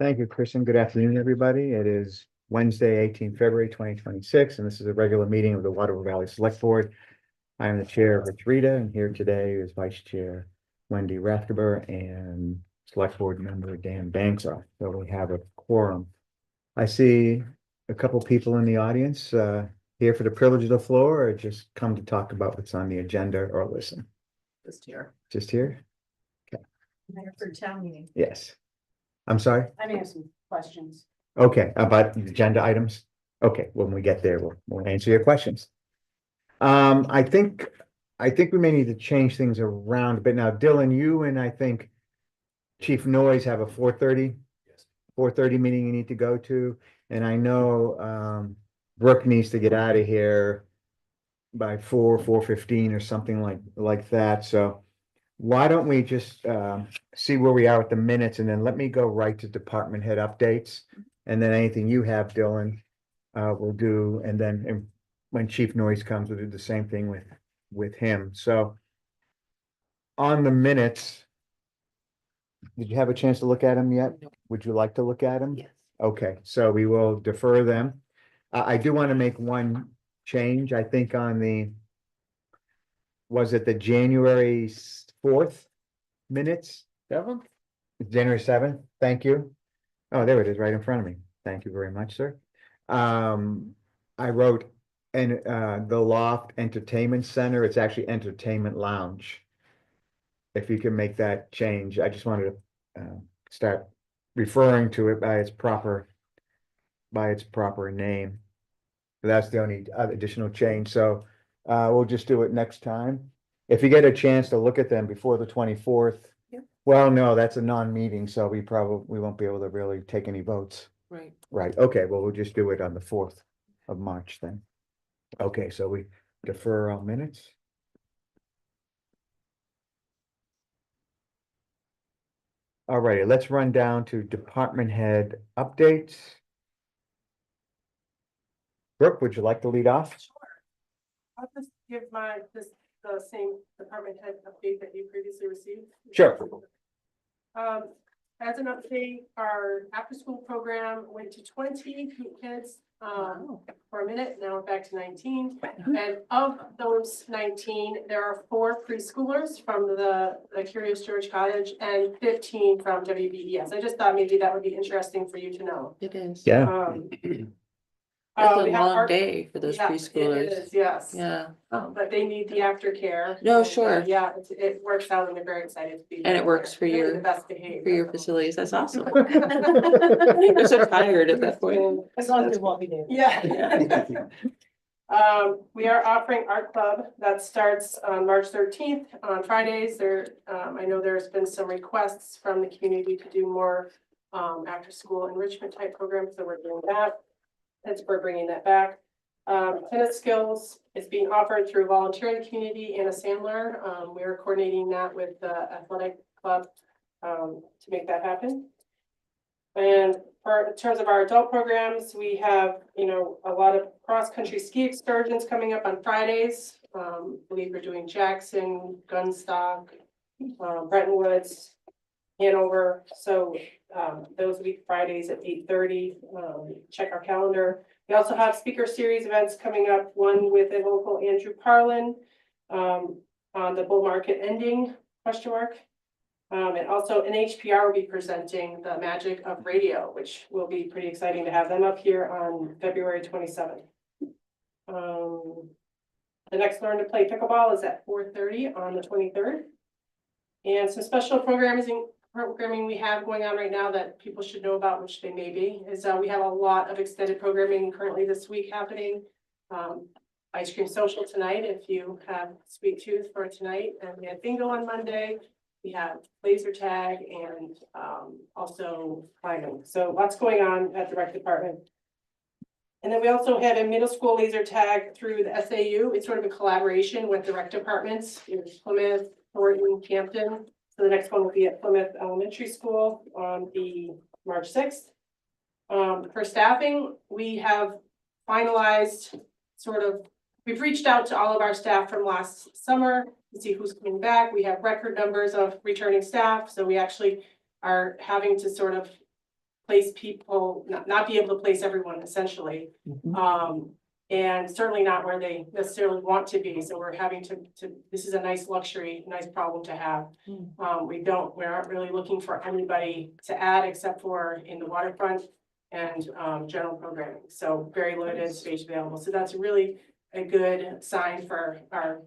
Thank you, Kristen. Good afternoon, everybody. It is Wednesday, 18 February 2026, and this is a regular meeting of the Waterville Valley Select Board. I am the chair, Rich Rita, and here today is Vice Chair Wendy Rathgeber and Select Board Member Dan Banksoff. So we have a quorum. I see a couple people in the audience here for the privilege of the floor, or just come to talk about what's on the agenda or listen. Just here. Just here? There for town meeting. Yes. I'm sorry? I may have some questions. Okay, about the agenda items? Okay, when we get there, we'll answer your questions. I think we may need to change things around a bit now. Dylan, you and I think Chief Noyes have a 4:30. Yes. 4:30 meeting you need to go to, and I know Brooke needs to get out of here by 4:15 or something like that. So why don't we just see where we are with the minutes, and then let me go right to department head updates, and then anything you have, Dylan, we'll do, and then when Chief Noyes comes, we'll do the same thing with him. So on the minutes, did you have a chance to look at them yet? No. Would you like to look at them? Yes. Okay, so we will defer them. I do want to make one change, I think was it the January 4th minutes? 7th? January 7th, thank you. Oh, there it is, right in front of me. Thank you very much, sir. I wrote the Loft Entertainment Center, it's actually Entertainment Lounge. If you can make that change, I just wanted to start referring to it by its proper name. That's the only additional change, so we'll just do it next time. If you get a chance to look at them before the 24th. Yep. Well, no, that's a non-meeting, so we won't be able to really take any votes. Right. Right, okay, well, we'll just do it on the 4th of March then. Okay, so we defer our minutes. All righty, let's run down to department head updates. Brooke, would you like to lead off? Sure. I'll just give the same department head update that you previously received. Sure. As an update, our after-school program went to 20 kids for a minute. Now we're back to 19. And of those 19, there are 4 preschoolers from the Curious George Cottage and 15 from WVES. I just thought maybe that would be interesting for you to know. It is. Yeah, It's a we have long our- day for those Yeah, preschoolers. It is, yes. Yeah, But they need the aftercare. No, And, sure. Yeah, it works out and they're very excited to be. And it works for They're your- the best behaved. for your facilities. That's awesome. They're so tired at that point. As long as they won't be there. Yeah. We are offering art club that starts on March 13th on Fridays. I know there's been some requests from the community to do more after school enrichment type programs, so we're doing that. We're bringing that back. Tennis skills is being offered through volunteering community. Anna Sandler. We are coordinating that with the athletic club to make that happen. And in terms of our adult programs, we have, a lot of cross-country ski excursions coming up on Fridays. I believe we're doing Jackson, Gunstock, Bretton Woods, Hanover. So those will be Fridays at 8:30. Check our calendar. We also have speaker series events coming up, one with a local Andrew Carlin on the bull market ending, ? And also NHPR will be presenting the magic of radio, which will be pretty exciting to have them up here on February 27th. The next Learn to Play Pickleball is at 4:30 on the 23rd. And some special programming we have going on right now that people should know about, which they may be, is we have a lot of extended programming currently this week happening. Ice cream social tonight, if you have sweet tooth for tonight, and we had bingo on Monday. We have laser tag and also climbing. So lots going on at the rec department. And then we also have a middle school laser tag through the SAU. It's sort of a collaboration with the rec departments in Plymouth, Thornton, Hampton. So the next one will be at Plymouth Elementary School on the March 6th. For staffing, we have finalized we've reached out to all of our staff from last summer to see who's coming back. We have record numbers of returning staff, so we actually are having to place people, not be able to place everyone essentially. And certainly not where they necessarily want to be, so we're having to, this is a nice luxury, nice problem to have. We aren't really looking for anybody to add except for in the waterfront and, general programming, so very limited space available, so that's really a good sign for our,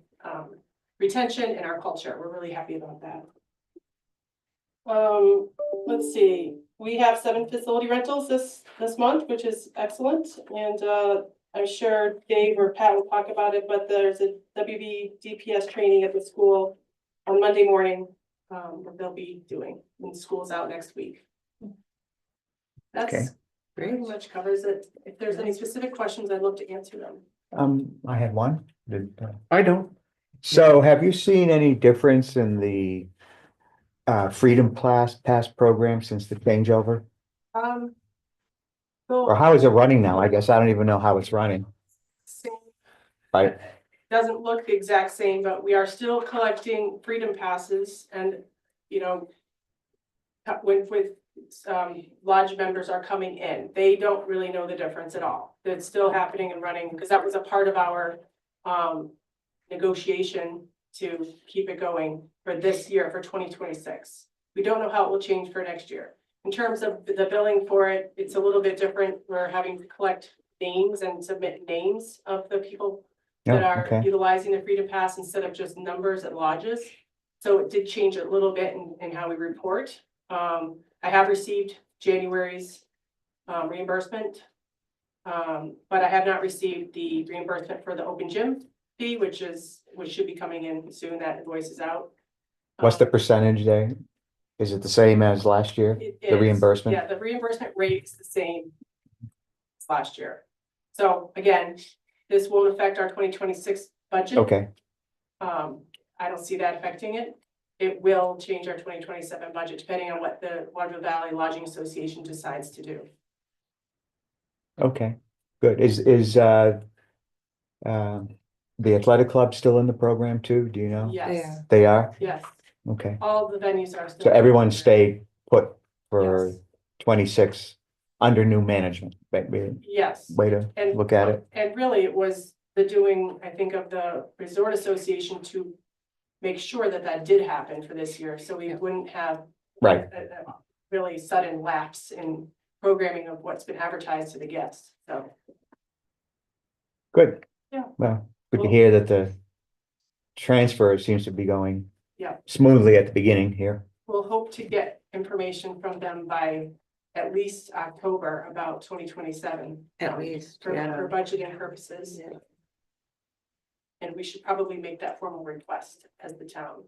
retention and our culture, we're really happy about that. Let's see, we have 7 facility rentals this month, which is excellent, and, I'm sure Dave or Pat will talk about it, but there's a WB DPS training at the school on Monday morning, that they'll be doing, and school's out next week. Okay. That's pretty much covers it. If there's any specific questions, I'd love to answer them. I had one. I don't. So have you seen any difference in the Freedom Pass program since the changeover? Or So, how is it running now? I guess I don't even know how it's running, right? doesn't look the exact same, but we are still collecting freedom passes and, you know, with lodge members are coming in, they don't really know the difference at all. It's still happening and running, because that was a part of our negotiation to keep it going for this year, for 2026. We don't know how it will change for next year. In terms of the billing for it, it's a little bit different. We're having to collect names and submit names of the people that Yeah, are okay. utilizing the Freedom Pass instead of just numbers at lodges. So it did change a little bit in how we report. I have received January's reimbursement. But I have not received the reimbursement for the open gym fee, which should be coming in soon. That invoice is out. What's the percentage there? Is it the same as last year? It The is. reimbursement? Yeah, the reimbursement rate is the same as last year. So again, this won't affect our 2026 budget. Okay, I don't see that affecting it. It will change our 2027 budget depending on what the Waterville Valley Lodging Association decides to do. okay, good. Is the athletic club still in the program too? Do you know? Yes, They are? yes, Okay, all the venues are still. so everyone stayed put for Yes. 26 under new management, Yes. way to And look at it. And really, it was the doing, I think, of the Resort Association to make sure that that did happen for this year, so we wouldn't have Right, a really sudden lapse in programming of what's been advertised to the guests, so. good. Yeah. Well, good to Well- hear that the transfer seems to be going Yeah. smoothly at the beginning here. We'll hope to get information from them by at least October about 2027. At least, For yeah. budgeting purposes. Yeah. And we should probably make that formal request as the town.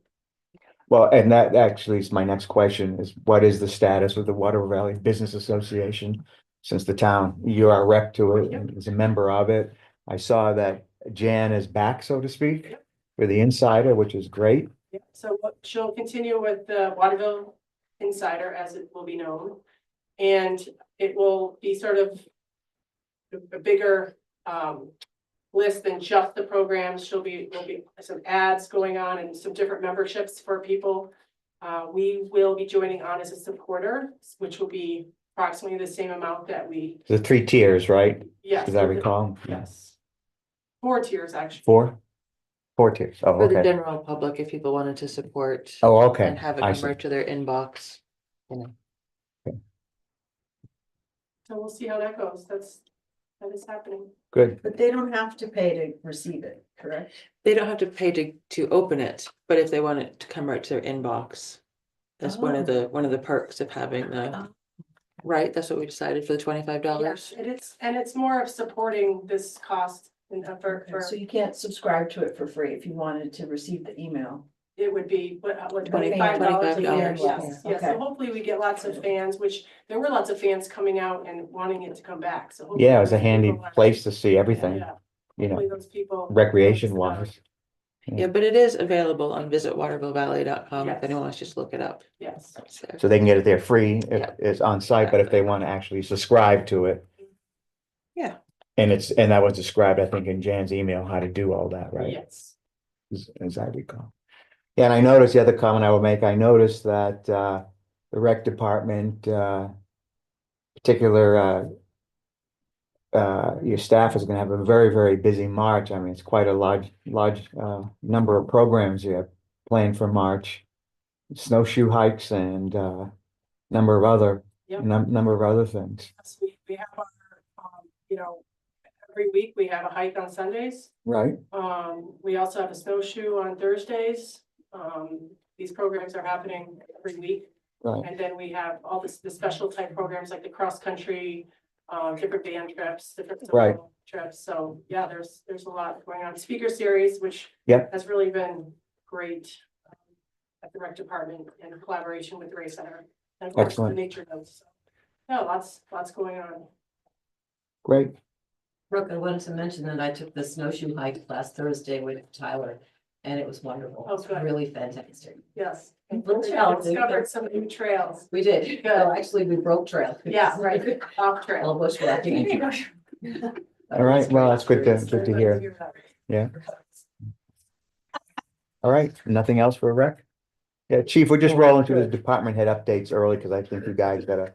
Well, and that actually is my next question is what is the status of the Water Valley Business Association? Since the town, you are a rep to it and is a member of it. I saw that Jan is back, so to speak, Yep. for the insider, which is great. Yeah, so she'll continue with the Waterville Insider, as it will be known. And it will be sort of a bigger list than just the programs. There'll be some ads going on and some different memberships for people. We will be joining on as a supporter, which will be approximately the same amount that we, The 3 tiers, right? yes. As I recall. Yes. 4 tiers, actually. 4? 4 tiers. Oh, For the okay. general public, if people wanted to support. Oh, okay. And have it I come see. right to their inbox, you know. So we'll see how that goes. That is happening. Good. But they don't have to pay to receive it, correct? They don't have to pay to open it, but if they want it to come right to their inbox. That's one of the perks of having the, right, that's what we decided for the $25. Yes, and it's more of supporting this cost and effort for, So you can't subscribe to it for free if you wanted to receive the email. it would be, what, $25 $25 a year, $25, yes, yes. So okay. hopefully we get lots of fans, which there were lots of fans coming out and wanting it to come back, so. hopefully Yeah, it was a those handy people are- place to see everything, Yeah, you know, hopefully those people. recreation wise. Yeah, but it is available on visitwatervillevalley.com if Yes. anyone wants to just look it up. Yes, So, So they can get it there free. Yeah. It's on site, but if they want to actually subscribe to it. Yeah. And that was described, I think, in Jan's email, how to do all that, right? yes, As I recall. Yeah, and I noticed the other comment I would make, I noticed that the rec department particular, your staff is gonna have a very, very busy March. I mean, it's quite a large, number of programs you have planned for March. Snowshoe hikes and, number of other, Yep. number of other things. Yes, we have our, you know, every week we have a hike on Sundays. Right, We also have a snowshoe on Thursdays. These programs are happening every week. right. And then we have all the special type programs like the cross country, different band trips, different Right. solo trips. So yeah, there's a lot going on. Speaker series, which Yep. has really been great at the rec department in collaboration with the Ray Center. And of course, the Excellent. nature notes. So, yeah, lots going on. Great. Brooke, I wanted to mention that I took the snowshoe hike last Thursday with Tyler, and it was wonderful. Oh, It's good. really fantastic. Yes. And Little we challenging, discovered but- some new trails. We did. Well, actually, we broke trail. Yeah, right, off trail. All bushwhacking. All right, well, that's good to hear. Yeah. All right, nothing else for a rec? Yeah, Chief, we're just rolling through the department head updates early because I think you guys gotta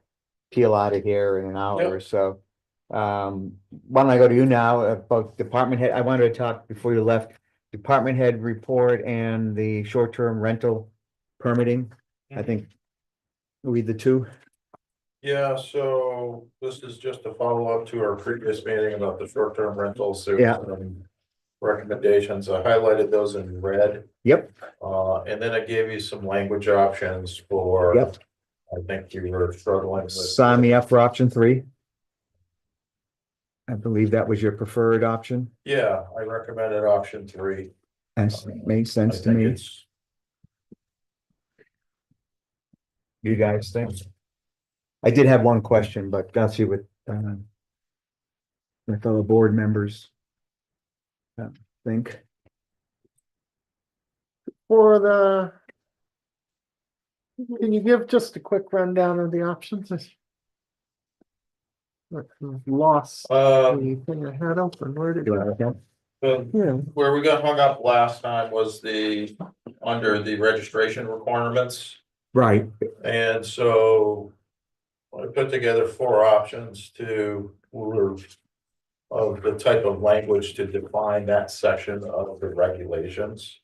peel out of here in an hour or so. Why don't I go to you now about department head? I wanted to talk before you left, department head report and the short-term rental permitting. I think read the two. Yeah, so this is just a follow-up to our previous meeting about the short-term rentals. There Yeah. was some recommendations. I highlighted those in red. Yep, And then I gave you some language options for. Yep. I think you were struggling with. sign me up for option 3. I believe that was your preferred option Yeah, I recommended option 3. and made I sense to think me. it's, You guys think? I did have one question, but I'll see what, my fellow board members think. For the. Can you give just a quick rundown of the options? Lost the thing I had open, where did You it want to look the- Yeah, where we got hung up last time was under the registration requirements. Right, And so I put together 4 options of the type of language to define that section of the regulations.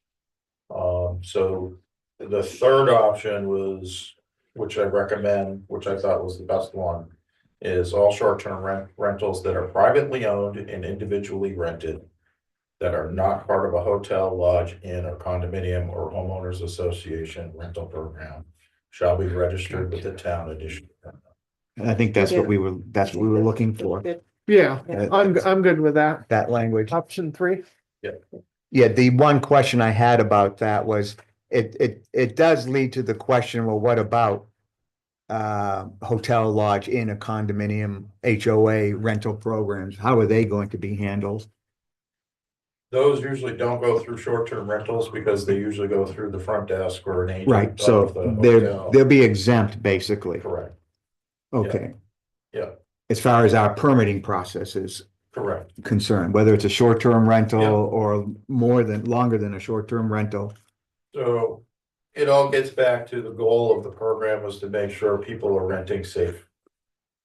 So the third option was, which I recommend, which I thought was the best one, is all short-term rentals that are privately owned and individually rented that are not part of a hotel, lodge, inn, or condominium or homeowners association rental program shall be registered with the town edition. I think that's what we were looking for, Good. yeah, Yeah. I'm good with that. that language. Option 3, Yeah, the one question I had about that was, it does lead to the question, well, what about hotel, lodge, inn, a condominium, HOA rental programs? How are they going to be handled? Those usually don't go through short-term rentals because they usually go through the front desk or an agent. Right, so of the hotel. they'll be exempt, basically. Correct, Okay. yeah, As far as our permitting process is correct. concerned, whether it's a short-term rental Yeah. or longer than a short-term rental. So it all gets back to the goal of the program was to make sure people are renting safe.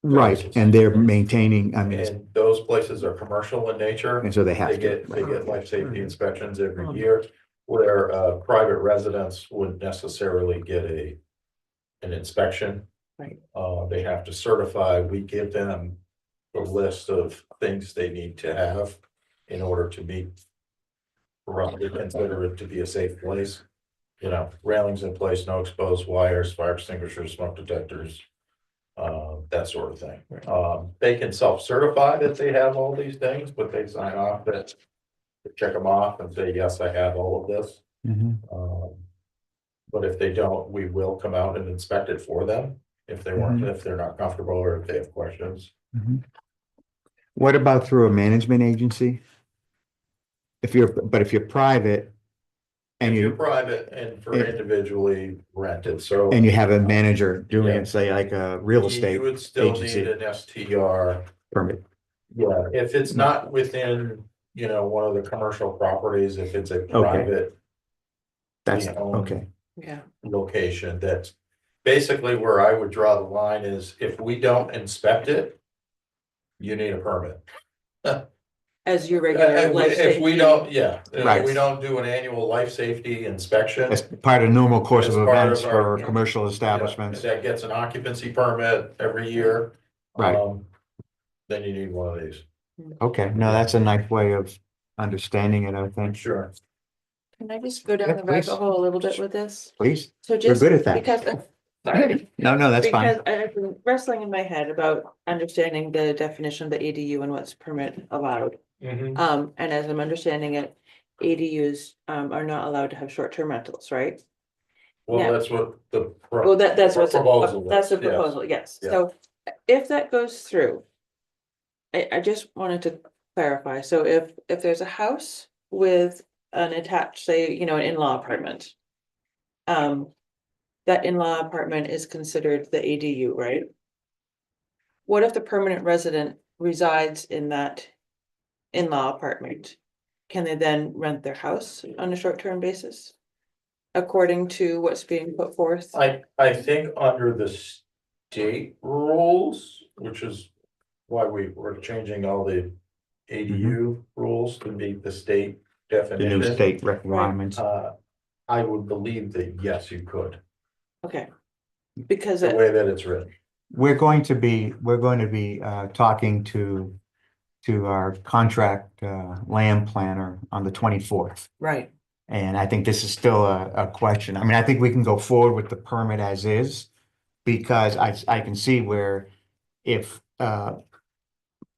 Right, and they're maintaining, I mean, And those places are commercial in nature. and so they have They to. get life safety inspections every year, where private residents wouldn't necessarily get an inspection. Right. They have to certify, we give them a list of things they need to have in order to meet. Roughly consider it to be a safe place. You know, railings in place, no exposed wires, fire extinguishers, smoke detectors. That sort of thing. They can self-certify that they have all these things, but they sign off that. Check them off and say, yes, I have all of this. Mhm. But if they don't, we will come out and inspect it for them. If they weren't, if they're not comfortable or if they have questions. Mhm. What about through a management agency? If you're private and If you're you, private and for If- individually rented, so. and you have a manager doing Yeah. it, say like a real estate You would still agency. need an STR. permit. Yeah, if it's not within, one of the commercial properties, if it's a private That's, Yeah, okay, Yeah, location that basically where I would draw the line is if we don't inspect it, you need a permit. As your regular life If we safety. don't, yeah, if Right. we don't do an annual life safety inspection. As part of normal course of As part events of our- for commercial yeah, establishments. That gets an occupancy permit every year. Right. Then you need one of these. Okay, no, that's a nice way of understanding it, I think. Sure. Can I just go down Yeah, the please. rabbit hole a little bit with this? Please, So we're just good at that. because, sorry. No, that's fine. Because I've been wrestling in my head about understanding the definition of the ADU and what's permit allowed. And as I'm understanding it, ADUs are not allowed to have short-term rentals, right? Well, Yeah. that's what the. Well, that's what's, Proposal that's the is, yes. proposal, yes. Yeah. So if that goes through. I just wanted to clarify, so if there's a house with an attached, say, you know, an in-law apartment. That in-law apartment is considered the ADU, right? What if the permanent resident resides in that in-law apartment? Can they then rent their house on a short-term basis? According to what's being put forth? I think under the state rules, which is why we're changing all the ADU rules to meet the state The definition. new state requirements. I would believe that, yes, you could, Okay. Because the way that it's written. We're going to be talking to our contract land planner on the 24th. right, And I think this is still a question. I mean, I think we can go forward with the permit as is. Because I can see where if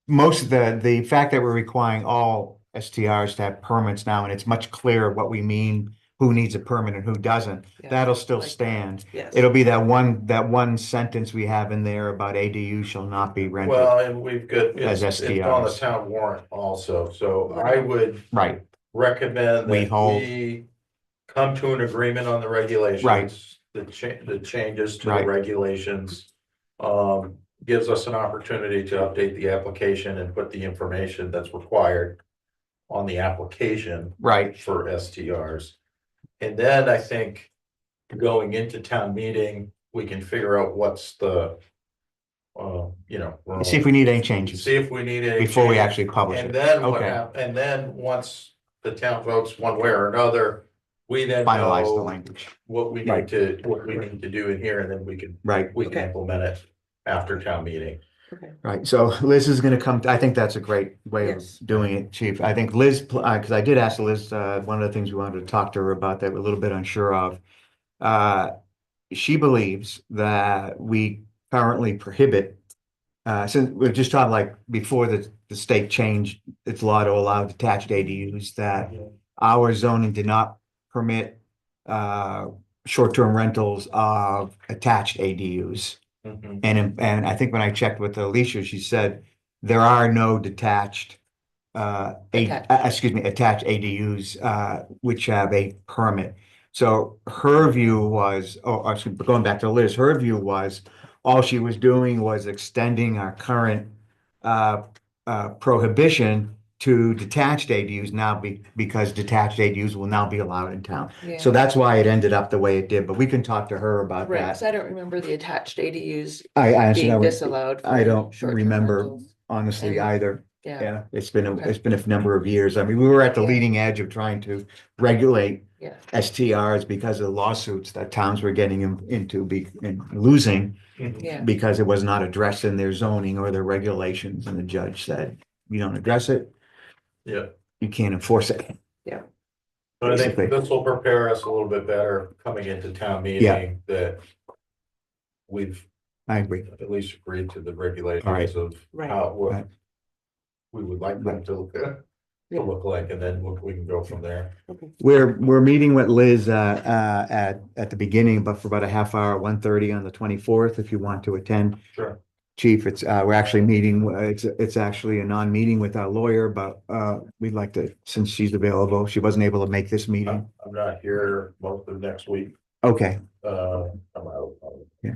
most of the fact that we're requiring all STRs to have permits now, and it's much clearer what we mean, who needs a permit and who doesn't, Yeah, that'll still like that. stand. yes. It'll be that one sentence we have in there about ADU shall not be rented. Well, and we've got, As it's on the STRs. town warrant also, so I would Right, recommend We that hold- we come to an agreement on the regulations. Right. The changes to the Right. regulations. Gives us an opportunity to update the application and put the information that's required on the application right, for STRs. And then I think going into town meeting, we can figure out what's the, you know. see if we need any changes See if we need any. before we change. actually publish And it. then Okay. and then once the town votes one way or another, we then Finalize the know language, what we Right. need to do in here, and then we can right. Okay. implement it after town meeting. Right, so Liz is gonna come, I think that's a great way of Yes. doing it, Chief. I think Liz, because I did ask Liz, one of the things we wanted to talk to her about that we're a little bit unsure of. She believes that we currently prohibit, since we're just talking like before the state changed its law to allow detached ADUs, that our zoning did not permit short-term rentals of attached ADUs. Mhm. And I think when I checked with Alicia, she said there are no detached attached ADUs which have a permit. So her view was, actually, going back to Liz, her view was all she was doing was extending our current prohibition to detached ADUs now because detached ADUs will now be allowed in town. So that's why it ended up the way it did, but we can talk to her about Right, that. because I don't remember the attached ADUs I honestly being don't, disallowed. I for don't short-term remember rentals. honestly And- either. Yeah, Yeah, it's Okay. been a number of years. I mean, we were at the Yeah. leading edge of trying to regulate yeah, STRs because of the lawsuits that towns were getting into and losing yeah, because it was not addressed in their zoning or their regulations, and the judge said, you don't address it, Yeah, you can't enforce it. but I think Basically. this will prepare us a little bit better coming into town meeting that we've I agree. at least agreed to the All regulations right. of Right. how, what Right. we would like them to look like, and then we can go from there. We're meeting with Liz at the beginning, but for about a half hour, 1:30 on the 24th, if you want to attend. Sure. Chief, it's we're actually meeting, it's actually a non-meeting with our lawyer, but we'd like to, since she's available, she wasn't able to make this meeting. I'm not here most of next week. Okay, I'm out. Yeah.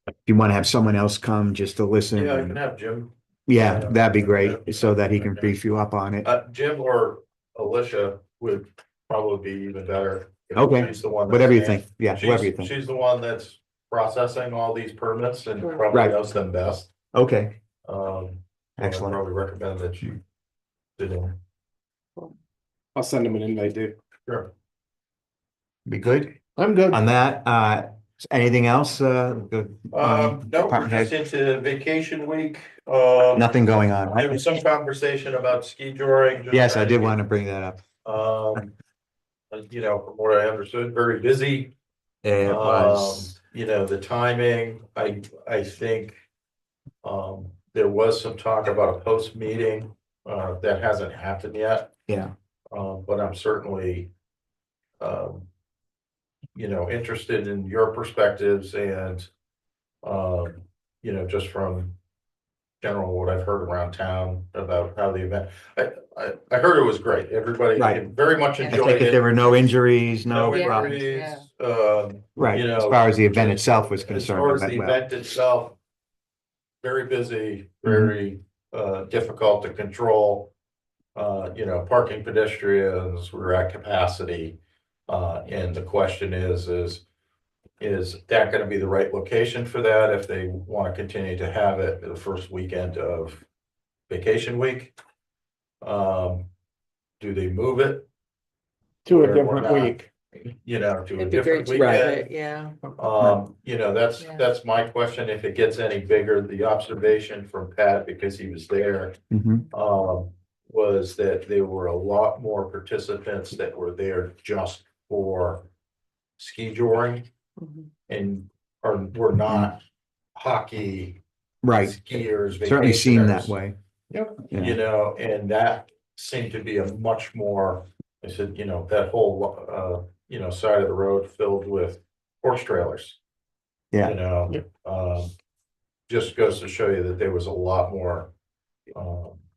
if you want to have someone else come just to listen. Yeah, I can have Jim. Yeah, that'd be great, so that he can brief you up on it. Jim or Alicia would probably be even better. Okay, She's the one. Whatever you that's- think, yeah, whatever you think. She's the one that's processing all these permits and Sure. probably Right. knows them best. Okay, So I'd Excellent. probably recommend that you did it. I'll send them an invite, Dave. Sure. be good I'm good. on that. Anything else? Good on No, we're department just head? into vacation week. Nothing going on, There right? was some conversation about ski touring. just Yes, I trying did get- want to bring that up. You know, from what I understood, very busy. It was, You know, the timing, I think. There was some talk about a post meeting, that hasn't happened yet. yeah, But I'm certainly. You know, interested in your perspectives and. You know, just from. General, what I've heard around town about how the event, I heard it was great. Everybody Right. very much I enjoyed take it there it. were no injuries, no No problems. injuries, Right, you as know, far as the event just itself was As concerned. far it as the went well. event itself. Very busy, Mm-hmm. very difficult to control. You know, parking pedestrians, we're at capacity. And the question is that gonna be the right location for that if they wanna continue to have it the first weekend of vacation week? Do they move it, To a Or different not. week. you know, to a It'd be great different to do weekend? it, yeah. You know, that's, Yeah. that's my question, if it gets any bigger, the observation from Pat, because he was there. Mhm. Was that there were a lot more participants that were there just for ski touring Mhm. and were not hockey Right, skiers, certainly seemed that vacationers. way. Yep. Yeah. You know, and that seemed to be a much more, I said, you know, that whole, you know, side of the road filled with horse trailers. Yeah. You know, just goes to show you that there was a lot more,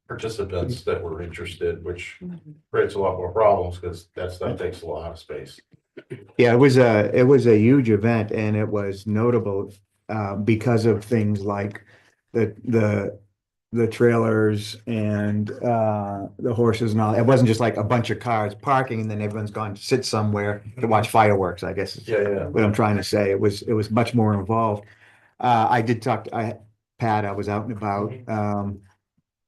participants that were interested, which Mhm. creates a lot more problems because that stuff takes a lot of space. Yeah, it was a huge event and it was notable because of things like the trailers and the horses and all. It wasn't just like a bunch of cars parking and then everyone's gone to sit somewhere to watch fireworks, I guess is Yeah. what I'm trying to say. It was much more involved. I did talk to Pat, I was out and about.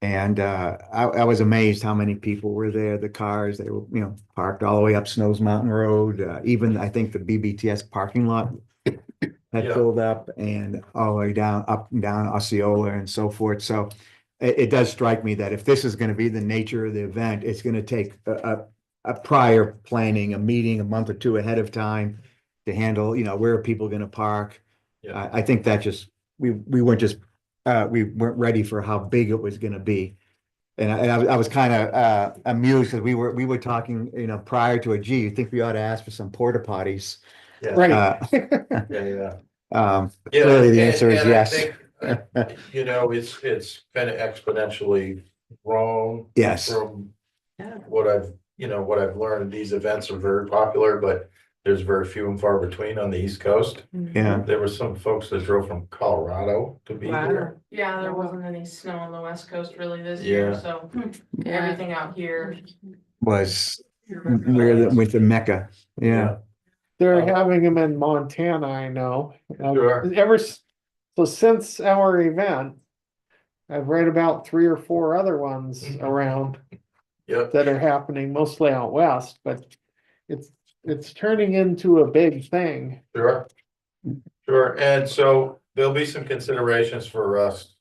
And I was amazed how many people were there, the cars, they were, you know, parked all the way up Snows Mountain Road. Even I think the BBTS parking lot had Yeah. filled up and all the way down, up and down Osceola and so forth. So it does strike me that if this is going to be the nature of the event, it's going to take a prior planning, a meeting a month or two ahead of time to handle, you know, where are people going to park? Yeah. I think that just, we weren't ready for how big it was gonna be. And I was kind of amused because we were talking, you know, prior to it, gee, you think we ought to ask for some porta potties? Yeah. Right. Yeah. Clearly the and- answer is and I yes. think, you know, it's kind of exponentially grown. Yes. From Yeah. what I've learned, these events are very popular, but there's very few and far between on the East Coast. Yeah, There were some folks that drove from Colorado to be Wow. here. Yeah, there wasn't any snow on the west coast really this year, Yeah. so Yeah. everything out here. was with the Mecca, yeah. They're having them in Montana, I know. Sure. So since our event, I've read about 3 or 4 other ones around Yep. that are happening mostly out west, but it's turning into a big thing. Sure. Sure, and so there'll be some considerations for us.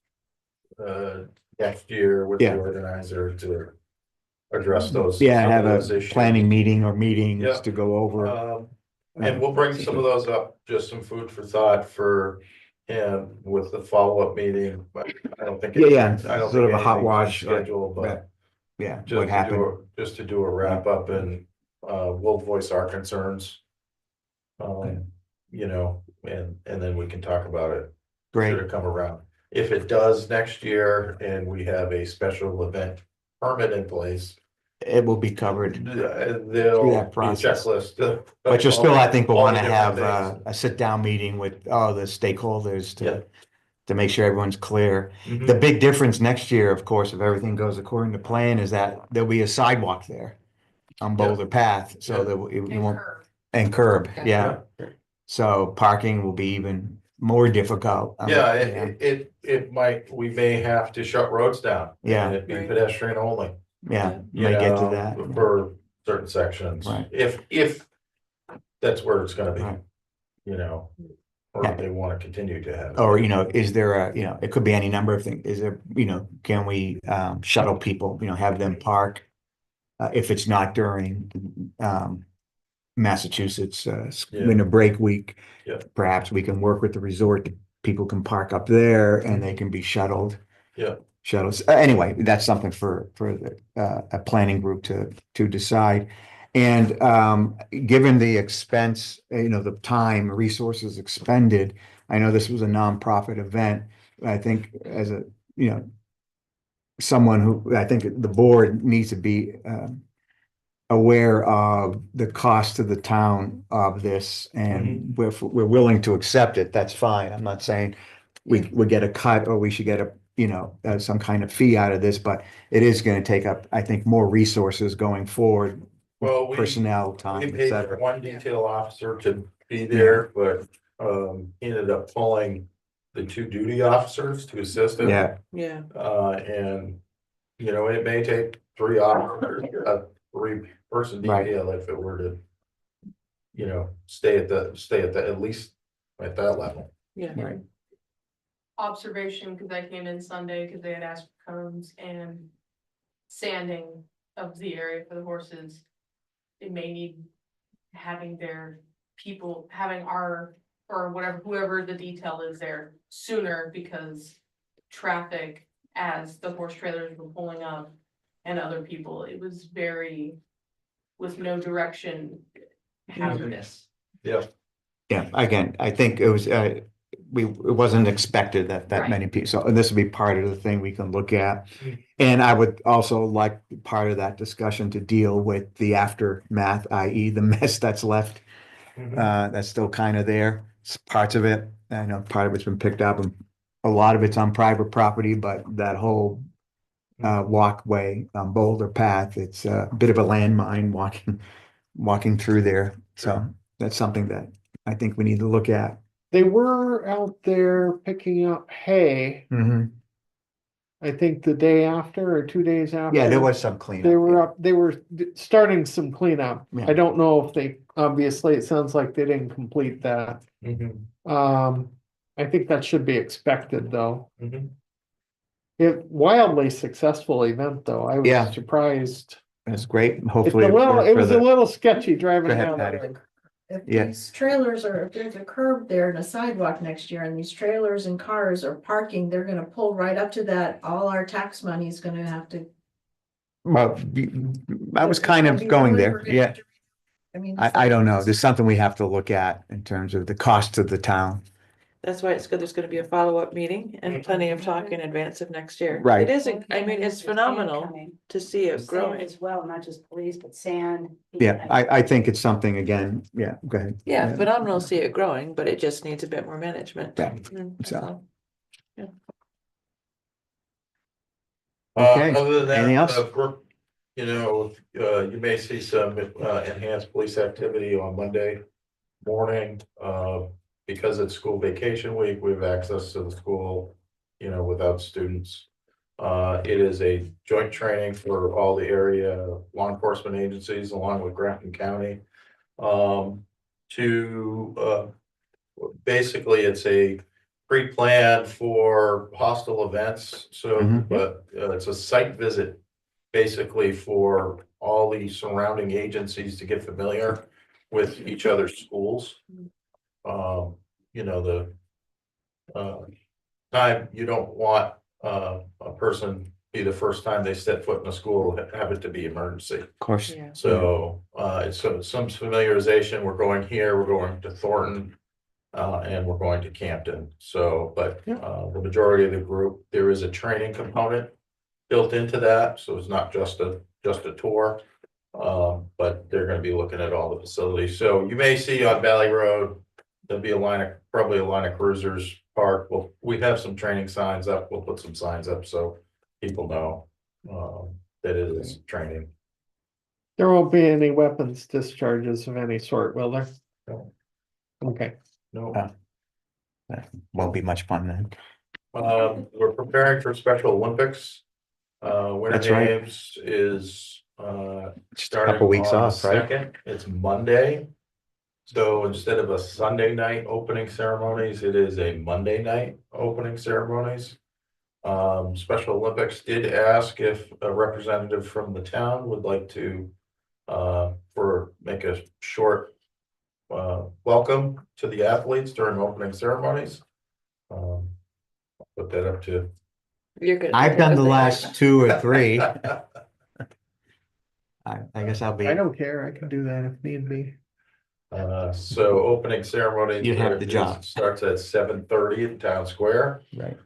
Next year with the Yeah. organizer to address those. Yeah, some of have those a issues. planning meeting or meetings Yeah. to go over. And we'll bring some of those up, just some food for thought for him with the follow-up meeting, but I don't think. Yeah, I don't sort of think a hot anything's wash, like, scheduled, but Yeah, what just to happened? do, just to do a wrap up and, we'll voice our concerns. You know, and then we can talk about it. Great, Should it come around. If it does next year and we have a special event permit in place, it will be covered. there'll be a process. checklist. But you'll still, I think, will all the want to have different a sit-down meeting with all the stakeholders Yeah. to make sure everyone's clear. things. The big difference next year, of course, if everything goes according to plan, is that there'll be a sidewalk there on Yeah. Boulder Path, so Yeah. that we And won't, curve. and curb, Yeah. yeah. So parking will be even more difficult. Yeah, it might, we may have to shut roads down. Yeah. And it'd be Right. pedestrian only, Yeah, you might get to know, that. for certain sections. Right. If that's where it's gonna be, Right. you know, or Yeah. if they wanna continue to have. it. Or, is there it could be any number of things. Is there, can we shuttle people, have them park? If it's not during Massachusetts Yeah. winter break week. Yeah. Perhaps we can work with the resort. People can park up there and they can be shuttled. Yeah. Shuttles. Anyway, that's something for a planning group to decide. And given the expense, the time, resources expended, I know this was a nonprofit event. I think as a, someone who, I think the board needs to be aware of the cost to the town of this, and if we're willing to accept it, that's fine. I'm not saying we get a cut or we should get some kind of fee out of this, but it is going to take up, I think, more resources going forward. Well, Personnel, We time, et paid cetera. one detail officer to be there, but he ended up pulling the 2 duty officers to assist him. Yeah, Yeah, And, it may take 3 officers, a 3-person Right. detail if it were to, stay at at least at that level. yeah. right. Observation, because I came in Sunday, because they had asked for cones and sanding of the area for the horses. It may need having their people, having our, or whatever, whoever the detail is there sooner, because traffic as the horse trailers were pulling up and other people, it was very, with no direction, hazardous. Yeah. Yeah, again, I think it was, it wasn't expected that Right. many people, so this would be part of the thing we can look at. And I would also like part of that discussion to deal with the aftermath, i.e. the mess that's left. That's still kind of there. Parts of it, I know part of it's been picked up and a lot of it's on private property, but that whole walkway, Boulder Path, it's a bit of a landmine walking through there. So that's something that I think we need to look at. They were out there picking up hay, Mhm. I think the day after or 2 days after. Yeah, there was some cleanup. They were up, they were starting some cleanup. Yeah. I don't know if they, obviously, it sounds like they didn't complete that. I think that should be expected, though. It wildly successful event, though. I Yeah. was surprised. That's great. It's Hopefully. a little, worked it for was a the- little sketchy driving Go ahead, down Patty. there. If Yeah. these trailers are, if there's a curb there and a sidewalk next year and these trailers and cars are parking, they're gonna pull right up to that. All our tax money is gonna have to. Well, I was kind of going there. Yeah. I mean. I don't know. There's something we have to look at in terms of the cost to the town. That's why it's good, there's gonna be a follow-up meeting and plenty of talk in advance of next year. Right. It is, I mean, it's phenomenal to see it Sand growing. as well, not just police, but sand. Yeah, I think it's something, again, yeah, go ahead. Yeah, phenomenal to see it growing, but it just needs a bit more management. Yeah, That's so. all. Okay, Other than that, anything else? Brooke, you may see some enhanced police activity on Monday morning. Because it's school vacation week, we have access to the school, without students. It is a joint training for all the area law enforcement agencies along with Grafton County. Basically, it's a pre-plan for hostile events, so, Mhm. but it's a site visit. Basically for all the surrounding agencies to get familiar with each other's schools. Time you don't want a person be the first time they step foot in a school, have it to be emergency. Of course. Yeah. So it's some familiarization. We're going here, we're going to Thornton. And we're going to Campton. So, but the majority of the group, there is a training component built into that, so it's not just a tour. But they're gonna be looking at all the facilities. So you may see on Valley Road, there'll be probably a line of cruisers parked. Well, we have some training signs up. We'll put some signs up so people know that it is training. There won't be any weapons discharges of any sort, will there? No. Okay, No. Won't be much fun then. We're preparing for Special Olympics. Winter That's right. Games is, Just a couple weeks off, right? Second, it's Monday. So instead of a Sunday night opening ceremonies, it is a Monday night opening ceremonies. Special Olympics did ask if a representative from the town would like to, make a short, welcome to the athletes during opening ceremonies. Put that up to. You're good. I've done the last 2 or 3. I guess I'll be. I don't care, I can do that if need be. So opening ceremony. You have the job. Starts at 7:30 in Town Square. Right.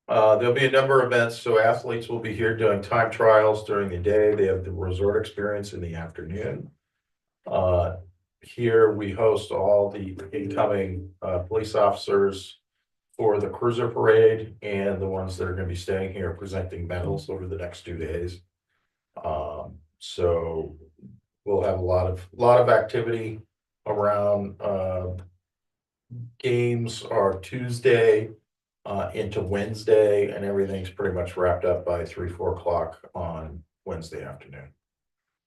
There'll be a number of events, so athletes will be here doing time trials during the day. They have the resort experience in the afternoon. Here we host all the incoming police officers for the cruiser parade and the ones that are gonna be staying here presenting medals over the next 2 days. So we'll have a lot of activity around games are Tuesday into Wednesday, and everything's pretty much wrapped up by 3-4 o'clock on Wednesday afternoon.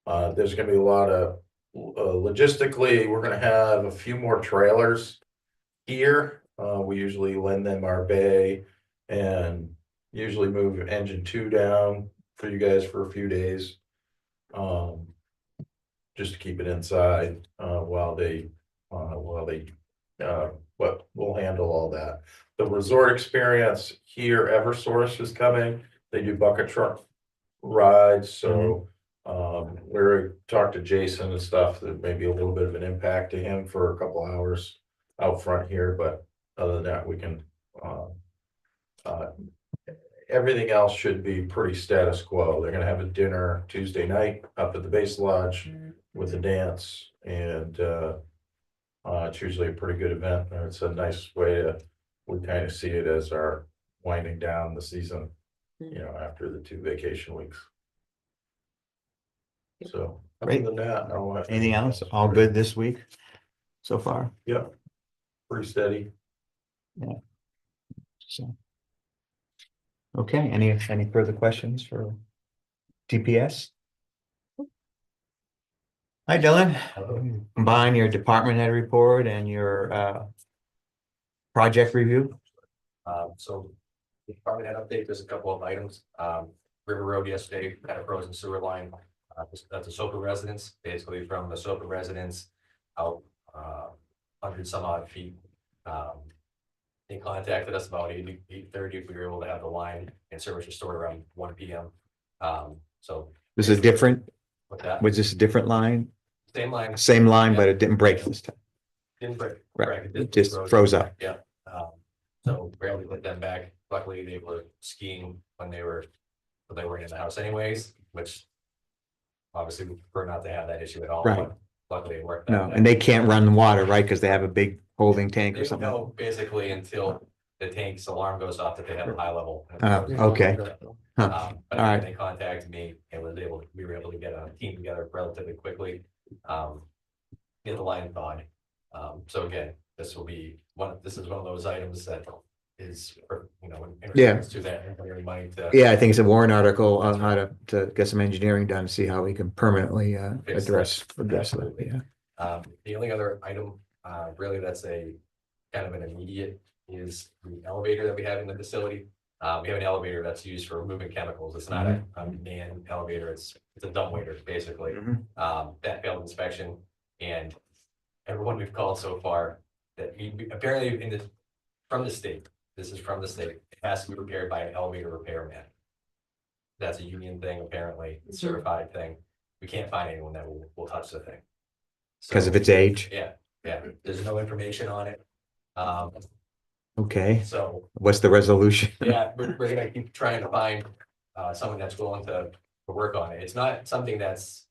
There's gonna be a lot of logistically, we're gonna have a few more trailers here. We usually lend them our bay and usually move engine 2 down for you guys for a few days. Just to keep it inside, while we'll handle all that. The resort experience here, Eversource is coming. They do bucket truck rides, so we're talked to Jason and stuff, that may be a little bit of an impact to him for a couple hours out front here, but other than that, we can, everything else should be pretty status quo. They're gonna have a dinner Tuesday night up at the base lodge with a dance, and it's usually a pretty good event, and it's a nice way to, we kind of see it as our winding down the season, after the 2 vacation weeks. So, other Great. than that, I don't have Anything else? All good this week so far? Yeah, pretty steady. So. Okay, any further questions for TPS? Hi, Dylan. Combine your department head report and your project review. So the department head update, there's a couple of items. River Road yesterday had a frozen sewer line. That's a Soper residence, basically from the Soper residence out 100 some odd feet. They contacted us about 8:30 if we were able to have the line and service restored around 1 p.m. So This is different. with that, Was this a different line? same line. Same line, but Yeah. it didn't break this time. Didn't break. Right, correct, it just froze up. Yeah, so we're able to get them back. Luckily, they were skiing when they were in the house anyways, which obviously we prefer not to have that issue at all. Right. But luckily it worked. No, out. and they can't run the water, right? Because they have a big holding tank They or don't something. know basically until the tank's alarm goes off that they have a high level. Okay. Huh. But All right. they contacted me and we were able to get a team together relatively quickly. Get the line thawed. So again, this is one of those items that is, in Yeah. regards to that, engineering money to. Yeah, I think it's a warrant article on how to get some engineering done, see how we can permanently Fix address that. Absolutely. Yeah. The only other item, really that's a kind of an immediate is the elevator that we have in the facility. We have an elevator that's used for moving chemicals. It's not a manned elevator. It's a dumbwaiter, basically. Mhm. That failed inspection, and everyone we've called so far that apparently from the state, this is from the state, it has to be repaired by an elevator repairman. That's a union thing, apparently, it's a certified thing. We can't find anyone that will touch the thing. Because So, of its age. yeah, there's no information on it. Okay, So, what's the resolution? yeah, we're gonna keep trying to find someone that's willing to work on it. It's not something that's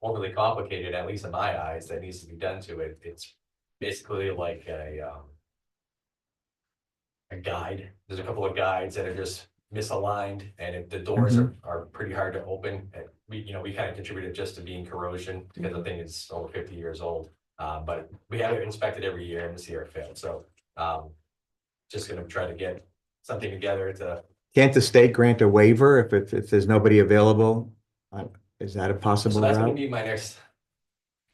overly complicated, at least in my eyes, that needs to be done to it. It's basically like a guide. There's a couple of guides that are just misaligned, and the doors are pretty hard to open. And we kind of contributed just to being corrosion because the thing is over 50 years old. But we have it inspected every year and this year it failed, so, just gonna try to get something together to. Can't the state grant a waiver if there's nobody available? Is that a So possible that's gonna route? be my next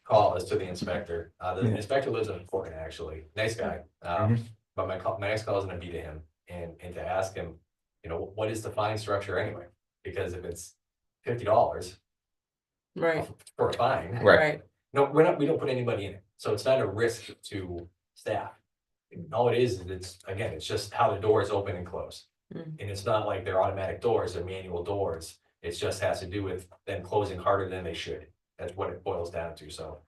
call is to the inspector. The Yeah. inspector lives in Fortin, actually, nice guy. But my next call is gonna be to him and to ask him, you know, what is the fine structure anyway? Because if it's $50 Right, for a fine. right, No, we don't put anybody in it, so it's not a risk to staff. All it is, it's just how the doors open and close. Mm. And it's not like they're automatic doors, they're manual doors, it just has to do with them closing harder than they should. That's what it boils down to, so,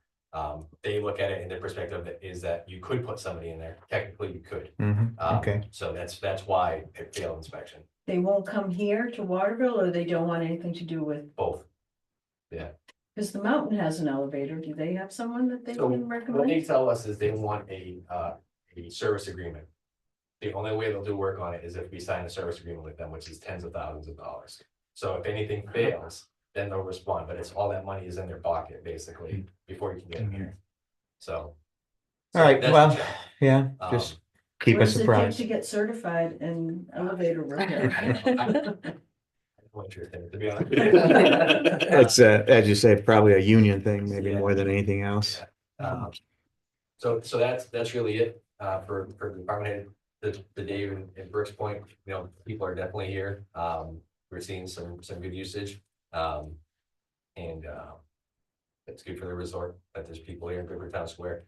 they look at it in their perspective that is that you could put somebody in there, technically you could. Okay, So that's why it failed inspection, They won't come here to Waterville, or they don't want anything to do with, both. because the mountain has an elevator. Do they have someone that they So can what they recommend? tell us is they want a service agreement. The only way they'll do work on it is if we sign a service agreement with them, which is tens of thousands of dollars. So if anything fails, then they'll respond, but it's all that money is in their pocket, basically, before you can get in here. So. all right, that's the well, check. yeah, Um, just keep What us does it take surprised. to get certified in elevator repair? What you're thinking, to be honest. It's as you say, probably a union thing, maybe Yeah. more than anything else. So that's really it, for the department head, the Dave and Brooks Point, you know, people are definitely here. We're seeing some good usage. And it's good for the resort, that there's people here in River Town Square.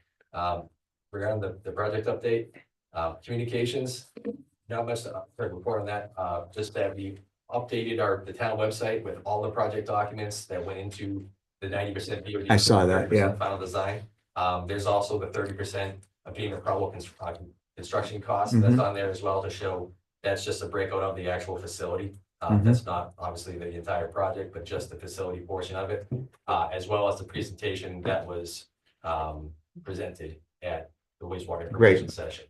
Regarding the project update, communications, not much to report on that, just that we updated the town website with all the project documents that went into the 90% BOD. I saw that, 30% yeah. Final design. There's also the 30% of being a probable construction cost Mm-hmm. that's on there as well to show that's just a breakout of the actual facility. Mhm. That's not obviously the entire project, but just the facility portion of it, as well as the presentation that was presented at the wastewater information session.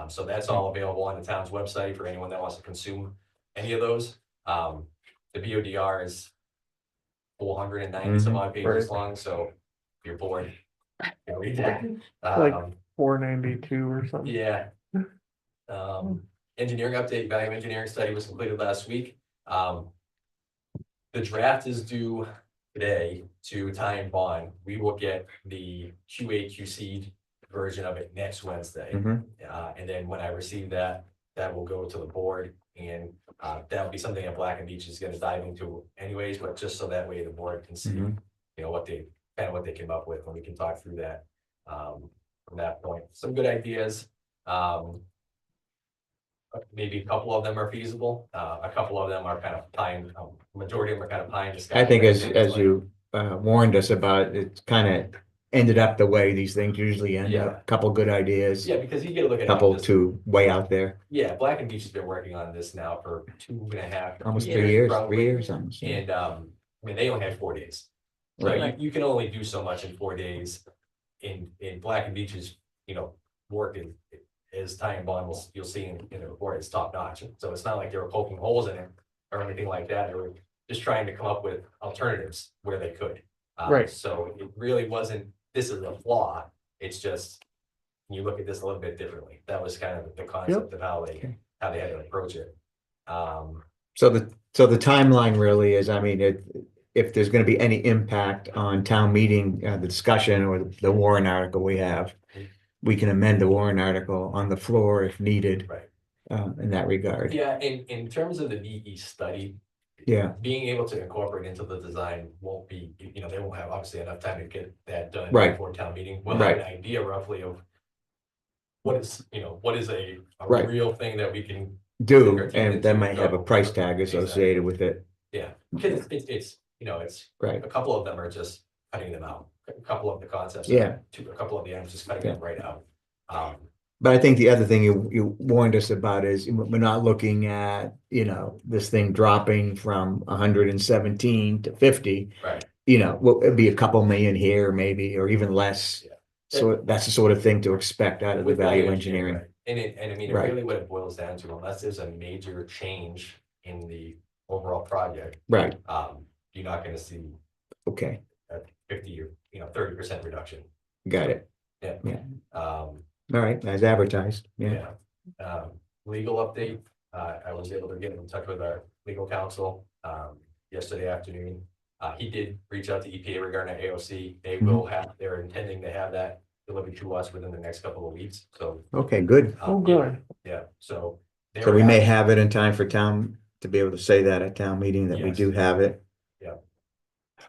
So that's all available on the town's website for anyone that wants to consume any of those. The BODR is 490 some odd pages long, so if you're bored, you can read that. Like 492 or something. Yeah. Engineering update, value engineering study was completed last week. The draft is due today to Ty and Bond. We will get the QA/QC version of it next Wednesday. Mhm. And then when I receive that, that will go to the board, and that'll be something that Black and Beach is gonna dive into anyways, but just so that way the board can see, Mhm. you know, what they came up with, and we can talk through that. From that point, some good ideas. Maybe a couple of them are feasible, a couple of them are kind of pie in, majority of them are kind of pie in the sky. I think as Things like- you warned us about, it kind of ended up the way these things usually end Yeah. up. Couple good ideas, Yeah, because you get a look at. couple this- too way out there, Yeah, Black and Beach has been working on this now for 2.5. almost 3 years, probably. 3 years almost. Yeah. And, I mean, they only had 4 days. So Right. you can only do so much in 4 days. In Black and Beach's, you know, work is Ty and Bond, you'll see in the report, it's top notch. So it's not like they were poking holes in it or anything like that. They were just trying to come up with alternatives where they could. Right. So it really wasn't, this is a flaw. It's just, you look at this a little bit differently. That was kind of the concept of how they had to approach it. So the timeline really is, I mean, if there's gonna be any impact on town meeting, the discussion or the warrant article we have, we can amend the warrant article on the floor if needed. Right. In that regard. Yeah, in terms of the DE study, Yeah, being able to incorporate into the design won't be, you know, they won't have obviously enough time to get that done Right. before town meeting. We'll have Right. an idea roughly of what is, you know, what is a Right. real thing that we can, do, Or keep and it that to might have a go. price tag associated with it, yeah, because it's, you know, it's, right? a couple of them are just cutting them out. A couple of the concepts. Yeah. A couple of the items just cutting them right out. But I think the other thing you warned us about is we're not looking at, you know, this thing dropping from 117 to 50. Right. You know, well, it'd be a couple million here maybe, or even less. Yeah. So that's the sort of thing to expect out of the With value engineering. right. And I mean, Right. really what it boils down to, unless there's a major change in the overall project, Right, you're not gonna see okay, a 50 or, you know, 30% reduction. got it. Yeah. Yeah. Um, All right, as advertised, yeah. yeah. Legal update, I was able to get in touch with our legal counsel, yesterday afternoon. He did reach out to EPA regarding AOC. They will have, they're intending to have that delivered to us within the next couple of weeks, so. Okay, good. Oh, good. Yeah, so. they So were we may happy. have it in time for town, to be able to say that at town meeting, that we Yes. do have it.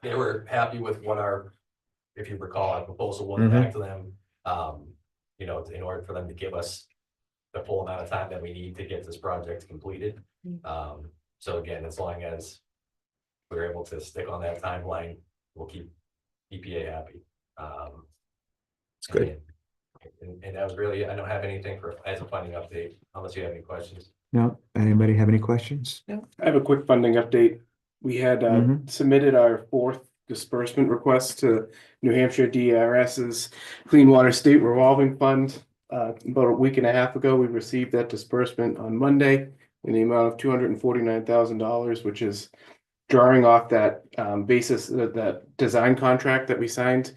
They were happy with what if you recall, our proposal was Mhm. back to them. You know, in order for them to give us the full amount of time that we need to get this project completed. So again, as long as we're able to stick on that timeline, we'll keep EPA happy. It's good. And that was really, I don't have anything as a funding update, unless you have any questions. No, anybody have any questions? I have a quick funding update. We had Mhm. submitted our fourth disbursement request to New Hampshire DRS's Clean Water State Revolving Fund. About a week and a half ago, we received that disbursement on Monday in the amount of $249,000, which is drawing off that basis, that design contract that we signed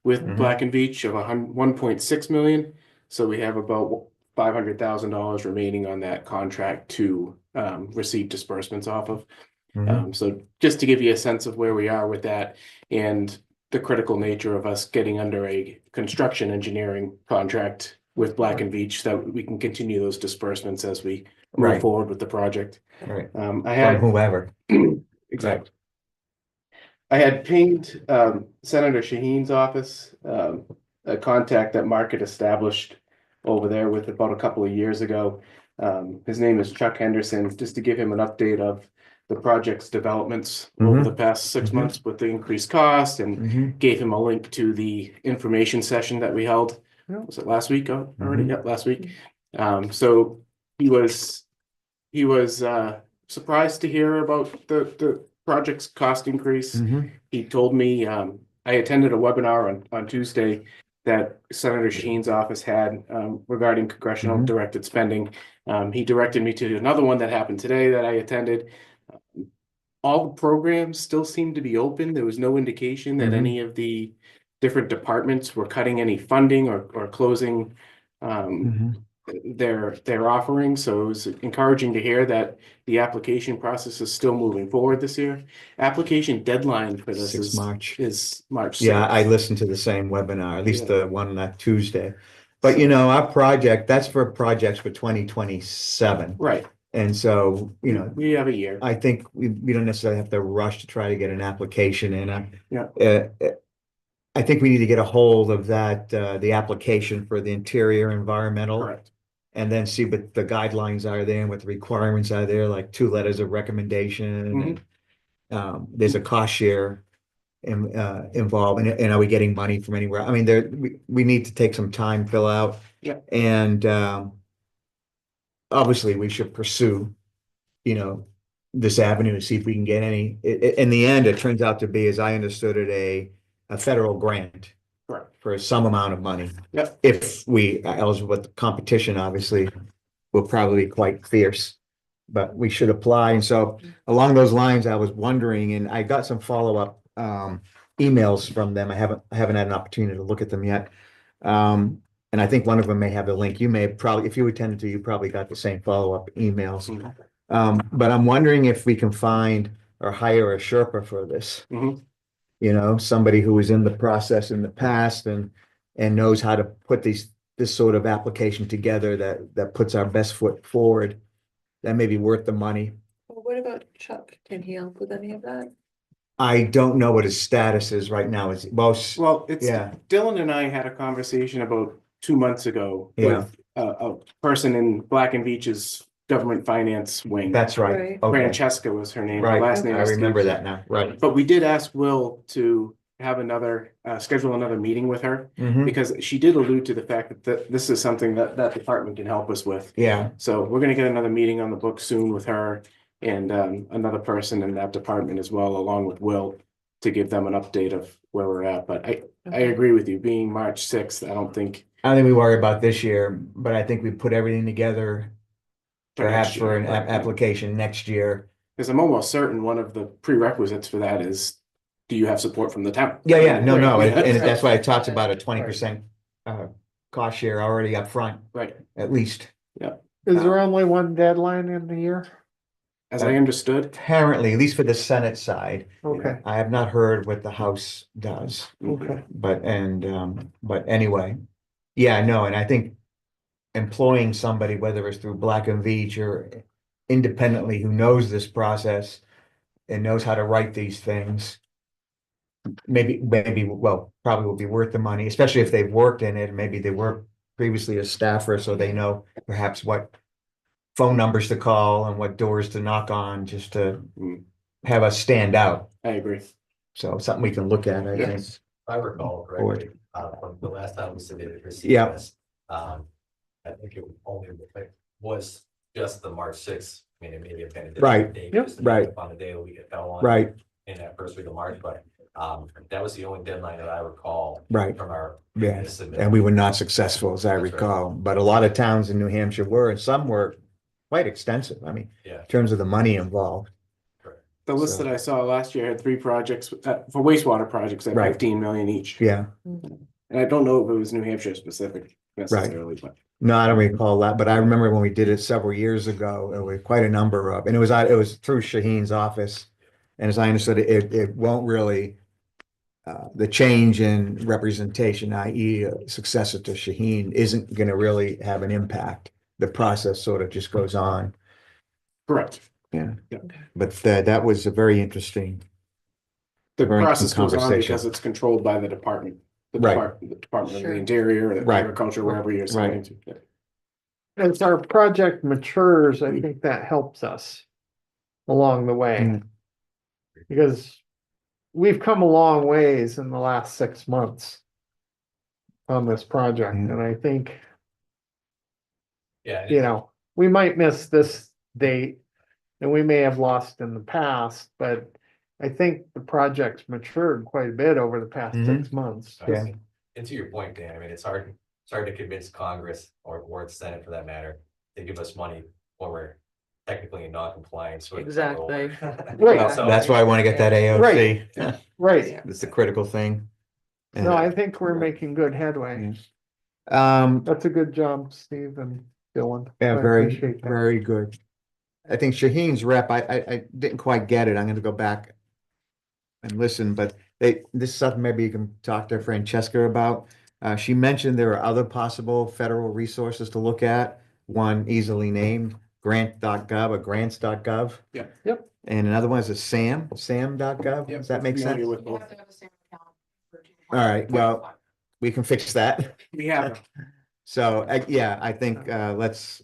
with Mhm. Black and Veatch of 1.6 million. So we have about $500,000 remaining on that contract to receive disbursements off of. Mhm. So just to give you a sense of where we are with that and the critical nature of us getting under a construction engineering contract with Black and Veatch, that we can continue those disbursements as we move Right. forward with the project. All right, I from had, whoever. exactly. I had pinged Senator Shaheen's office, a contact that Mark had established over there with about a couple of years ago. His name is Chuck Henderson, just to give him an update of the project's developments over Mhm. the past 6 Mhm. months with the increased cost, and Mhm. gave him a link to the information session that we held. Yeah. Was it last week? Oh, already, Mhm. yeah, last week. So he was surprised to hear about the project's cost increase. Mhm. He told me, I attended a webinar on Tuesday that Senator Shaheen's office had regarding congressional Mhm. directed spending. He directed me to another one that happened today that I attended. All the programs still seem to be open. There was no indication that Mhm. any of the different departments were cutting any funding or closing Mhm. their offerings. So it was encouraging to hear that the application process is still moving forward this year. Application deadline for this 6 March. is March Yeah, 6th. I listened to the same webinar, at least Yeah. the one that Tuesday. But you know, our project, that's for projects for 2027. Right, And so, you know, we have a year. I think we don't necessarily have to rush to try to get an application in. Yeah. I think we need to get a hold of that, the application for the interior environmental. Correct. And then see what the guidelines are there and what the requirements are there, like 2 letters of recommendation. And there's a cost share involved, and are we getting money from anywhere? I mean, we need to take some time, fill out. Yeah. And obviously we should pursue, you know, this avenue to see if we can get any. In the end, it turns out to be, as I understood it, a federal grant. Correct. For some amount of money. Yep. If we are eligible, but the competition obviously will probably be quite fierce. But we should apply. And so along those lines, I was wondering, and I got some follow-up emails from them. I haven't had an opportunity to look at them yet. And I think one of them may have the link. You may have probably, if you attended to, you probably got the same follow-up emails. But I'm wondering if we can find or hire a Sherpa for this. Mhm. You know, somebody who was in the process in the past and knows how to put this sort of application together that puts our best foot forward. That may be worth the money. Well, what about Chuck? Can he help with any of that? I don't know what his status is right now. Well, it's Yeah. Dylan and I had a conversation about 2 months ago Yeah. with a person in Black and Veatch's government finance wing. That's right. Right. Okay, Francesca was her name. Her right. last name I is remember Steve. that now. Right. But we did ask Will to have schedule another meeting with her, Mhm. because she did allude to the fact that this is something that department can help us with. Yeah. So we're gonna get another meeting on the book soon with her and another person in that department as well, along with Will, to give them an update of where we're at. But I agree with you, being March 6th, I don't think. I don't think we worry about this year, but I think we put everything together for next perhaps for year, an right. application next year. Because I'm almost certain one of the prerequisites for that is, do you have support from the town? Yeah, no, Right. and that's why I talked about a 20% cost share already up front, Right, at least. Is there only one deadline in the year? as I understood. Apparently, at least for the Senate side. Okay, I have not heard what the House does, okay. but anyway. Yeah, no, and I think employing somebody, whether it's through Black and Veatch or independently, who knows this process and knows how to write these things. Maybe, well, probably will be worth the money, especially if they've worked in it, and maybe they were previously a staffer, so they know perhaps what phone numbers to call and what doors to knock on, just to Mm. have us stand out. I agree. So something we can look at, I think. Yes. If I recall correctly, from the last time we submitted for Yeah. CMS, I think it only was just the March sixth. I mean, it maybe have been a different Right. date, Yep. just Right. on the day that we get fell on. Right, In that first week of March, but, that was the only deadline that I recall. Right. From our. yeah, previous submittal. and we were not successful, as I That's right. recall, but a lot of towns in New Hampshire were, and some were quite extensive, I mean, Yeah. in terms of the money involved. The list So- that I saw last year had 3 projects for wastewater projects at Right. 15 million each. Yeah, And I don't know if it was New Hampshire specific necessarily, but no, I don't recall that, but I remember when we did it several years ago, it was quite a number of, and it was through Shaheen's office. And as I understood it, it won't really, the change in representation, i.e. a successor to Shaheen, isn't gonna really have an impact. The process sort of just goes on, correct. yeah. Yeah. But that was a very interesting, The Very process goes on conversation. because it's controlled by the department. The Right. Department of Sure. the Interior, the Right. Agriculture, wherever you're Right. submitting to. Yeah. As our project matures, I think that helps us along the way. Mm. Because we've come a long ways in the last 6 months on this project, Mm. and I think, Yeah. you know, we might miss this date and we may have lost in the past, but I think the project's matured quite a bit over the past Mhm. 6 months. Yeah. And to your point, Dan, I mean, it's hard to convince Congress or the Senate for that matter, to give us money when we're technically in non-compliance with. Exactly. Right. So- that's why I want to get that AOC. Right, It's the critical thing. no, I think we're making good headway. Um, That's a good job, Steve and Dylan. yeah, I very, appreciate that. very good. I think Shaheen's rep, I didn't quite get it. I'm gonna go back and listen, but this is something maybe you can talk to Francesca about. She mentioned there are other possible federal resources to look at. One easily named grant.gov or grants.gov. Yeah. Yep. And another one is a sam.gov. Yep, Does that make familiar sense? with You both. have to have a SAM account for All right, well, we can fix that. We have, So, yeah, I think, let's,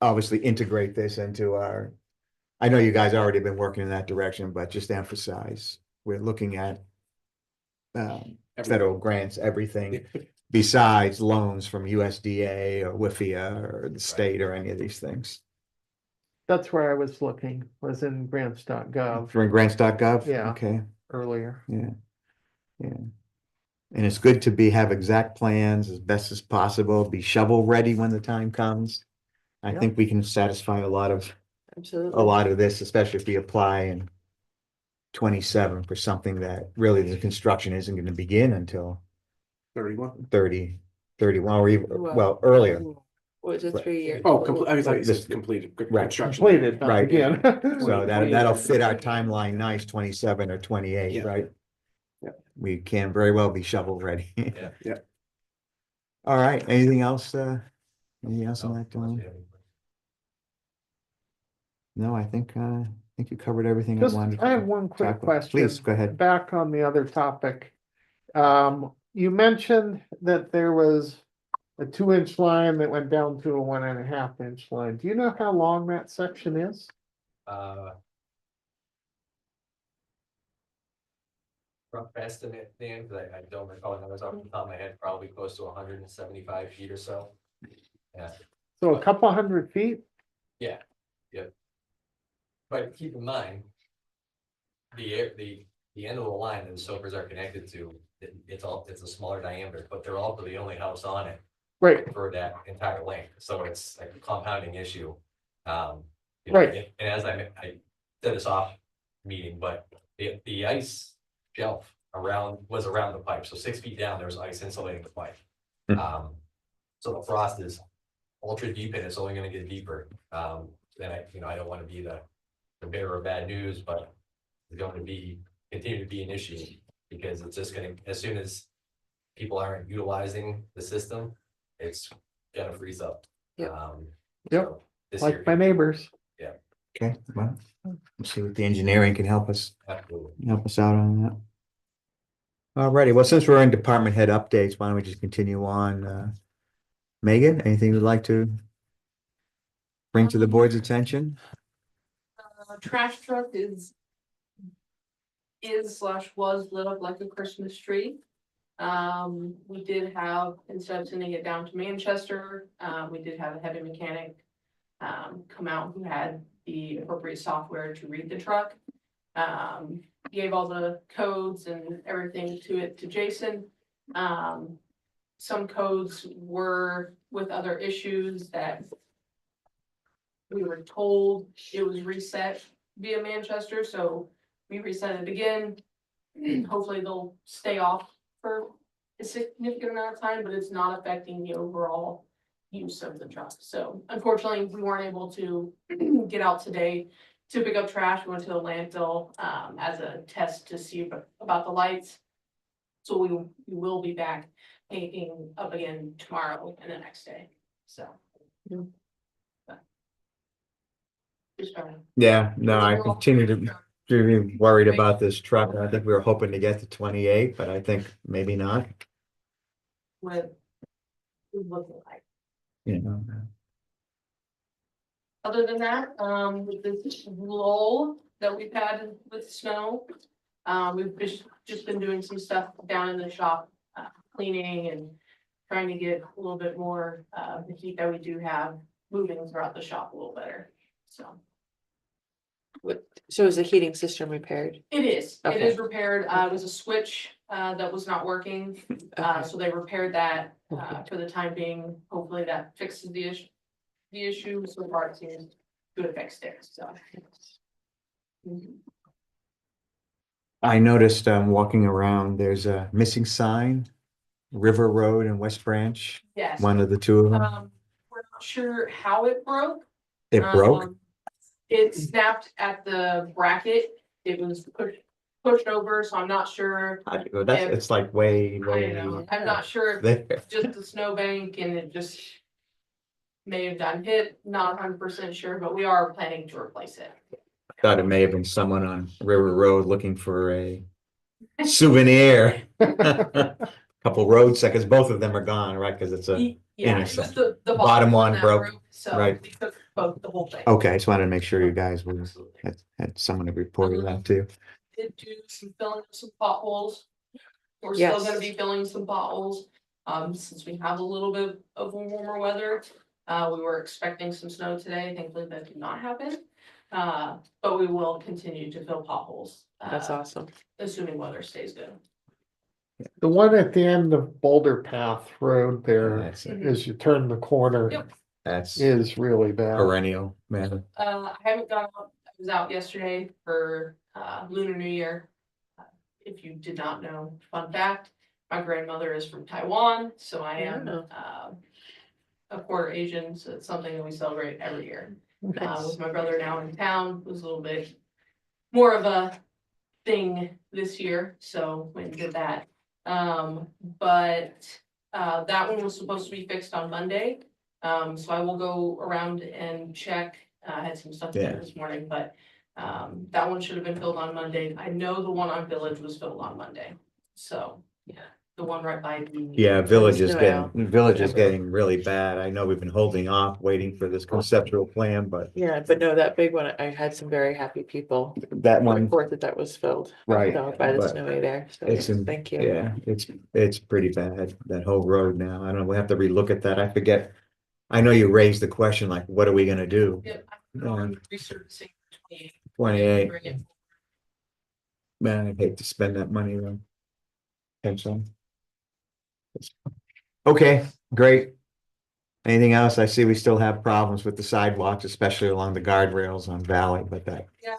obviously integrate this into I know you guys already been working in that direction, but just emphasize, we're looking at federal grants, everything besides loans from USDA or WIFIA or the state or any of these things. That's where I was looking, was in grants.gov From grants.gov? Yeah. Okay, earlier. yeah, yeah. And it's good to have exact plans as best as possible, be shovel ready when the time comes. I Yeah. think we can satisfy a lot of Absolutely. this, especially if we apply in 27 for something that really the construction isn't going to begin until 31. 31 or even, well, earlier. Was it Right. 3 years? Oh, I was like, This- this completed Right. construction. Completed, not Right. again. So that'll fit our timeline nice, 27 or 28, Yeah. right? Yeah. We can very well be shovel ready. Yeah. Yeah. All right, anything else, anything else on that, Dylan? No, I think you covered everything I Just, wanted. I have one quick talk about. question. Please, go ahead. Back on the other topic. You mentioned that there was a 2-inch line that went down to a 1.5-inch line. Do you know how long that section is? Rough estimate, Dan, because I don't recall the numbers off the top of my head, probably close to 175 feet or so. Yeah, So a couple 100 feet? but keep in mind. The end of the line that the Sopers are connected to, it's a smaller diameter, but they're also the only house on it Right, for that entire length, so it's like a compounding issue. You know, Right. And as I said this off meeting, but the ice shelf was around the pipe, so 6 feet down, there was ice insulating the pipe. Hmm. So the frost is ultra deep and it's only gonna get deeper. And I don't wanna be the bearer of bad news, but it's going to be, continue to be an issue because it's just gonna, as soon as people aren't utilizing the system, it's gonna freeze up. Yep. Yep. So this year, Like my neighbors. Okay, well, let's see what the engineering can help us absolutely. out on that. Alrighty, well, since we're in department head updates, why don't we just continue on? Megan, anything you'd like to bring to the board's attention? Trash truck is/was lit up like a Christmas tree. We did have, instead of sending it down to Manchester, we did have a heavy mechanic come out who had the appropriate software to read the truck. Gave all the codes and everything to Jason. Some codes were with other issues that we were told it was reset via Manchester, so we reset it again. Hopefully they'll stay off for a significant amount of time, but it's not affecting the overall use of the truck. So unfortunately, we weren't able to get out today to pick up trash. We went to the landfill as a test to see about the lights. So we will be back painting up again tomorrow and the next day, so. But just trying to- Yeah, no, I continue to be worried about this truck. I think we were hoping to get to 28, but I think maybe not, What it's looking like. you know. Other than that, with this lull that we've had with snow, we've just been doing some stuff down in the shop, cleaning and trying to get a little bit more, the heat that we do have moving throughout the shop a little better, so. So is the heating system repaired? It is Okay. repaired, it was a switch, that was not working, so they repaired that, for the time being, hopefully that fixes the issue. The issue so far it seems to have fixed it, so. Mhm. I noticed, walking around, there's a missing sign, River Road and West Branch, Yes, one of the two of them. we're not sure how it broke. It broke? It snapped at the bracket, it was pushed over, so I'm not sure. It's like way, I know, I'm not sure if there. it's just the snowbank and it just may have gotten hit, not 100% sure, but we are planning to replace it. Thought it may have been someone on River Road looking for a souvenir. Couple road seconds, both of them are gone, right? Because it's a, Yeah, it was the bottom bottom one one that broke, broke, so right. we took both, the whole thing. okay, I just wanted to make sure you guys were, Absolutely. had someone to report that to. Did do some filling of some potholes. We're still Yes. gonna be filling some potholes, since we have a little bit of warmer weather. We were expecting some snow today, thankfully that did not happen. But we will continue to fill potholes. That's awesome. Assuming weather stays good. The one at the end of Boulder Path Road there, That's it. as you turn the corner, Yep. That's is really bad. perennial, man. I haven't gone out, I was out yesterday for Lunar New Year. If you did not know, fun fact, my grandmother is from Taiwan, so I am Oh. a quarter Asian, so it's something that we celebrate every year. Nice. With my brother now in town, it was a little bit more of a thing this year, so we did that. But that one was supposed to be fixed on Monday. So I will go around and check. I had some stuff to Yeah. do this morning, but that one should have been filled on Monday. I know the one on Village was filled on Monday, so. Yeah. The one right by the. Yeah, Village is Snow getting really bad. I know we've been holding off, waiting for this conceptual plan, but Yeah, but no, that big one, I had some very happy people that one, report that was filled. Right, So by the but snowy there, so it's yes, in, thank you. yeah, it's pretty bad, that whole road now. I don't know, we have to relook at that. I forget. I know you raised the question, like, what are we gonna do? Yep, I'm on resurfacing 28. 28, Bring it. man, I'd hate to spend that money though. Okay, so. Okay, great. Anything else? I see we still have problems with the sidewalks, especially along the guardrails on Valley, but that, Yeah.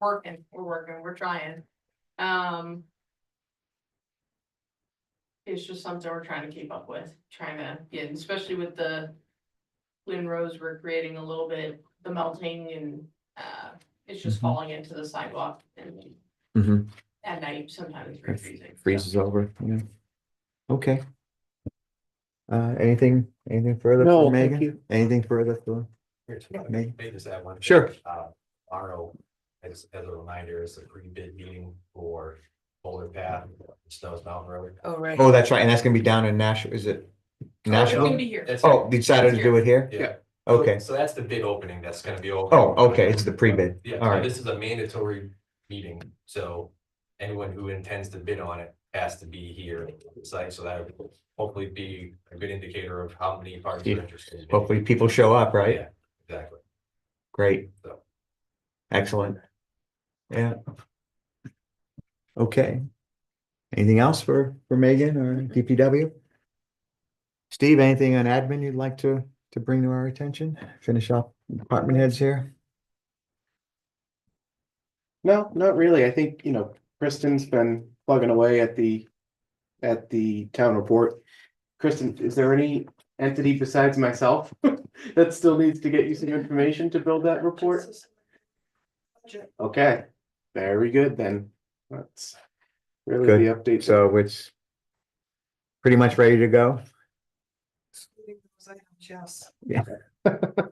We're working, we're trying. it's just something we're trying to keep up with, trying to get, especially with the Lynn Rose, we're creating a little bit, the melting and, it's just Mhm. falling into the sidewalk and Mhm. at night, sometimes it's freezing. so. Freezes over, yeah. Okay. Anything further No, for thank Megan? you. Anything further for? Maybe just add one. thing. Sure. Tomorrow, as a reminder, is the pre-bid meeting for Boulder Path, Snows Mountain Road. Oh, right. Oh, that's right, and that's gonna be down in Nashville, is it? It's gonna Nashville? be here. It's- Oh, decided to do it here? Yeah. Okay. So that's the bid opening that's gonna be over. Oh, okay, it's the pre-bid. Yeah, All so right. this is a mandatory meeting, so anyone who intends to bid on it has to be here at the site, so that would hopefully be a good indicator of how many parties are interested. in bidding. Hopefully people show up, right? Yeah, exactly. Great. So. Excellent. Yeah. Okay. Anything else for Megan or DPW? Steve, anything on admin you'd like to bring to our attention? Finish off department heads here? No, not really. I think, Kristen's been plugging away at the town report. Kristen, is there any entity besides myself that still needs to get you some information to build that report? Okay, very good then. That's really Good. the update. So it's pretty much ready to go? Yeah.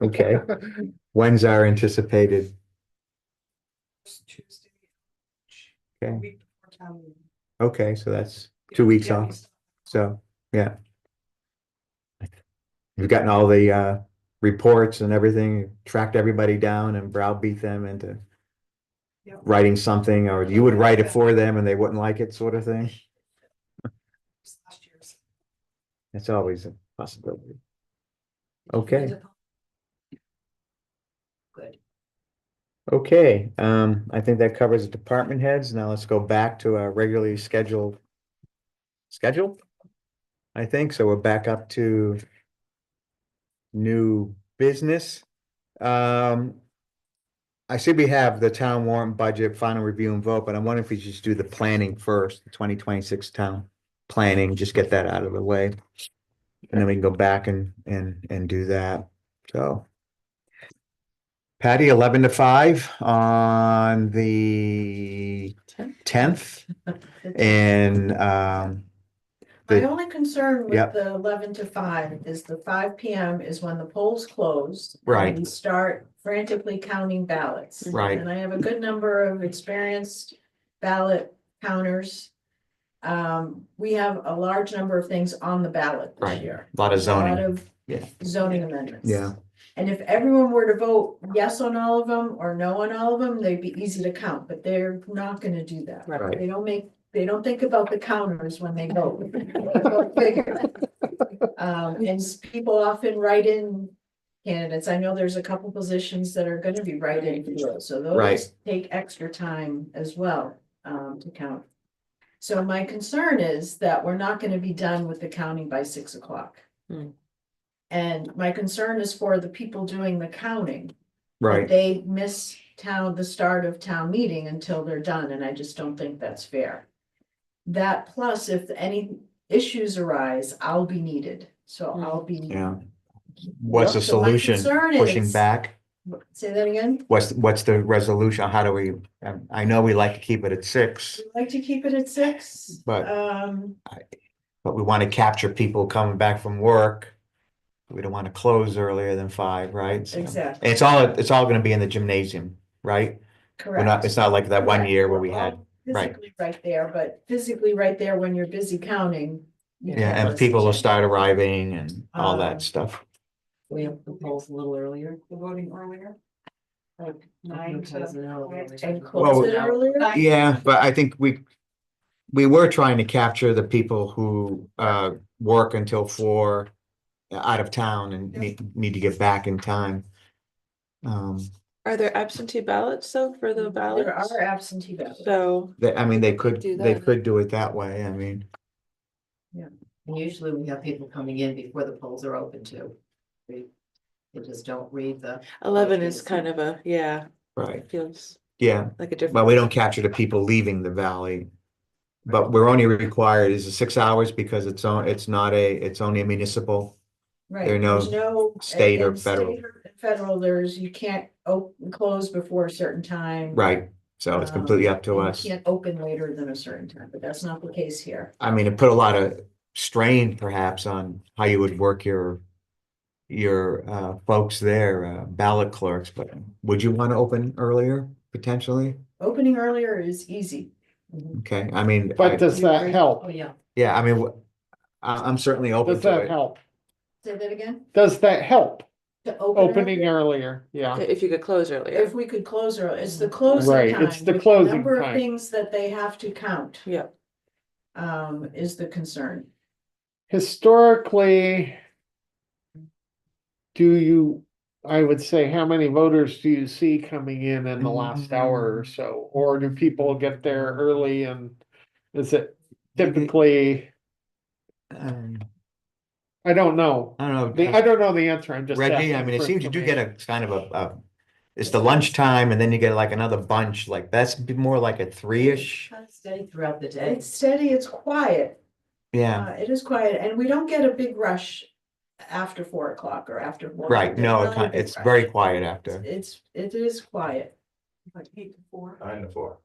Okay. When's our anticipated? Okay. Okay, so that's 2 weeks off. So, yeah. You've gotten all the reports and everything, tracked everybody down and browbeat them into writing something, or you would write it for them and they wouldn't like it, sort of thing. That's always a possibility. Okay. Good. Okay, I think that covers the department heads. Now let's go back to our regularly scheduled schedule. I think so. We're back up to new business. I see we have the town warrant budget, final review and vote, but I wonder if we just do the planning first, the 2026 town planning, just get that out of the way. And then we can go back and do that. So. Patty, 11 to 5 on the 10th. And My the- only concern Yep. with the 11 to 5 is the 5 PM is when the polls close. and Right. We start frantically counting ballots. Right. And I have a good number of experienced ballot counters. We have a large number of things on the ballot this Right. year. a lot of A lot zoning. of Yeah. zoning amendments. Yeah. And if everyone were to vote yes on all of them or no on all of them, they'd be easy to count, but they're not gonna do that. Right. They don't think about the counters when they vote. Go figure. And people often write in candidates. I know there's a couple positions that are gonna be write-in, filled, so Right. those take extra time as well, to count. So my concern is that we're not gonna be done with the counting by 6 o'clock. Hmm. And my concern is for the people doing the counting. that Right. They miss the start of town meeting until they're done, and I just don't think that's fair. That plus, if any issues arise, I'll be needed, so I'll be. Yeah. What's the So my solution? concern Pushing is- back? Say that again? What's the resolution? How do we, I know we like to keep it at 6, I'd like to keep it at 6. But- but we want to capture people coming back from work. We don't want to close earlier than 5, right? So- Exactly, And it's all gonna be in the gymnasium, right? We're not, correct. it's not like that one Correct. year where we We're had, all right. Physically right there, but physically right there when you're busy counting. you Yeah, can't and people will listen. start arriving and all Um, that stuff. We have the polls a little earlier. The voting earlier. Like Nine to. And close it Well, earlier. Yeah, but I think we were trying to capture the people who work until 4 out of town and need to get back in time. Are there absentee ballots though for the There ballots? are absentee ballots. So, I mean, they could Do they that. could do it that way. I mean, And usually we have people coming in before the polls are open too. They just don't read the. 11 is kind of right, feels yeah, like a different. but we don't capture the people leaving the valley. but we're only required, is it 6 hours because it's only a municipal? Right, There are no there's no. state or in federal. state or Federal, you can't open, close before a certain time. Right, so it's completely up to and us. You can't open later than a certain time, but that's not the case here. I mean, it put a lot of strain perhaps on how you would work your folks there, ballot clerks, but would you want to open earlier potentially? Opening earlier is easy. Okay, I mean, But does that help? Oh, yeah. yeah, I mean, I'm certainly open Does to that it. help? Say that again? Does that help? To open Opening earlier? earlier, yeah. If you could close earlier. If we could close early, it's the closing Right, time. it's the with closing Number of time. things that they have to count, Yeah, is the concern. Historically, I would say, how many voters do you see coming in the last hour or so? Or do people get there early and is it typically, Um, I don't know. I don't know. I don't know the answer, I'm just Reggie, I asking mean, it for seems you do get information. a kind of it's the lunchtime and then you get like another bunch, like that's more like a 3-ish. Kind of steady throughout the day. It's steady, it's quiet. Yeah, It is quiet, and we don't get a big rush after 4 o'clock or after 1. right. There's No, not a big it's rush. very quiet after. It is quiet. Like 8 to 4, 9 to 4.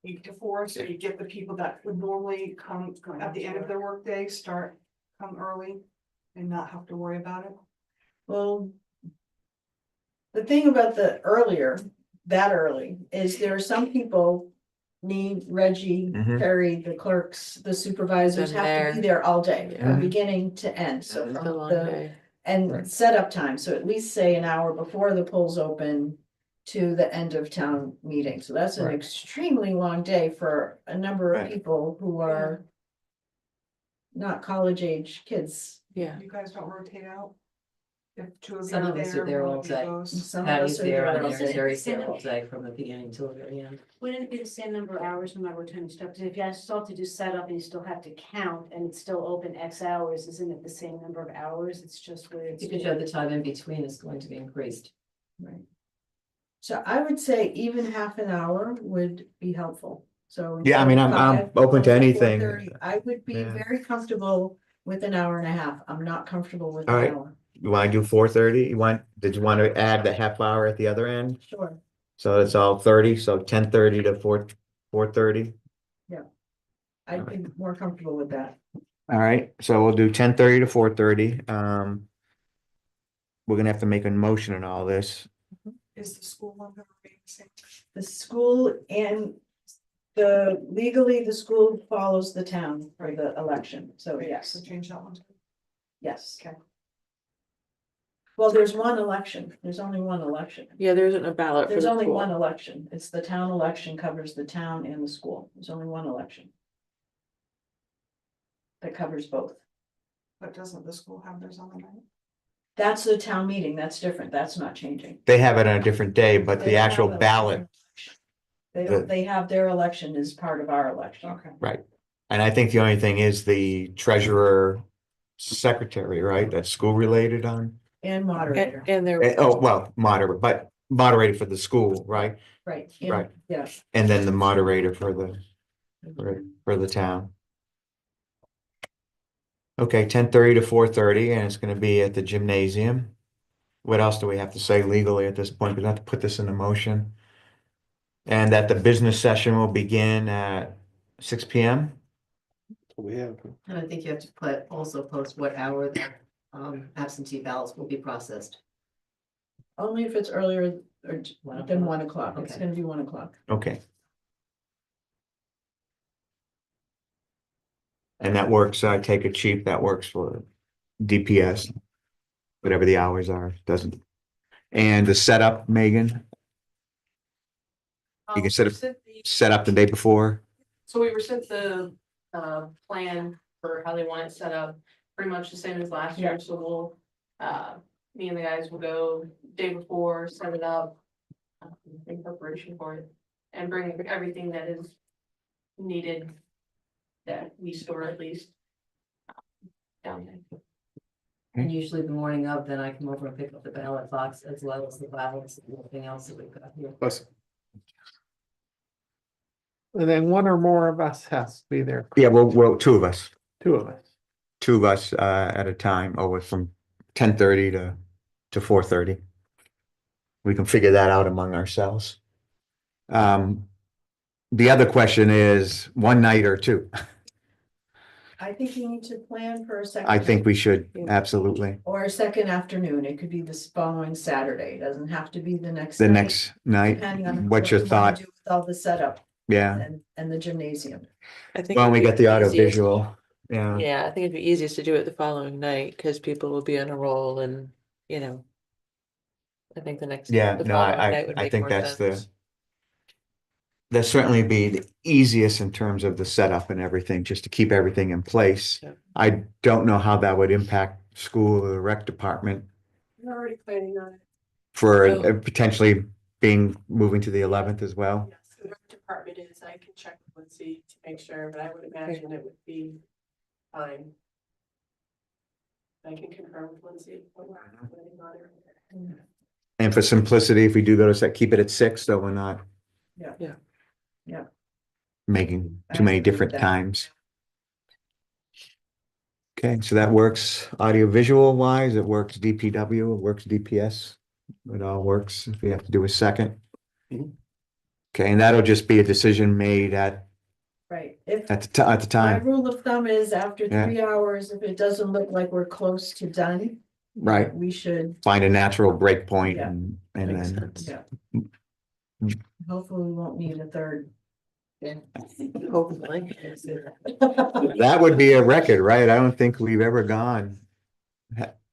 8 to 4, so you get the people that would normally come at the end of their workday, come early and not have to worry about it. Well, the thing about that early, is there are some people, me, Reggie, Mhm. Perry, the clerks, the supervisors Been have to be there. there all day, Yeah. from beginning to end, so it's from a long the, day. and Right. setup time, so at least say an hour before the polls open to the end of town meeting, so that's an Right. extremely long day for a number of Right. people who are not college age kids. Yeah, You guys don't rotate out? If 2 of you Some are of us are there, there one all of you day. goes. Some of Patty's us are there, there and all there's day. Jerry's there all day from the beginning till the very end. Wouldn't it be the same number of hours no matter what time you start? Because if you still have to do setup and you still have to count and it's still open X hours, isn't it the same number of hours? It's just where it's. Because you have the time in between is going to be increased. Right. So I would say even half an hour would be helpful, so. Yeah, I mean, I'm instead of open to 5, anything. 4:30, I would be Yeah. very comfortable with an hour and a half. I'm not comfortable with All an right. hour. You want to do 4:30? Did you want to add the half hour at the other end? Sure. So it's all 30, so 10:30 to 4:30. I'd be more comfortable with that. All right, so we'll do 10:30 to 4:30. We're gonna have to make a motion on all this. Is the school one gonna remain the same? The school and legally, the school follows the town for the election, so yes, So change that one. yes. Okay. Well, there's one election, there's only one election. yeah, there isn't a ballot for There's the only pool. one election. It's the town election covers the town and the school. There's only one election. That covers both. But doesn't the school have theirs on the night? That's the town meeting. That's different. That's not changing. They have it on a different day, but They the don't actual have a- ballot, They have their election as part of our election. Okay. and I think the only thing is the treasurer secretary, right? That's school related on. And moderator, And there, Oh, well, moderator, but moderator for the school, right? right. Right. Yes. And then the moderator for the town. Okay, 10:30 to 4:30, and it's gonna be at the gymnasium. What else do we have to say legally at this point? We have to put this in a motion. And that the business session will begin at 6 p.m. We have. And I think you have to also post what hour the absentee ballots will be processed. Only if it's earlier or than 1 o'clock. It's Okay. gonna be 1 o'clock. Okay. And that works, take it cheap, that works for DPS. Whatever the hours are, doesn't. And the setup, Megan, you can set up the day before. So we were sent the plan for how they want it set up, pretty much the same as last year, so we'll me and the guys will go day before, set it up. In preparation for it, and bring everything that is needed. That we store at least. Down there. And usually the morning of, then I come over and pick up the ballot box as well as the ballots and everything else that we've got here. Plus, And then one or more of us has to be there, Yeah, well, two of us. 2 of us. At a time, over from 10:30 to 4:30. We can figure that out among ourselves. The other question is one night or two. I think you need to plan for a second. I think we should, absolutely. Or a second afternoon. It could be this following Saturday. It doesn't have to be the next. The night, next night, depending on what's your what you wanna thought? do with all the setup Yeah, and the gymnasium. I think. when we it'd get be the audio easiest- visual, yeah. Yeah, I think it'd be easiest to do it the following night, because people will be on a roll and, you know. I think the next. Yeah, the no, following night would I make think more that's sense. that'd certainly be the easiest in terms of the setup and everything, just to keep everything in place. Yeah. I don't know how that would impact school or the rec department We're already planning on it. for Oh. potentially moving to the 11th as well. Yes, the rec department is, I can check with Lindsay to make sure, but I would imagine it would be fine. I can confirm with Lindsay. But we're planning on it. And for simplicity, if we do go to set, keep it at 6, so we're not making I too many agree with different that. times. Okay, so that works audio visual wise, it works DPW, it works DPS. It all works if we have to do a second. Mhm. Okay, and that'll just be a decision made Right. If at the my time, rule of thumb is after Yeah. 3 hours, if it doesn't look like we're close to done, right? we should, Find a natural break point Yeah. and Makes then, sense. yeah. Hopefully we won't need a third. Yeah. Hopefully. that would be a record, right? I don't think we've ever gone.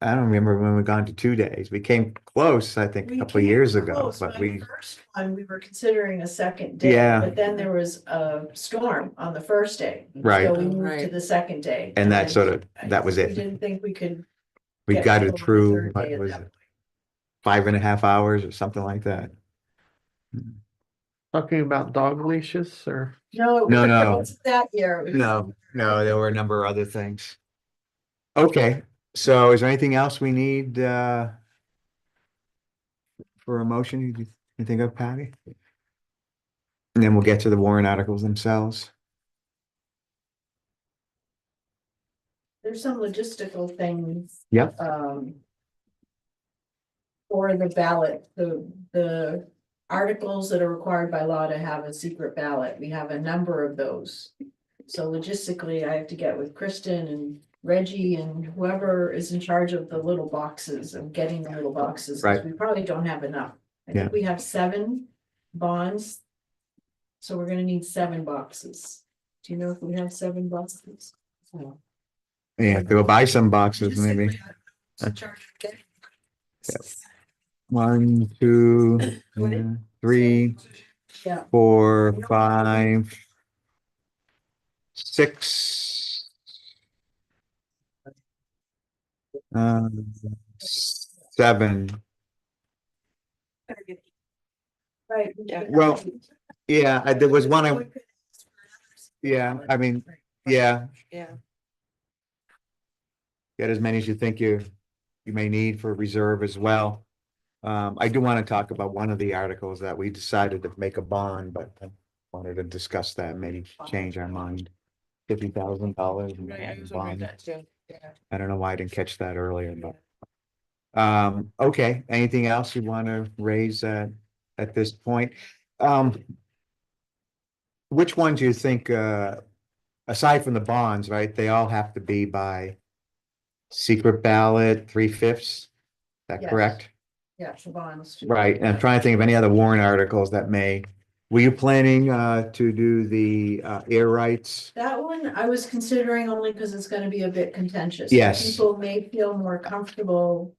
I don't remember when we've gone to 2 days. We came close, I think, a We couple of came years ago, close. but My we, first one, we were considering a second day. Yeah. But then there was a storm on the first day. Right. So we Oh, moved to right. the second day. and that sort of, that was We it. didn't think we could. We get got people it on the through, third what day at was that it, point. 5.5 hours or something like that. Talking about dog leashes or? No. No, it no. wasn't that year. It was- No, there were a number of other things. Okay, so is there anything else we need for a motion you think of, Patty? And then we'll get to the warrant articles themselves. There's some logistical things. Yep. For the ballot, the articles that are required by law to have a secret ballot, we have a number of those. So logistically, I have to get with Kristen and Reggie and whoever is in charge of the little boxes of getting the little boxes. 'Cause Right. We probably don't have enough. I Yeah. think we have 7 bonds. So we're gonna need 7 boxes. Do you know if we have 7 boxes? No. Yeah, go buy some boxes, Just say maybe. we're not in charge of getting. 1, 2, 3, Yeah. 4, 5, 6. 7. Right. Yeah. Well, yeah, there was one, yeah, I mean, yeah, Yeah. get as many as you think you may need for reserve as well. I do want to talk about one of the articles that we decided to make a bond, but I wanted to discuss that, maybe change our mind. $50,000. Right, I was wondering that too. Yeah. I don't know why I didn't catch that earlier, but. Okay, anything else you want to raise at this point? Which ones do you think, aside from the bonds, right, they all have to be by secret ballot, 3/5? Is that Yes. correct? Yeah, the bonds. too. Right, and I'm trying to think of any other warrant articles that were you planning to do the air rights? That one I was considering only because it's gonna be a bit contentious. Yes. People may feel more comfortable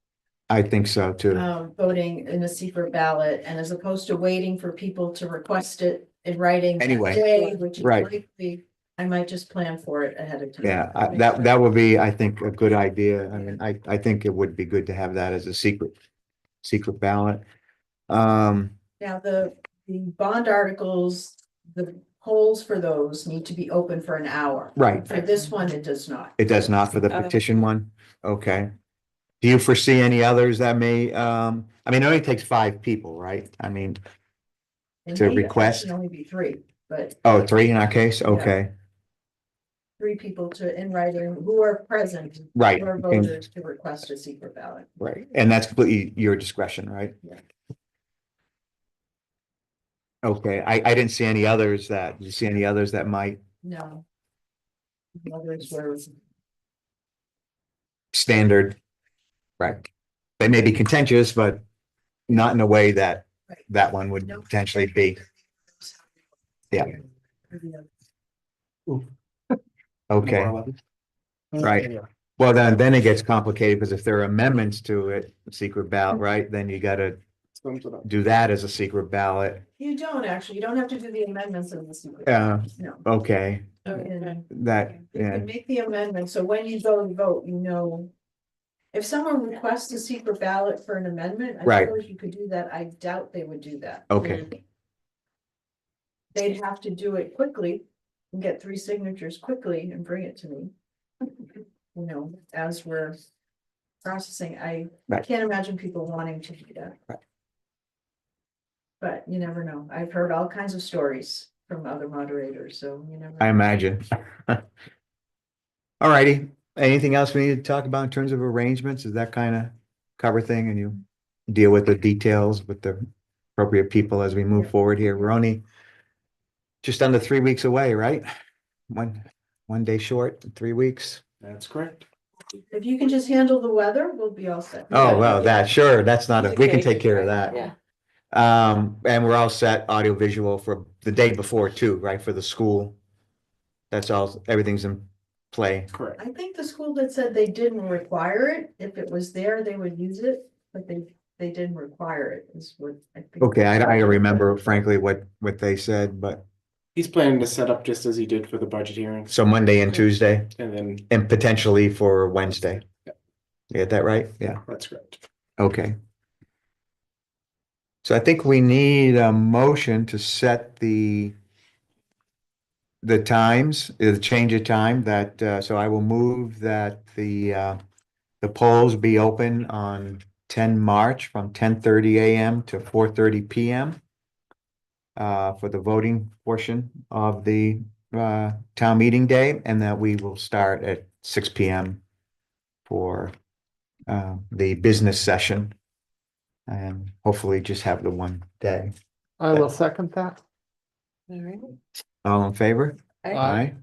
I think so too. voting in a secret ballot and as opposed to waiting for people to request it in writing. that Anyway. day, which is Right. likely, I might just plan for it ahead of time. Yeah, that would be, I think, a good idea. I mean, I think it would be good to have that as a secret ballot. Now, the bond articles, the polls for those need to be open for an hour. Right, For this one, it does not. it does not for the petition one, okay. Do you foresee any others that may, I mean, it only takes 5 people, right? I mean, It to may request? actually only be 3, but Oh, three in our case, okay, 3 people to, in writing, who are present, right. who are and- voters to request a secret ballot. Right, and that's completely your discretion, right? Yeah. Okay, I didn't see any others that, did you see any others that might No. Others were, standard? Right, they may be contentious, but not in a way that Right. that one would Nope. potentially be, yeah, okay, Number 11. right. Well, then it gets complicated, because if there are amendments to it, secret ballot, right, then you gotta Sums it up. do that as a secret ballot. you don't actually, you don't have to do the amendments in the secret. No. Okay, And that, you yeah, can make the amendment, so when you go and vote, you know. If someone requests a secret ballot for an amendment, I Right. suppose you could do that, I doubt they would do that. okay, They'd have to do it quickly and get 3 signatures quickly and bring it to me. You know, as we're processing, I Right. can't imagine people wanting to do that. Right. But you never know. I've heard all kinds of stories from other moderators, so you never. I know. imagine. All righty, anything else we need to talk about in terms of arrangements? Is that kind of cover thing, and you deal with the details with the appropriate people as we move forward here? We're only just under 3 weeks away, right? One day short, 3 weeks. That's correct. If you can just handle the weather, we'll be all set. Oh, well, sure, that's not, we can take care of that. Yeah. And we're all set audio visual for the day before too, right, for the school. That's all, everything's in play. Correct. I think the school that said they didn't require it, if it was there, they would use it, but they didn't require it, is what I think. Okay, I don't remember frankly what they said, but He's planning to set up just as he did for the budget hearings, so Monday and Tuesday and then and potentially for Wednesday. Yep. You get that right? Yeah, that's correct. okay. So I think we need a motion to set the times, the change of time that, so I will move that the polls be open on 10 March from 10:30 a.m. to 4:30 p.m. For the voting portion of the town meeting day, and that we will start at 6 p.m. for the business session. And hopefully just have the one day. I will second that. All right. All in favor? Aye.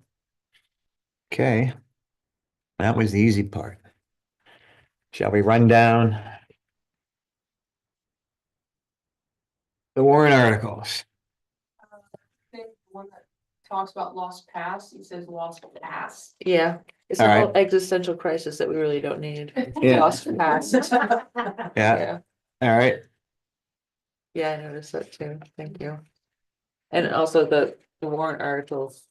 Okay. That was the easy part. Shall we run down the warrant articles? The one that talks about lost pass, it says lost pass. Yeah, it's All a right. whole existential crisis that we really don't need. Yeah. Lost pass. Yeah, Yeah, all right. yeah, I noticed that too. Thank you. And also the warrant articles.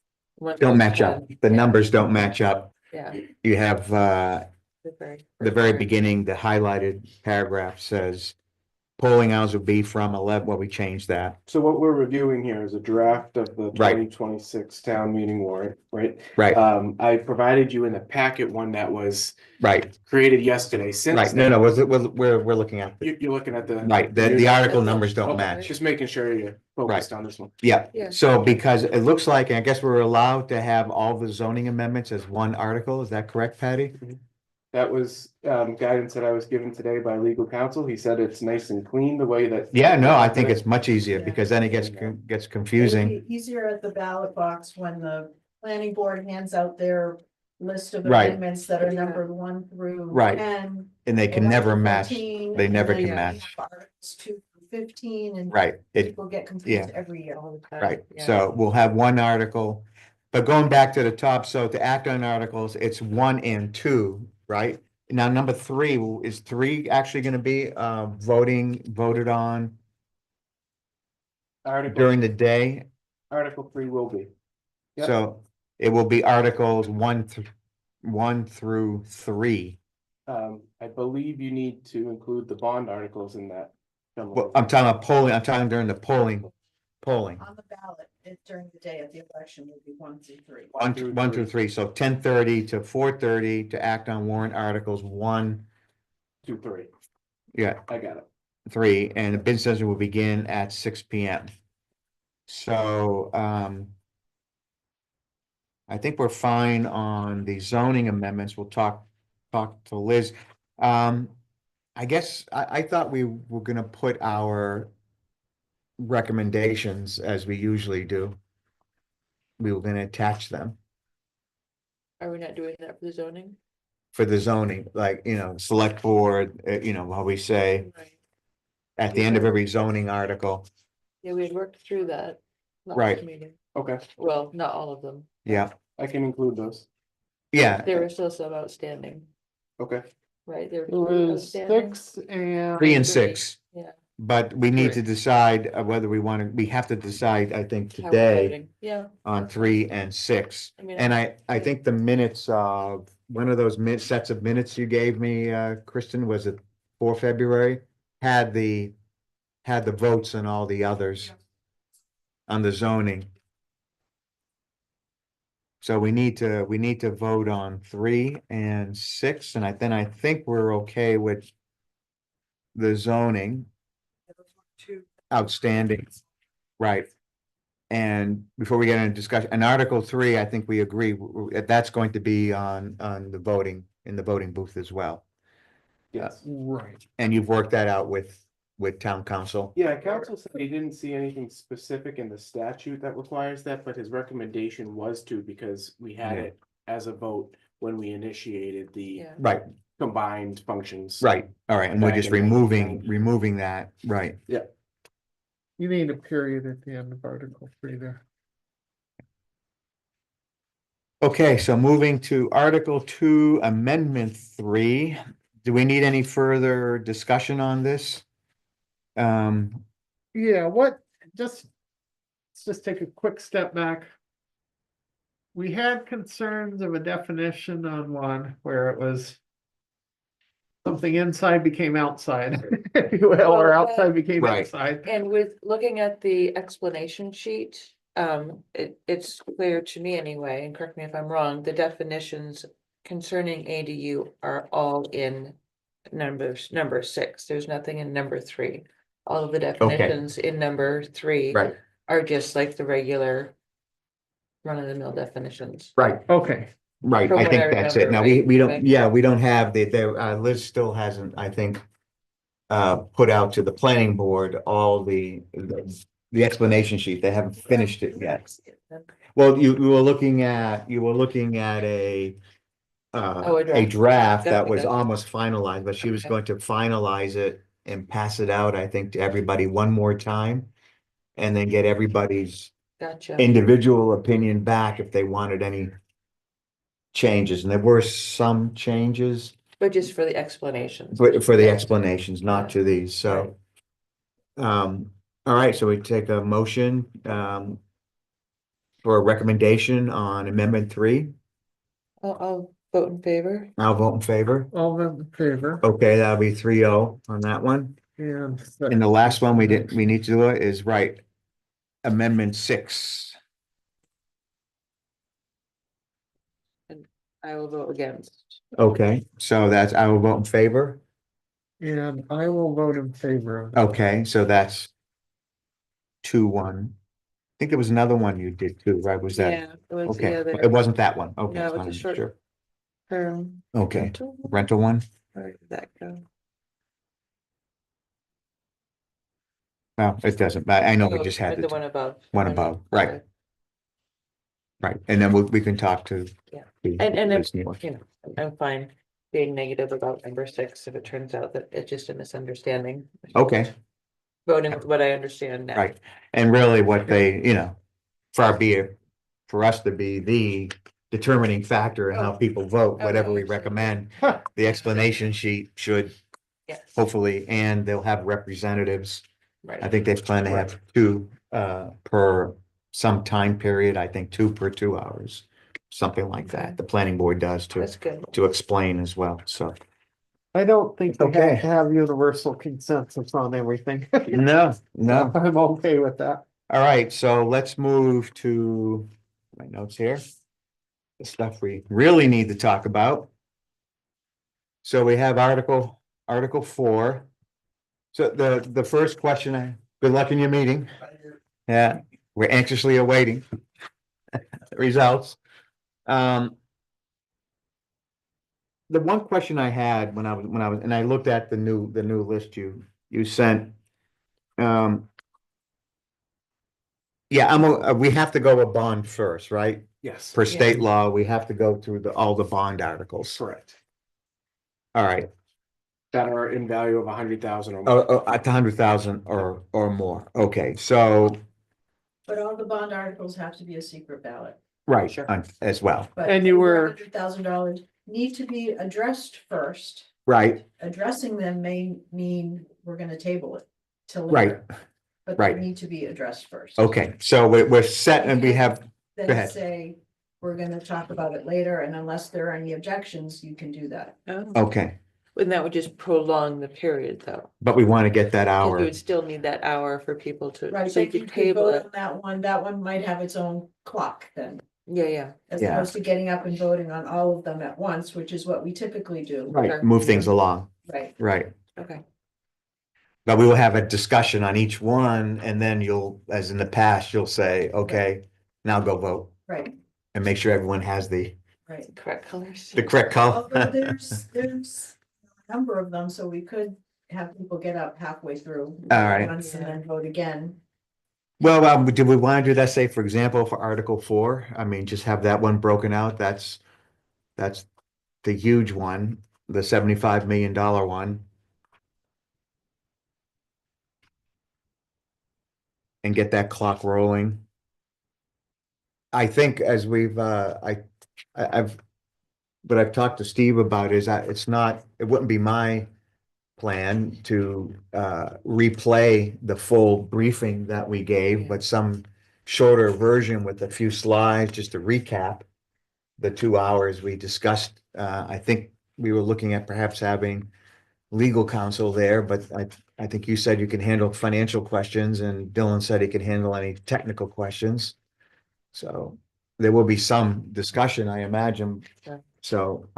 Don't match up. The numbers don't match up. Yeah. You have they're the very beginning, the highlighted paragraph says polling hours will be from 11, well, we changed that. So what we're reviewing here is a draft of the Right. 2026 town meeting warrant, right? Right, I provided you in the packet one that was right, created yesterday. Since right. No, then, no, we're looking at, You're looking at the. right, the article numbers don't Okay, match. Just making sure you're focused on this one. Yeah, Yeah. so because it looks like, and I guess we're allowed to have all the zoning amendments as one article, is that correct, Patty? That was guidance that I was given today by legal counsel. He said it's nice and clean the way that. Yeah, no, I think it's much easier because then it gets It'll confusing. be easier at the ballot box when the planning board hands out their list of Right. amendments that are numbered 1 through Right. 10. And they can never match, 14, they and never then can match, Articles 2 through 15 and right, it, people get confused every year. right, so we'll have one article. But going back to the top, so to act on articles, it's 1 and 2, right? Now, number 3, is 3 actually gonna be voted on during the day? Article 3 will be. Yep. So it will be articles 1 through 3. I believe you need to include the bond articles in that. Well, I'm talking about polling, I'm talking during the polling. On the ballot, during the day of the election will be 1 through 3. One through three, so 10:30 to 4:30 to act on warrant articles 1, 2, 3. yeah, I got it. 3, and the business session will begin at 6 p.m. So, I think we're fine on the zoning amendments. We'll talk to Liz. I guess I thought we were gonna put our recommendations as we usually do. We were gonna attach them Are we not doing that for the zoning? for the zoning, like, select board, how we say Right. at the end of every zoning article. Yeah, we had worked through that. last Right. meeting. Okay, Well, not all of them. Yeah, I can include those. yeah, There were still some outstanding, Okay. right? There It were three was outstanding. 6 and. 3 and Three. 6. Yeah. But we need to Right. decide whether we have to decide, I think, how we're today voting. Yeah, on 3 and 6. I mean, And I think the minutes of, one of those sets of minutes you gave me, Kristen, was it for February? Had the votes and all the others on the zoning. So we need to vote on 3 and 6, and then I think we're okay with the zoning outstanding, right? And before we get into discussion, and Article 3, I think we agree, that's going to be on the voting, in the voting booth as well. Yes. Right. And you've worked that out with town council? Yeah, council said he didn't see anything specific in the statute that requires that, but his recommendation was to, because we had Yeah. it as a vote when we initiated the yeah. Right, combined functions. right, all right, and we're just Back in removing that, right? You need a period at the end of Article 3 there. Okay, so moving to Article 2, Amendment 3. Do we need any further discussion on this? Yeah, let's just take a quick step back. We had concerns of a definition on one where it was something inside became outside, if you will, or Well, outside became Right. inside. And with looking at the explanation sheet, it's clear to me anyway, and correct me if I'm wrong, the definitions concerning ADU are all in number 6. There's nothing in number 3. All of the definitions in number 3 Right, are just like the regular run-of-the-mill definitions. right, Okay, right, From I what think I that's it. remember, Now, right? we don't, Right. yeah, we don't have Liz still hasn't, I think, put out to the planning board all the explanation sheet. They haven't finished it yet. Well, you were looking at a a a draft. draft that Gotcha, was gotcha. almost finalized, but she was Okay. going to finalize it and pass it out, I think, to everybody one more time. And then get everybody's Gotcha. individual opinion back if they wanted any changes. And there were some changes, But just for the explanations. but for the Yeah. explanations, not Yeah. to these, so. All right, so we take a motion, for a recommendation on Amendment 3. I'll vote in favor. I'll vote in favor. all in favor Okay, that'll be 3-0 on that one. and. And the last one we need to do it is right. Amendment 6. I will vote against. Okay, so I will vote in favor. And I will vote in favor of. Okay, so that's 2-1. I think there was another one you did too, right? Was that? Yeah, it was Okay, the other. it wasn't that one. Okay. No, it's a fine, short- sure. term. Okay, rental? rental one? Where did that go? Well, it doesn't, I know we Oh, just had The the one above. one above, right. Okay. Right, and then we can talk to. Yeah. to And Liz if, Neal. you know, I'm fine being negative about number 6 if it turns out that it's just a misunderstanding. Okay, Voting with what I understand now. right, and really what they, far be it for us to be the determining factor in how people vote, Oh, whatever we absolutely. recommend. The explanation sheet should Yes, hopefully, and they'll have representatives. I right. think they plan to have 2 per some time period, I think 2 per 2 hours. Something like Okay. that. The planning board does That's good. to explain as well, so. I don't think we Okay. have to have universal consensus on everything. No, no. I'm okay with that. All right, so let's move to my notes here. The stuff we really need to talk about. So we have Article 4. So the first question, good luck in your meeting. Yeah, we're anxiously awaiting results. The one question I had when I was, and I looked at the new list you sent. Yeah, we have to go a bond first, right? Yes, Per state law, we have to go through all the bond articles. correct. All right, That are in value of 100,000 or more. at the 100,000 or more. Okay, so, But all the bond articles have to be a secret ballot. right, Sure. as well, But And you were- $100,000 need to be addressed first. right, Addressing them may mean we're gonna table it till right, later. But they right. need to be addressed first. okay, so we're set and we have, go Then ahead. say, we're gonna talk about it later, and unless there are any objections, you can do that. Oh, okay, and that would just prolong the period though. but we want to get that 'Cause hour. you would still need that hour for people to, Right, so you but you could could table vote it. on that one might have its own clock then. Yeah. As Yeah. opposed to getting up and voting on all of them at once, which is what we typically do. Right, Sure. move things along, Right, right. Okay. But we will have a discussion on each one and then you'll, as in the past, you'll say, okay, now go vote right, and make sure everyone has the right. Correct colors. correct color. Although there's a number of them, so we could have people get up halfway through. All right. Once and then vote again. Well, do we want to do that, say, for example, for Article 4? I mean, just have that one broken out. That's the huge one, the $75 million one. And get that clock rolling. I think as we've, I've talked to Steve about is that it wouldn't be my plan to replay the full briefing that we gave, but some shorter version with a few slides, just to recap the 2 hours we discussed. I think we were looking at perhaps having legal counsel there, but I think you said you can handle financial questions and Dylan said he could handle any technical questions. So there will be some discussion, I imagine. Sure. So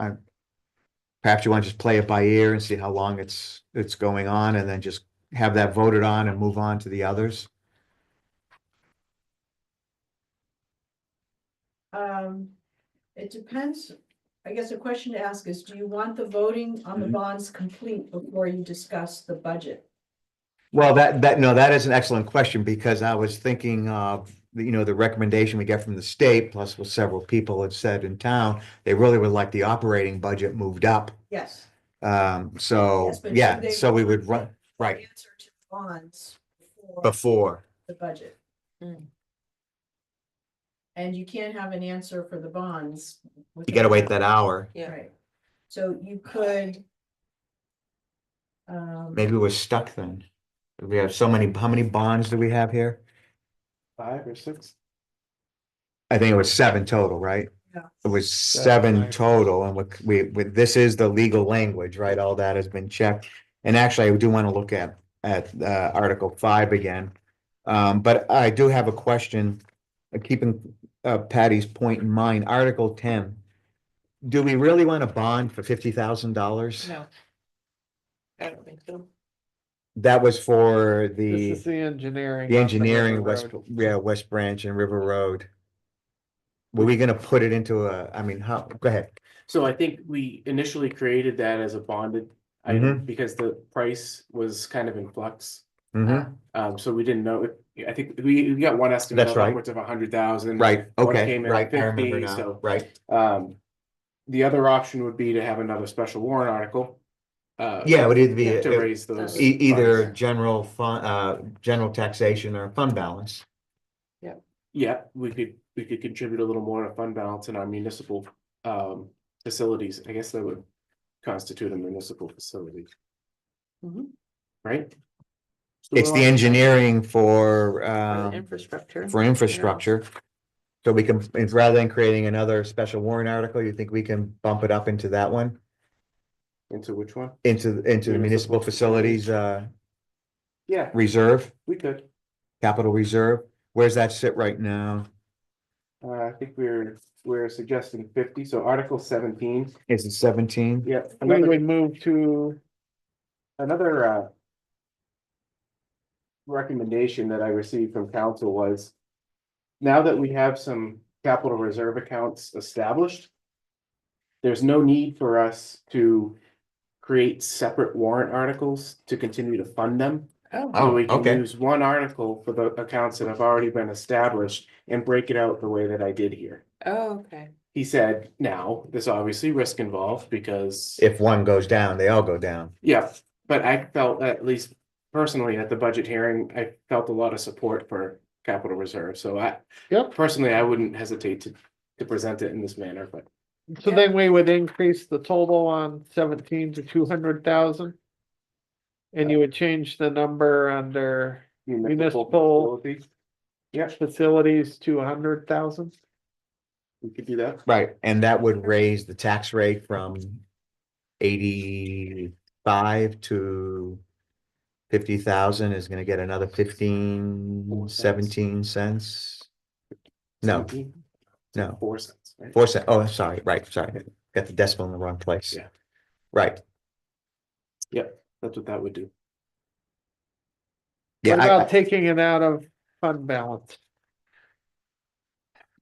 perhaps you want to just play it by ear and see how long it's going on and then just have that voted on and move on to the others. It depends. I guess a question to ask is, do you want the voting on the Mhm. bonds complete before you discuss the budget? Well, that is an excellent question because I was thinking of, the recommendation we get from the state, plus what several people had said in town, they really would like the operating budget moved up. Yes. So, Yes, but yeah, should they so we would want run, right, Answer to bonds before, the budget. Mm. And you can't have an answer for the bonds. you gotta wait that hour. Yeah. Right, so you could. Maybe we're stuck then. We have how many bonds do we have here? 5 or 6. I think it was 7 total, right? Yeah. It was 7 total, and this is the legal language, right? All that has been checked. And actually, I do want to look at Article 5 again. But I do have a question, keeping Patty's point in mind, Article 10. Do we really want a bond for $50,000? No. I don't think so. That was for This is the engineering. the on engineering, River Road. West Branch and River Road. Were we gonna put it into go ahead. So I think we initially created that as a bonded Mm-hmm. item because the price was kind of in flux. Mhm. So we didn't know, I think we got one estimate That's of right. upwards of 100,000. Right, One okay, came in at right, I remember 50, now, so, right. the other option would be to have another special warrant article. Yeah, it would either be To raise those. either funds. general fund, general taxation or fund balance. Yeah, we could contribute a little more to fund balance in our municipal facilities. I guess that would constitute a municipal facility. Mhm. Right? It's the engineering for For the infrastructure. infrastructure. So we can, rather than creating another special warrant article, you think we can bump it up into that one? Into which one? Into the municipal Municipal facilities, Yeah, reserve, we could. capital reserve? Where's that sit right now? I think we're suggesting 50, so Article 17. Is it 17? Yeah, We would move to, another recommendation that I received from council was now that we have some capital reserve accounts established, there's no need for us to create separate warrant articles to continue to fund them. Oh, So we can okay. use one article for the accounts that have already been established and break it out the way that I did here. oh, okay. He said, now, there's obviously risk involved because, If one goes down, they all go down. yeah, but I felt, at least personally at the budget hearing, I felt a lot of support for capital reserve. So Yep, personally, I wouldn't hesitate to present it in this manner, but so then we would increase the total on 17 to 200,000. And you would change the number under Municipal- facilities. Yeah, facilities to 100,000. we could do that. Right, and that would raise the tax rate from 85 to 50,000 is gonna get another 15, 17 cents. No, 17? no, 4 cents, right? 4 cents. Oh, sorry, right, sorry, got the decimal in the wrong place. Yeah. Right, That's what that would do. yeah, What about taking it out of fund balance?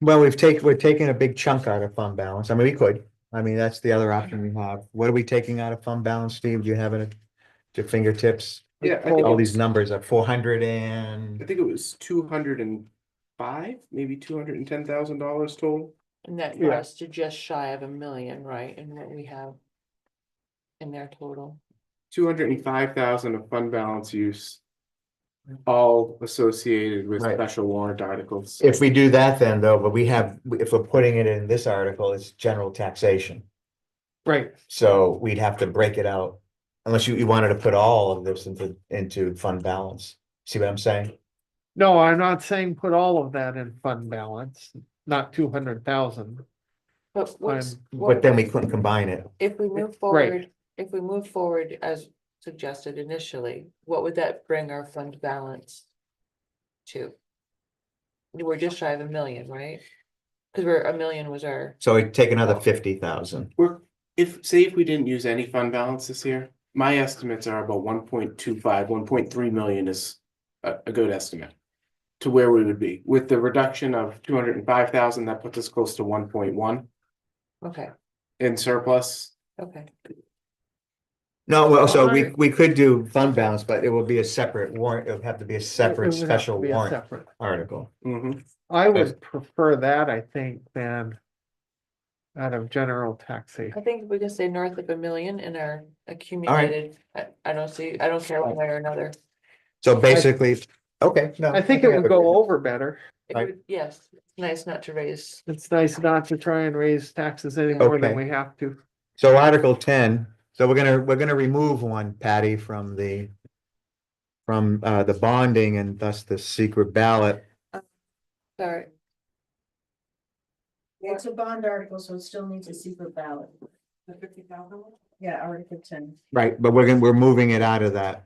well, we're taking a big chunk out of fund balance. I mean, we could. I mean, that's the other option we have. What are we taking out of fund balance, Steve? Do you have it at your fingertips? Yeah, I think All it these was- numbers are 400 I and, think it was 205, maybe $210,000 total. And that Yeah. brought us to just shy of 1 million, right, in what we have in their total. 205,000 of fund balance use. All associated with Right. special warrant articles. if we do that then though, but if we're putting it in this article, it's general taxation. Right, So we'd have to break it out unless you wanted to put all of this into fund balance. See what I'm saying? no, I'm not saying put all of that in fund balance, not 200,000. But what's, But then we couldn't combine it. if we move forward, if we move forward as suggested initially, what would that bring our fund balance to? We're just shy of 1 million, right? Cause we're, 1 million was our, So we take another 50,000. Say if we didn't use any fund balance this year, my estimates are about 1.25, 1.3 million is a good estimate. To where we would be. With the reduction of 205,000, that puts us close to 1.1 okay, in surplus. okay. No, well, so we could do fund balance, but it will be a separate warrant. It would have to be a It separate would have to special be a warrant separate. article. Mhm. I would prefer that, I think, than out of general taxation. I think we can say north of 1 million in our accumulated, I don't care one way or another. So basically, okay. no, I think it would go over better. It Right. would, yes, it's nice not to raise, It's nice not to try and raise taxes any more than Okay. we have to. So Article 10, so we're gonna remove one, Patty, from the bonding and thus the secret ballot. sorry, It's a bond article, so it still needs a secret ballot. The 50,000. Yeah, Article 10. Right, but we're moving it out of that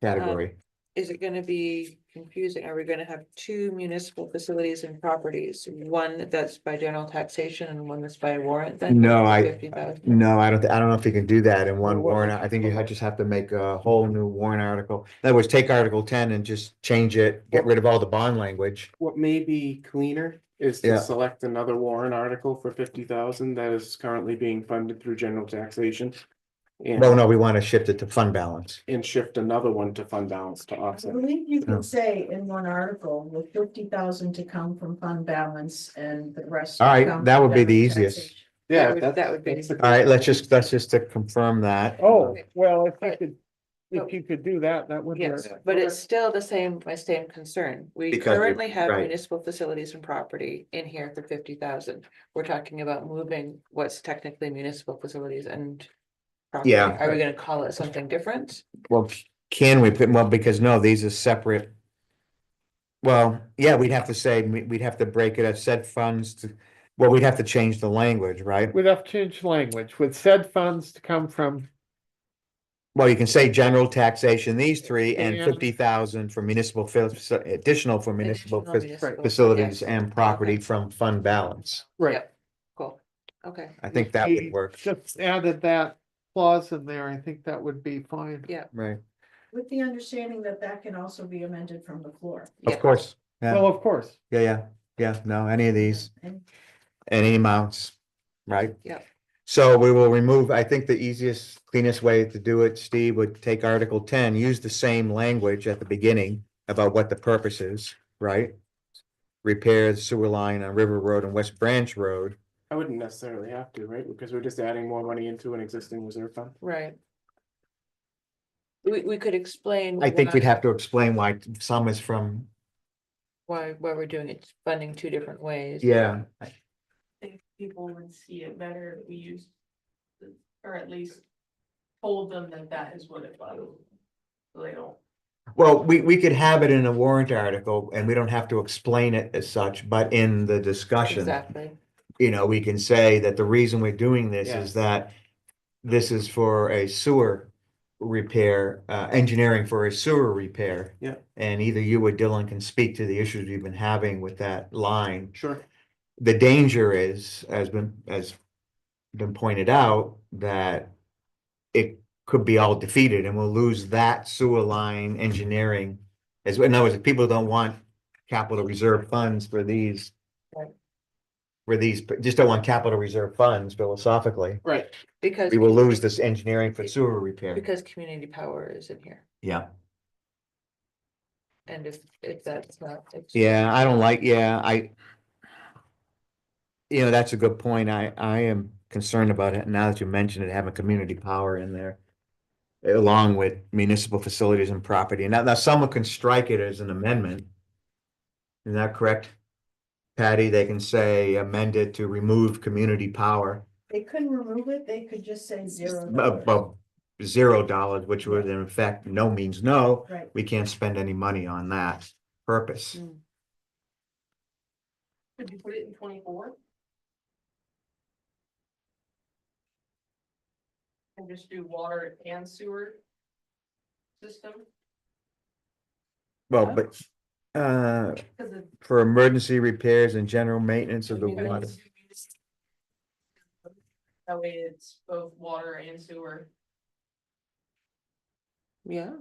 category. is it gonna be confusing? Are we gonna have 2 municipal facilities and properties? One that's by general taxation and one that's by warrant then? No, I- 50,000? No, I don't know if you can do that in one Well, what- warrant. I think just have to make a whole new warrant article. In other words, take Article 10 and just change it, get rid of all the bond language. What may be cleaner is Yeah. to select another warrant article for 50,000 that is currently being funded through general taxation. No, we want to shift it to fund balance. And shift another one to fund balance to I offset. believe you Yeah. can say in one article with 50,000 to come from fund balance and the rest. All to right, come that from would be the general easiest. taxation. Yeah, That would be- that's a All right, let's just to confirm that. Oh, well, if But- you could do that, that would Yes, work. but it's still my same concern. We Because we- currently have right. municipal facilities and property in here for 50,000. We're talking about moving what's technically municipal facilities and property. Yeah. Are we gonna call it something different? Well, can we put, well, because no, these are separate. Well, yeah, we'd have to say, we'd have to break it as said funds to, well, we'd have to change the language, right? We'd have to change language with said funds to come from, Well, you can say general taxation, these three, and And- 50,000 for additional for municipal Additional municipal, facilities yes. and property Okay. from fund balance. right. Yep. Cool, okay, I think that would work, Just added that clause in there, I think that would be fine. yeah. right? With the understanding that that can also be amended from the floor. Of course, yeah, Well, of course, yeah. Yeah, no, any of these, any amounts, right? Yep. So we will remove, I think the easiest, cleanest way to do it, Steve, would take Article 10, use the same language at the beginning about what the purpose is, right? Repair the sewer line on River Road and West Branch Road. I wouldn't necessarily have to, right? Because we're just adding more money into an existing reserve fund. Right. We could explain. I think we'd why- have to explain why some is from, Why we're doing it, funding two different ways. yeah, I think people would see it better if we used, or at least told them that that is what it was. So they don't. well, we could have it in a warrant article and we don't have to explain it as such, but in the discussion. Exactly. You know, we can say that the reason we're doing this Yeah. is that this is for a sewer repair, engineering for a sewer repair. Yeah. And either you or Dylan can speak to the issues we've been having with that line. Sure. The danger is, has been pointed out, that it could be all defeated and we'll lose that sewer line engineering. As, in other words, if people don't want capital reserve funds for these. Right. For these, just don't want capital reserve funds philosophically, Right. Because. we will lose this engineering for sewer repair. Because community power is in here, Yeah, and if that's not. yeah, I don't like, yeah, you know, that's a good point. I am concerned about it now that you mentioned it, having community power in there. Along with municipal facilities and property. Now someone can strike it as an amendment. Is that correct? Patty, they can say amend it to remove community power. They couldn't remove it, they could just say $0. Above $0, which would in effect, no means no. Right. We can't spend any money on that purpose. Mm. Could you put it in 24? And just do water and sewer system, Well, but, because it. for emergency repairs and general maintenance of the I mean, water. That way it's both water and sewer. Yeah,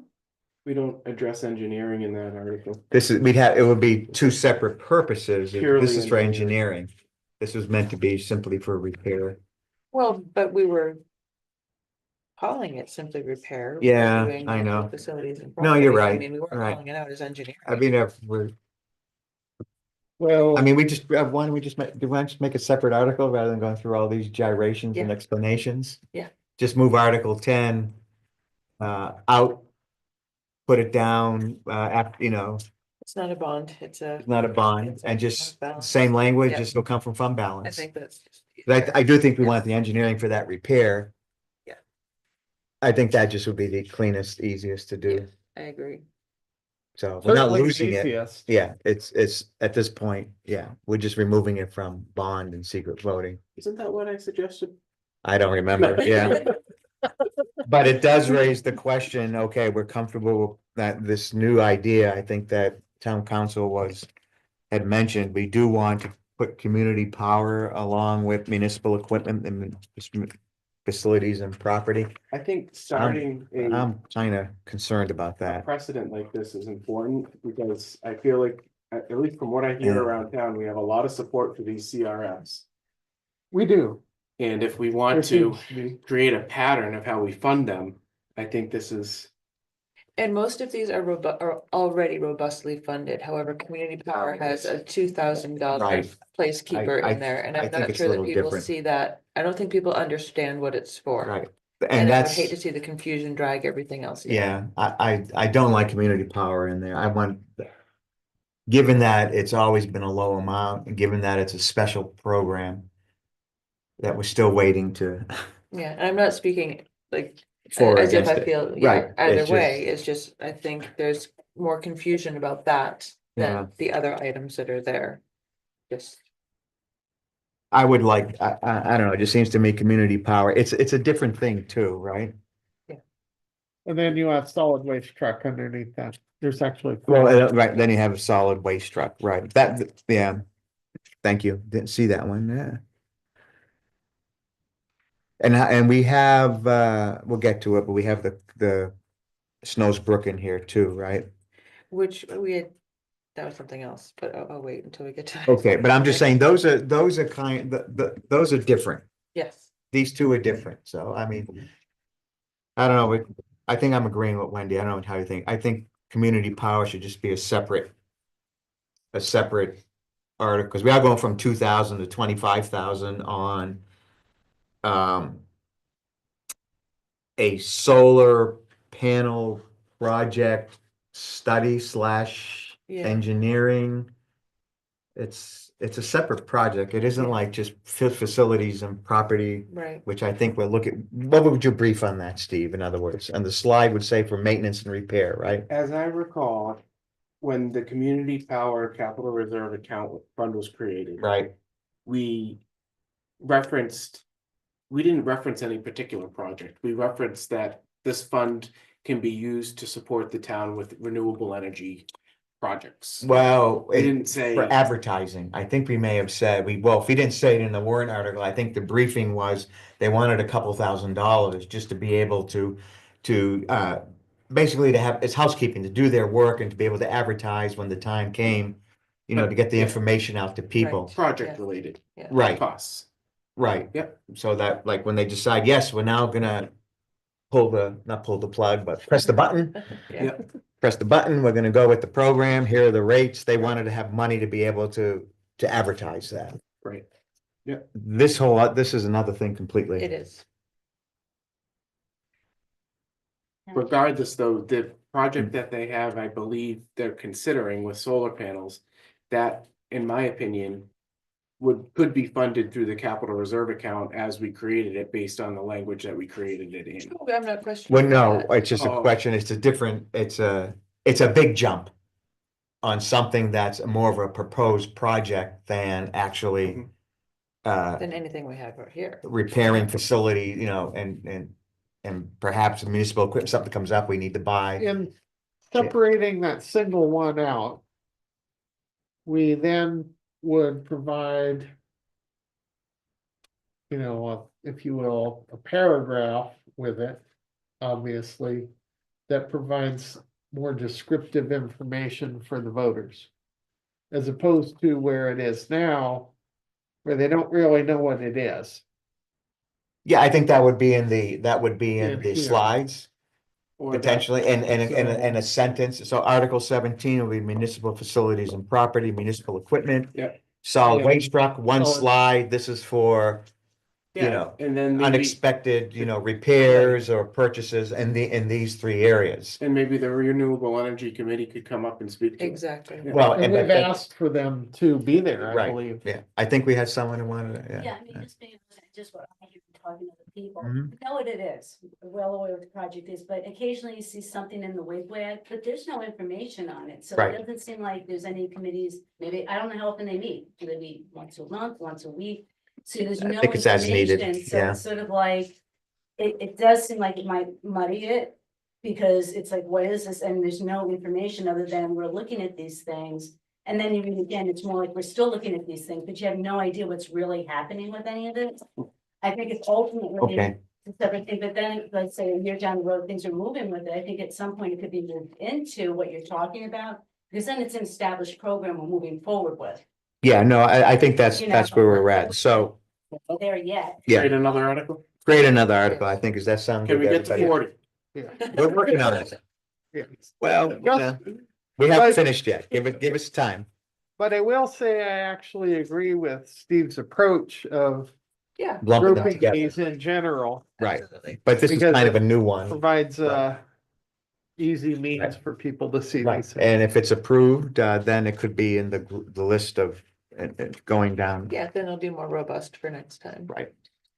We don't address engineering in that article. This is, it would be two separate purposes. Purely This is for engineering. engineering. This was meant to be simply for repair. well, but we were. Calling it simply repair. we were Yeah, doing I know. Facilities and. No, you're property. I right, mean, we weren't right. calling it out as engineering. I mean, we're, Well, I mean, we just, why don't we just make, do we just make a separate article rather than going through all these gyrations and Yeah. explanations? Yeah. Just move Article 10 out, put it down, you know, It's not a bond, it's a, not a bond, It's a and just fund balance. same language, Yeah. just will come from fund I balance. think that's. I do think we want the engineering for that repair. Yeah. I think that just would be the cleanest, easiest to Yeah. do, I agree. so we're not certainly losing it. easiest. Yeah, it's, at this point, yeah, we're just removing it from bond and secret voting. Isn't that what I suggested? I don't remember, yeah. But it does raise the question, okay, we're comfortable that this new idea, I think that town council had mentioned, we do want to put community power along with municipal equipment and facilities and property. I think starting a I'm kind of concerned about a that. precedent like this is important because I feel like, at least from what I hear Yeah. around town, we have a lot of support for these CRFs. We do. And if we There want to seems to be. create a pattern of how we fund them, I think this is, And most of these are already robustly funded, however, community power has a $2,000 Right. placekeeper I- in there, and I I'm think not it's a sure that little people different. see that. I don't think people understand what it's for. Right, And and I would that's, hate to see the confusion drag everything else. in. yeah, I don't like community power in there. I want, given that it's always been a low amount, and given that it's a special program that we're still waiting to. Yeah, and I'm not speaking like For or as if against I it. feel, Right, yeah, either it's way, it's just, I think there's more confusion about that Yeah. than the other items that are there. Just, I would like, I don't know, it just seems to me community power, it's a different thing too, right? And then you have solid waste truck underneath that. There's actually. Well, right, then you have a solid waste truck, right, that, yeah. Thank you, didn't see that one, yeah. And we have, we'll get to it, but we have the Snow's Brook in here too, right? which we had That was something else, but I'll wait until we get to. Okay, but I'm just saying, those are those are different. Yes, These two are different, so I mean. I don't know, I think I'm agreeing with Wendy. I don't know how you think. I think community power should just be a separate. A separate article, because we are going from 2,000 to 25,000 on. A solar panel project study slash Yeah. engineering. It's a separate project. It isn't like just facilities and property, right. which I think we're looking, what would you brief on that, Steve, in other words? And the slide would say for maintenance and repair, right? As I recall, when the community power capital reserve account fund was created. Right, We referenced, we didn't reference any particular project. We referenced that this fund can be used to support the town with renewable energy projects. well, We didn't say, for advertising, I think we may have said, well, if we didn't say it in the warrant article, I think the briefing was they wanted a couple $1,000 just to be able to, basically to have, it's housekeeping, to do their work and to be able to advertise when the time came, to get the Yeah. information out to people. project related Right, costs. right. Yep. So that, like, when they decide, yes, we're now gonna not pull the plug, but press the button. Yeah. Press the button, we're gonna go with the program, here are the rates. They wanted to have money to be able to advertise that. Right. This is another thing completely. It is. Regardless, though, the project that they have, I believe they're considering with solar panels, that, in my opinion, could be funded through the capital reserve account as we created it based on the language that we created it in. I'm not questioning. Well, no, that. it's just a Oh. question, it's a big jump on something that's more of a proposed project than actually Than anything we have right here. repairing facility, and perhaps municipal equipment, something comes up, we need to buy. In separating that single one out. We then would provide. If you will, a paragraph with it, obviously, that provides more descriptive information for the voters. As opposed to where it is now, where they don't really know what it is. Yeah, I think that would be in the In here. slides. Or that- Potentially, and a sentence, so Article 17 will be municipal facilities and property, municipal equipment. Yep. Solid Yeah. waste truck, one Solid- slide, this is for, Yeah, and then maybe, unexpected, repairs or purchases in these three areas. and maybe the renewable energy committee could come up and speak to it. Exactly. Yeah. Well, And and we've but- asked for them to be there, I Right. believe. yeah, I think we had someone who wanted, Yeah, I mean, just what I hear from talking to other people, Mhm. you know what it is, we're well aware what the project is, but occasionally you see something in the wigwag, but there's no information on it, so Right. it doesn't seem like there's any committees, maybe, I don't know how often they meet, do they meet once a month, once a week? So there's I no think it's as needed, information, so yeah. it's sort of like, it does seem like it might muddy it. Because it's like, what is this, and there's no information other than we're looking at these things. And then you read again, it's more like we're still looking at these things, but you have no idea what's really happening with any of it. I think it's ultimately okay, a separate thing, but then, let's say a year down the road, things are moving with it. I think at some point it could be moved into what you're talking about. Because then it's an established program we're moving forward with. yeah, no, I think that's You know. where we're at, so, Not there yet. yeah, Create another article? create another article, I think, does that sound Can good we to get to everybody? 40? We're working on it. Yeah. Well, Just- we haven't But- finished yet, give us time. But I will say I actually agree with Steve's approach of Yeah. Lumping them grouping together, these in general. right, Absolutely. but this is Because kind of a new one. Provides Right. easy means Right. for people to see Right, these. things. and if it's approved, then it could be in the list of, going down. Yeah, then it'll be more robust for next time. Right.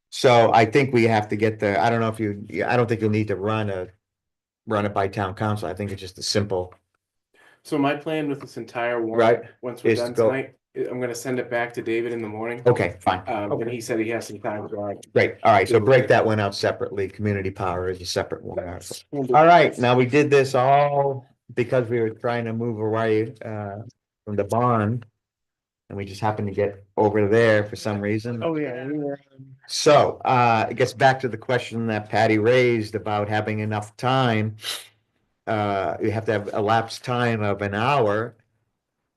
So I think we have to get the, I don't know if I don't think you'll need to run it by town council. I think it's just a simple, So my plan with this entire warrant, Right, once we're is to done go- tonight, I'm gonna send it back to David in the morning. okay, fine, And he said he has some time to go out. great. All right, so break that one out separately. Community power is a separate one. All right, now we did this all because we were trying to move away from the bond. And we just happened to get over there for some reason. Oh, yeah. we were- So, it gets back to the question that Patty raised about having enough time. You have to have elapsed time of an hour.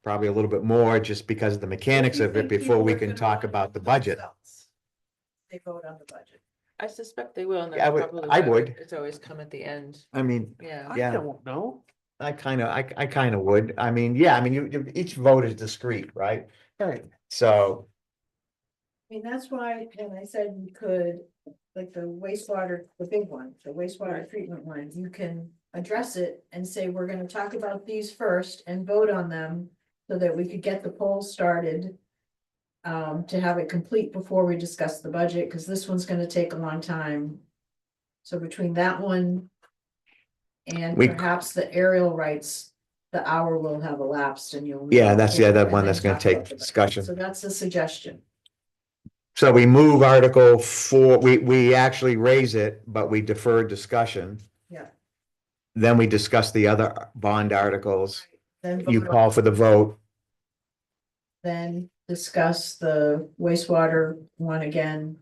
probably a little bit more just because of the mechanics You of it think before people we are can gonna talk vote about the on budget. themselves? They vote on the budget. I suspect they will, and Yeah, I that's would- probably I why would. it's always come at the end, I mean, yeah. I Yeah. don't know. I kind of would. I mean, yeah, I mean, each vote is discrete, right? Right. So, I mean, that's why, and I said you could, like the wastewater, the big one, the wastewater treatment one, you can address it and say, we're gonna talk about these first and vote on them so that we could get the poll started. To have it complete before we discuss the budget, because this one's gonna take a long time. So between that one and We- perhaps the aerial rights, the hour will have elapsed and you'll. Yeah, that's the other and one then that's gonna talk take about the budget. discussion. So that's a suggestion. so we move Article 4, we actually raise it, but we defer discussion. Yeah. Then we discuss the other bond articles. Then You vote on- call for the vote. Then discuss the wastewater one again.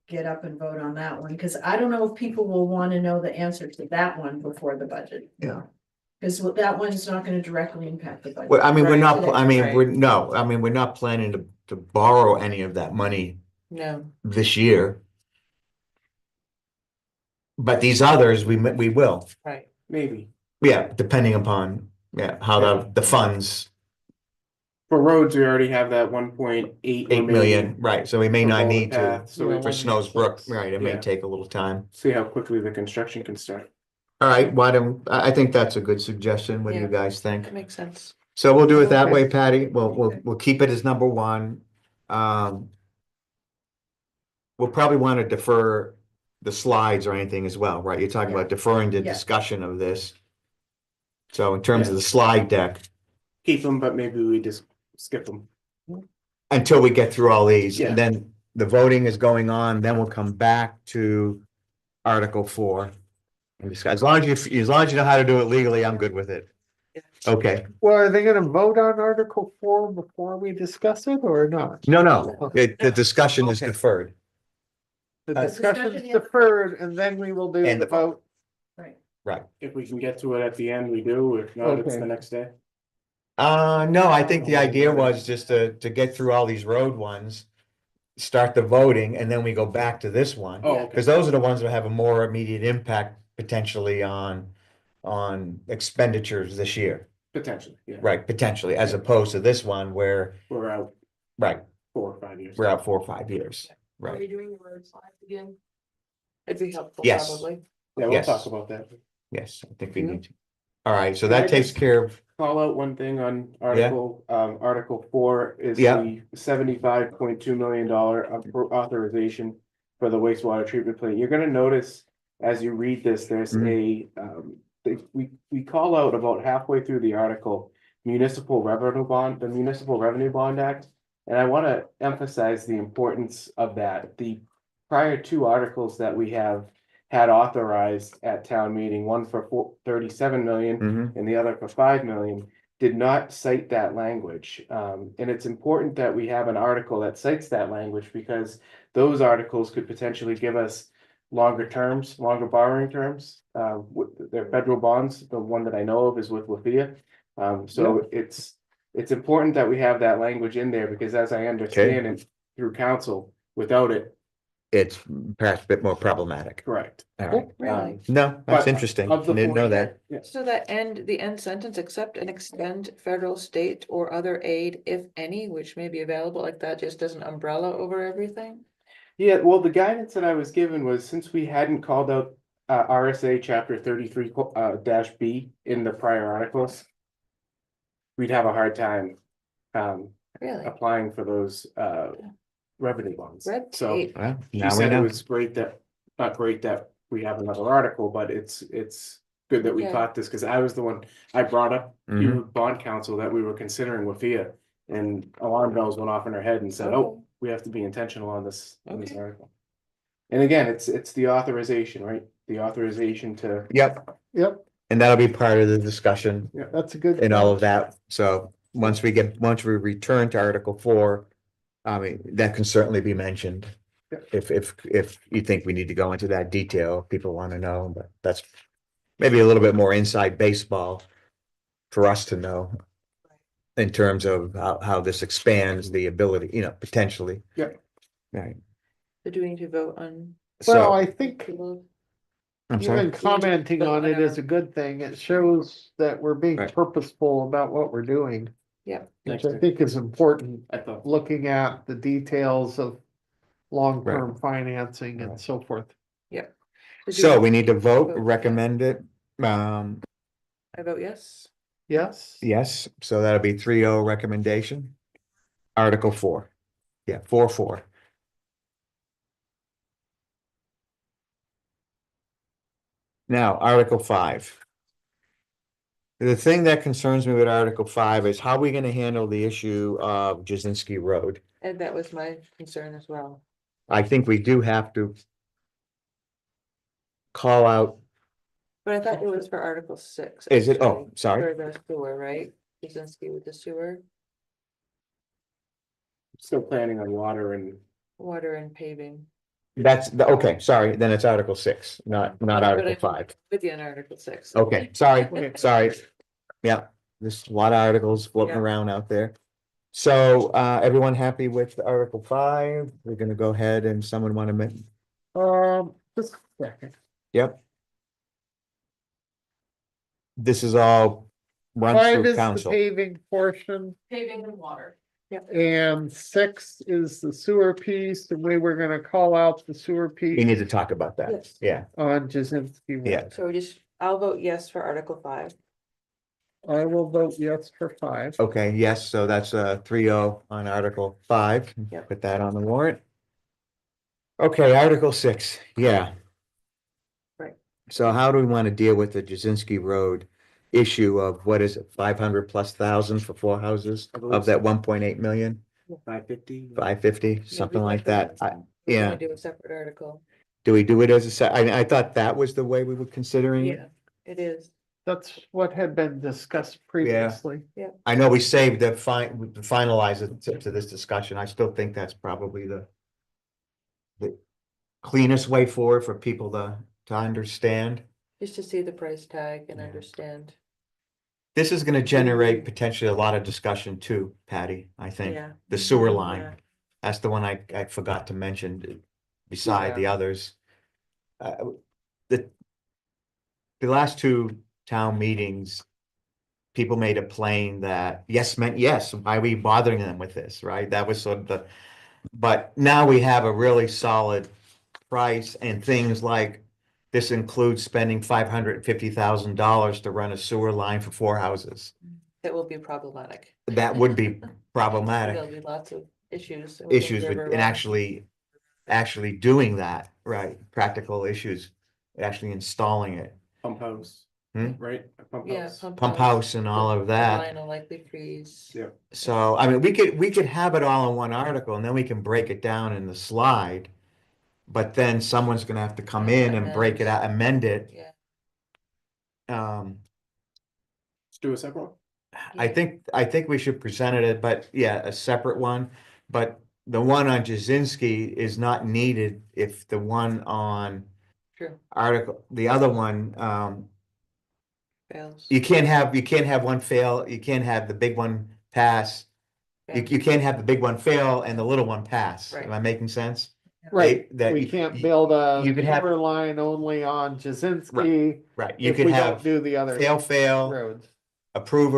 Get up and vote on that one, because I don't know if people will want to know the answer to that one before the budget. Yeah. Because that one's not gonna directly impact the budget. Well, I mean, we're Right, not, today, I mean, right. we're not planning to borrow any of that money No, this year. But these others, we will, right, Maybe. yeah, depending upon, how the funds, For roads, we already have that 1.8 8 million, right, so we may for not Boulder need to. Path, so Yeah, we For one Snow's makes Brook, sense. right, it may Yeah. take a little time. see how quickly the construction can start. All right, why don't, I think that's a good suggestion. What do you Yeah. guys think? that makes sense. So we'll do it that Okay. way, Patty. We'll keep it as number one. We'll probably want to defer the slides or anything as well, right? You're talking about deferring the Yeah. discussion of this. So in terms of the slide deck, Keep them, but maybe we just skip them. until we get through all these, Yeah. and then the voting is going on, then we'll come back to Article 4. And discuss, as long as you know how to do it legally, I'm good with it. Yeah. Okay, Well, are they gonna vote on Article 4 before we discuss it or not? no, the discussion is Okay. deferred. The discussion discussion's is- deferred and then we will do And the the- vote. Right. If we can get to it at the end, we do. If not, it's Okay. the next day. No, I think the idea was just to get through all these road ones. Start the voting and then we go back to this one. Oh, okay. Because those are the ones that have a more immediate impact potentially on expenditures this year. Potentially, yeah. Right, potentially, as opposed to this one where, We're out right, 4 or 5 years. we're out 4 or 5 years. Are we Right, doing the road slides again? It'd be helpful, Yes. probably. Yeah, we'll Yes. talk about that. yes, I think we Yeah. need to. All right, so Can I that takes just- care of, Call out one thing on Article 4 is Yeah. the $75.2 million authorization for the wastewater treatment plant. You're gonna notice as you read this, there's we call out about halfway through the article, the Municipal Revenue Bond Act. And I want to emphasize the importance of that. The prior 2 articles that we have had authorized at town meeting, one for 37 million Mhm. and the other for 5 million, did not cite that language. And it's important that we have an article that cites that language because those articles could potentially give us longer terms, longer borrowing terms. With their federal bonds, the one that I know of is with Lafayette. So it's important that we have that language in there because as I understand it through council, without it, it's perhaps a bit more problematic. correct. All right, Really? no, that's But interesting. I of the didn't know that. Yeah. So the end sentence, accept and extend federal, state, or other aid, if any, which may be available, like that just as an umbrella over everything? Yeah, well, the guidance that I was given was since we hadn't called out RSA chapter 33 dash B in the prior articles, we'd have a hard time Really? applying for those revenue bonds. Red So tape. Well, she now we said it know. was great that, not great that we have another article, but it's good that we Okay. caught this because I was the one, I brought up Mhm. to bond council that we were considering Wafia. And alarm bells went off in her head and said, Okay. oh, we have to be intentional on this Okay. article. And again, it's the authorization, right? The authorization to, Yep, Yep, and that'll be part of the discussion that's a good. and all of that. So once we return to Article 4, I mean, that can certainly be mentioned. Yep. If you think we need to go into that detail, people want to know, but that's maybe a little bit more inside baseball for us to know. in terms of how this expands the ability, potentially. Yeah. Right, So do we need to vote on? Well, so, I think I'm sorry, even commenting on it is a good thing. It shows that we're being Right. purposeful about what we're doing. Yeah. Which Thanks, I Nick. think is important, I thought. looking at the details of long-term financing and Right. so forth. so we need to vote, recommend it, I vote yes. Yes? yes, so that'll be 3-0 recommendation. Article 4, yeah, 4-4. Now, Article 5. The thing that concerns me with Article 5 is how are we gonna handle the issue of Jazinski Road? And that was my concern as well. I think we do have to call out, But I thought it was for Article 6. is it, oh, actually, sorry, For the sewer, right? Kuzinski with the sewer, Still planning on water and water and paving. okay, sorry, then it's Article 6, not But Article I'm 5. With you on Article 6. Okay, sorry. Yeah, there's a lot of articles floating Yeah. around out there. So, everyone happy with Article 5? We're gonna go ahead and someone wanna make, Just a second. yep. This is all runs 5 through is the council. paving portion Paving and water. and 6 is the sewer piece. And we were gonna call out the sewer We need piece to talk about that, Yes. yeah, on Jazinski Road. Yeah. So I'll vote yes for Article 5. I will vote yes for 5. okay, yes, so that's a 3-0 on Article 5. Yep. Put that on the warrant. Okay, Article 6, yeah. Right. So how do we want to deal with the Jazinski Road issue of what is it, 500,000+ for 4 houses I believe of that so. 1.8 million, 550. 550, something like that? We Yeah, wanna do a separate article. do we do it as a I thought that was the way we were considering it. Yeah, it is. That's what had been discussed previously. I know we saved the finalize it to this discussion. I still think that's probably the cleanest way forward for people to understand. Just to see the price tag and understand. This is gonna generate potentially a lot of discussion too, Patty, I think. Yeah. The sewer Yeah. line, that's the one I forgot to mention beside the others. The last 2 town meetings, people made it plain that yes meant yes. Why are we bothering them with this, right? That was sort of but now we have a really solid price and things like this includes spending $550,000 to run a sewer line for 4 houses. That will be problematic. That would be There'll problematic, be lots of issues. issues with, and actually doing that, right? Practical issues, actually installing it. Pump house. Hmm? Right? A pump Yeah. house. Pump house and all of The that. Line will likely freeze. Yeah. So, I mean, we could have it all in one article and then we can break it down in the slide. But then someone's gonna have to come in and break it out, amend it. Yeah. Let's do a separate one. I think we should present it, but yeah, a separate one. But the one on Jazinski is not needed if the one on True. the other one, Fails. you can't have one fail, you can't have the big one pass. You can't have the big one fail and the little one pass. Am I making sense? Right, That we you- can't build a you could have- sewer line only on Jazinski. Right, you If could we don't have do the other fail, roads. approve,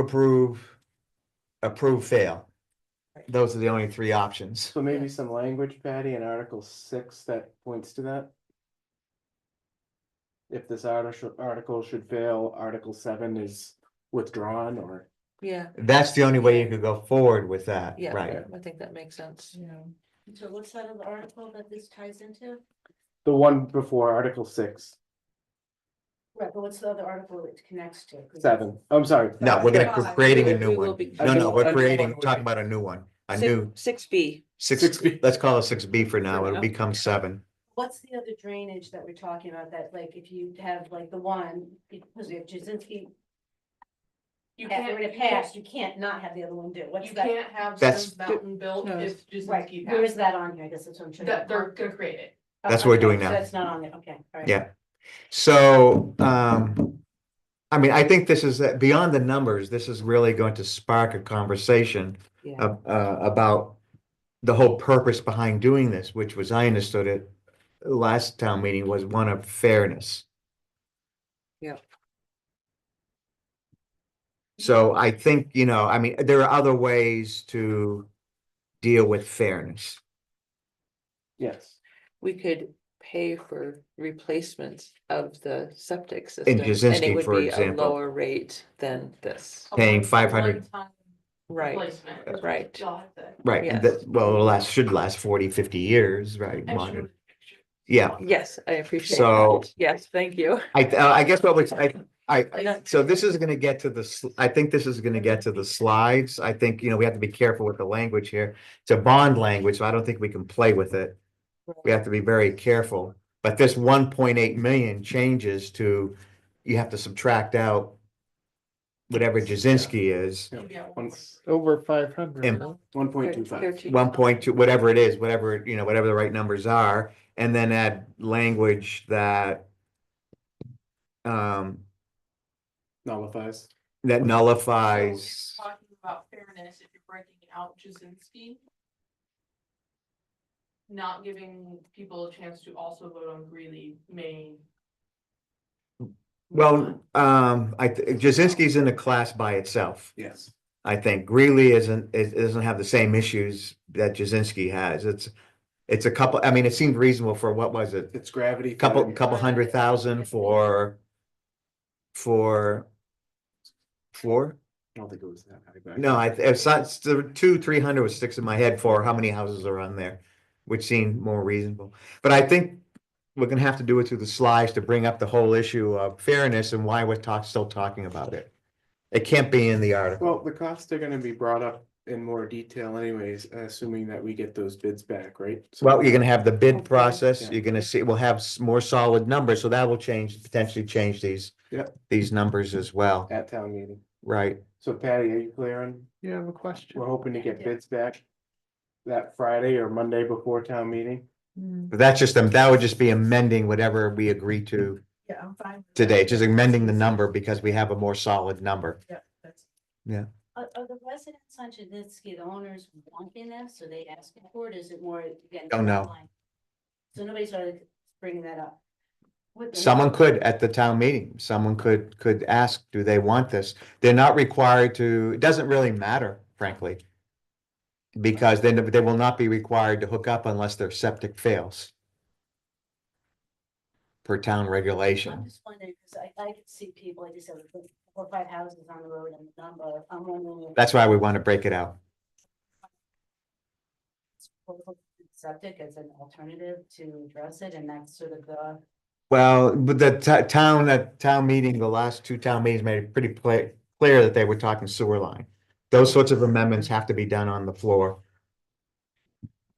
fail. Those are the only 3 options. So maybe some language, Patty, in Article 6 that points to that. If this article should fail, Article 7 is withdrawn or. Yeah, That's the only way you could go forward with that, yeah, right? I think that makes sense. So what's that other article that this ties into? The one before Article 6, Right, but what's the other article it connects to? 7, I'm sorry. No, we're creating a new We will one. be- No, we're A new creating, one. talking about a new one, a new 6B. 6B. Let's call it 6B for now. For It'll now. become 7. What's the other drainage that we're talking about, that like if you have like the one, because we have Jazinski, You after can't, it passed, you can't not have the other one do, what's you that? can't have That's- Stones Mountain built No. if Right, Jazinski where is passed. that on here, I guess that's what I'm trying to. That they're gonna create it. That's what we're Okay, doing so now. That's not on there, okay, all right. Yeah. So, I mean, I think this is beyond the numbers. This is really going to spark a conversation Yeah, about the whole purpose behind doing this, which was, I understood it, last town meeting was one of fairness. Yeah. So I think, you know, I mean, there are other ways to deal with fairness. Yes. we could pay for replacements of the septic system. And Jasinski, it would for be a example. lower rate than this. Paying A 500. one-time Right, replacement is what right. y'all have to- Right, Yes. that, well, should last 40, 50 years, right? Modern. Extra- Yeah, Yes, I appreciate So- that. Yes, thank you. I guess what was, so this is gonna get to I think this is gonna get to the slides. I think, you know, we have to be careful with the language here. It's a bond language, so I don't think we can play with it. We have to be very careful, but this 1.8 million changes to, you have to subtract out whatever Jasinski is, Yeah. Over 500. And- huh? 1.25. 1.2, whatever it is, whatever, you know, whatever the right numbers are, and then add language that Nullifies. that So nullifies. if talking about fairness, if you're breaking out Jasinski. Not giving people a chance to also vote on Greeley may. Well, Jasinski's in a class by itself. Yes. I think Greeley it doesn't have the same issues that Jasinski has. It's a couple, I mean, it seemed reasonable for, what was it? It's gravity. Couple 100,000 for floor? I don't think it was that high back. No, it's not, it's the 200-300 was sticks in my head for how many houses are on there, which seemed more reasonable. But I think we're gonna have to do it through the slides to bring up the whole issue of fairness and why we're still talking about it. It can't be in the article. Well, the costs are gonna be brought up in more detail anyways, assuming that we get those bids back, right? So- Well, you're gonna have the bid process, Yeah. you're gonna see, we'll have more solid numbers, so that will potentially change Yep. these numbers as well, At town meeting. right? So Patty, are you clear on, You have a question? we're hoping to get bids back that Friday or Monday before town meeting? But that's just, that would just be amending whatever we agreed to Yeah, I'm fine. with today, that. just amending the number because we have a more solid number. Yeah, that's. Are the residents on Jasinski, the owners wanting this, or they asking for it, is it more, again? Don't know. online? So nobody's really bringing that up. With the- Someone could at the town meeting, someone could ask, do they want this? They're not required to, it doesn't really matter, frankly. Because then they will not be required to hook up unless their septic fails. Per town I'm regulation. just wondering, because I could see people, like you said, with 4 or 5 houses on the road and the number, I'm wondering. if That's why we want to break it out. it's Septic as an alternative to address it, and that's sort of the. Well, but the town meeting, the last two town meetings made it pretty clear that they were talking sewer line. Those sorts of amendments have to be done on the floor.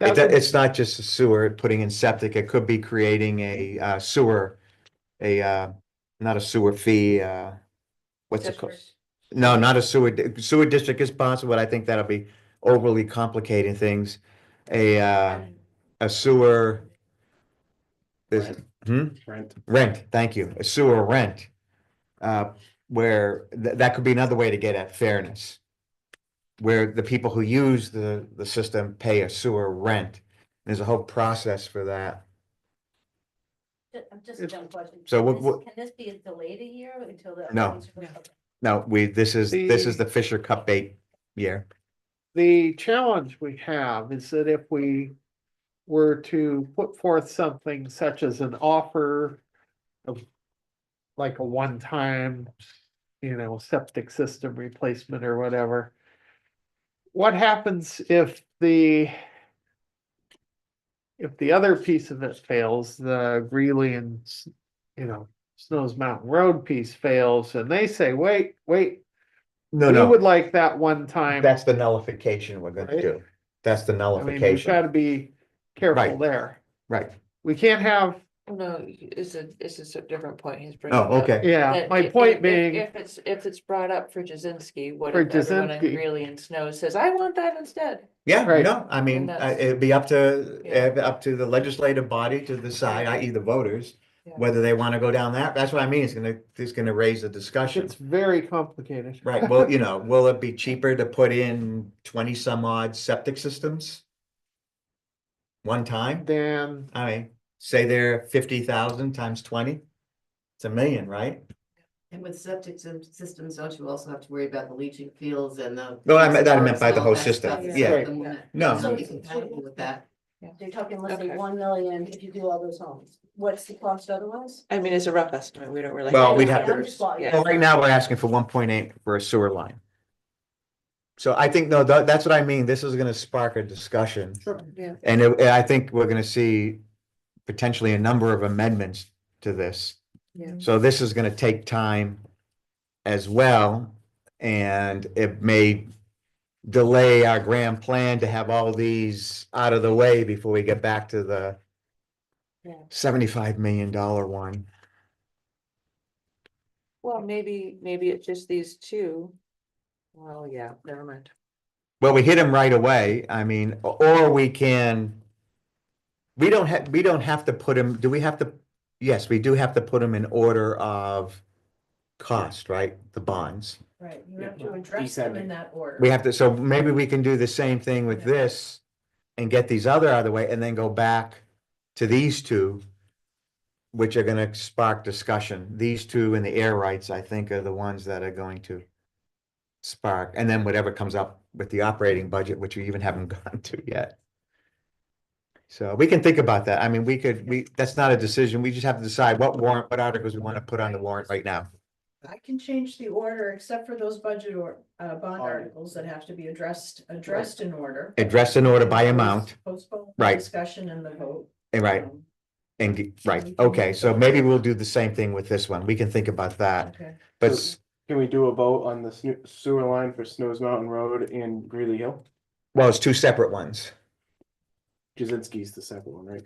It's not just a sewer, putting in septic, it could be creating a sewer, not a sewer fee, what's it called? No, not a sewer district is possible, but I think that'll be overly complicating things. A sewer. Rent, thank you, a sewer rent. Where that could be another way to get at fairness. Where the people who use the system pay a sewer rent. There's a whole process for that. I'm just a dumb question. So Can what- this be delayed a year until the? No. No, this is the Fisher Cup bait year. The challenge we have is that if we were to put forth something such as an offer of like a one-time, septic system replacement or whatever, what happens if the other piece of it fails, the Greeley and, Snows Mountain Road piece fails, and they say, wait, No, we would no, like that one time. that's the nullification we're gonna Right? do. That's the I mean, we've nullification, gotta be careful Right. there. right? We can't have, No, it's a different point he's bringing Oh, up. okay, yeah, That my if- point if- being, If it's brought up for Jasinski, what For if everyone in Jasinski. Greeley and Snow says, I want that instead? yeah, Right. no, I mean, And that's- it'd be up Yeah. to the legislative body to decide, i.e. the voters, whether they wanna go down that, that's what I mean, it's gonna raise the discussion. It's very complicated. Right, well, will it be cheaper to put in 20 some odd septic systems? One time? Then, I mean, say they're 50,000 times 20? It's $1 million, right? And with septic systems, don't you also have to worry about the leaching fields and the. No, I meant by the all whole that system, stuff, so yeah. the- No. Something compatible with that. You're talking less Okay. than 1 million if you do all those homes. What's the cost otherwise? I mean, it's a rough estimate. We don't really. Well, we'd have Yeah, to- I'm just bought- yeah. Well, right now, we're asking for 1.8 for a sewer line. So I think, no, that's what I mean, this is gonna spark a discussion. Yeah. And I think we're gonna see potentially a number of amendments to this. Yeah. So this is gonna take time as well, and it may delay our grand plan to have all these out of the way before we get back to the Yeah. $75 million one. Well, maybe it's just these two. Well, yeah, never mind. Well, we hit them right away, I mean, or we can. We don't have to put them, do we have to? Yes, we do have to put them in order of cost, right? The bonds. Right, you have to Yeah. address them in Descending. that order. We have to, so maybe we can do the same thing with Yeah. this and get these other out of the way and then go back to these two, which are gonna spark discussion. These two and the air rights, I think, are the ones that are going to spark, and then whatever comes up with the operating budget, which we even haven't gone to yet. So we can think about that. I mean, that's not a decision. We just have to decide what articles we want to put on the warrant right now. I can change the order except for those budget or bond articles that have to be addressed in order. Address in order by amount, Postpone the Right. discussion and the vote. right, Um, right, okay, so maybe we'll do the same thing with this one. We can think about that, Okay, but, Can we do a vote on the sewer line for Snows Mountain Road and Greeley Hill? well, it's two separate ones. Jazinski's the second one, right?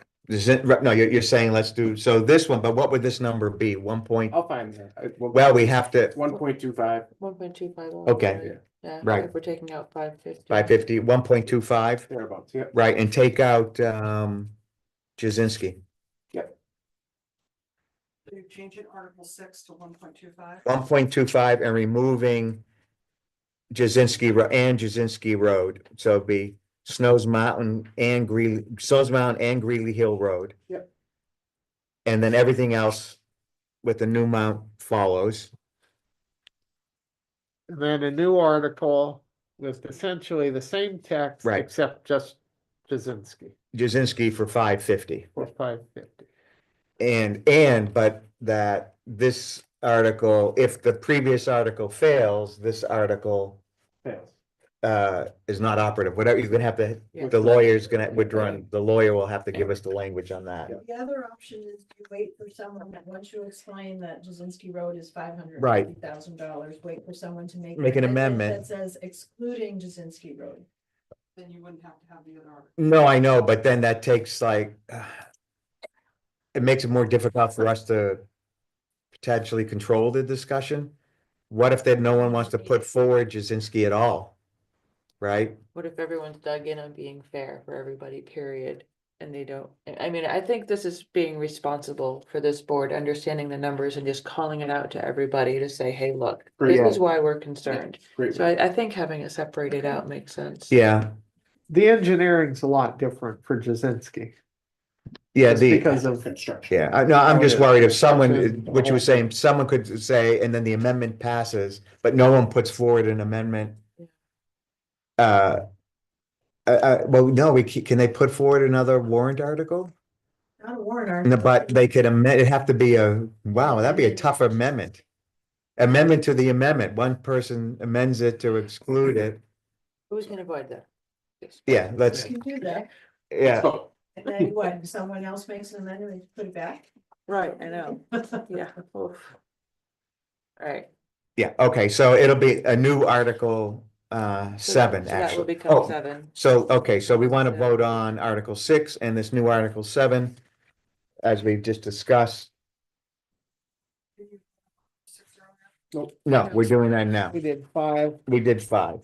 No, you're saying let's do, so this one, but what would this number be? 1 point, I'll find that. well, we have to, 1.25. 1.25. Okay. Yeah, Right. if we're taking out 550. 550, 1.25, Thereabouts, yeah. right, and take out, Jazinski. So you're changing Article 6 to 1.25? 1.25 and removing Jazinski Road, so it'd be Snows Mountain and Greeley Hill Road. Yep. And then everything else with the new mount follows. and then a new article with essentially the same text. Right. Except just Jazinski for 550. for 550. But that this article, if the previous article fails, this article Fails. is not operative, whatever, you're gonna have to, Yeah. the lawyer's gonna withdraw, the lawyer will have to give us the language on that. the other option is you wait for someone that, once you explain that Jazinski Road is $550,000, wait for someone to make an amendment. that says excluding Jazinski Road. Then you wouldn't have to have the other article. No, I know, but then that takes like, it makes it more difficult for us to potentially control the discussion. What if that no one wants to put forward Jazinski at all? Right? What if everyone's dug in on being fair for everybody, period? And they don't, I mean, I think this is being responsible for this board, understanding the numbers and just calling it out to everybody to say, hey, look, Great. this is why we're concerned. Great. So I think having it separated out makes sense. Yeah, The engineering's a lot different for Jazinski. yeah, just Because of, Construction. yeah, no, I'm just worried if someone, Construction. what you were saying, someone could say, and then the amendment passes, but no one puts forward an amendment. Well, no, can they put forward another warrant article? Not a warrant No, article. but they could amend, it'd have to be wow, that'd be a tough amendment. Amendment to the amendment, one person amends it to exclude it, Who's gonna avoid that? yeah, let's, You can do that, yeah, So, and then what, if someone else makes an amendment, they put it back? Right, I know, yeah. Oof. Alright. yeah, okay, so it'll be a new article, 7, So that will actually. become Oh, 7. so, okay, so we want to Yeah. vote on Article 6 and this new Article 7, as we've just discussed. No, we're doing that now. we did 5. We did 5.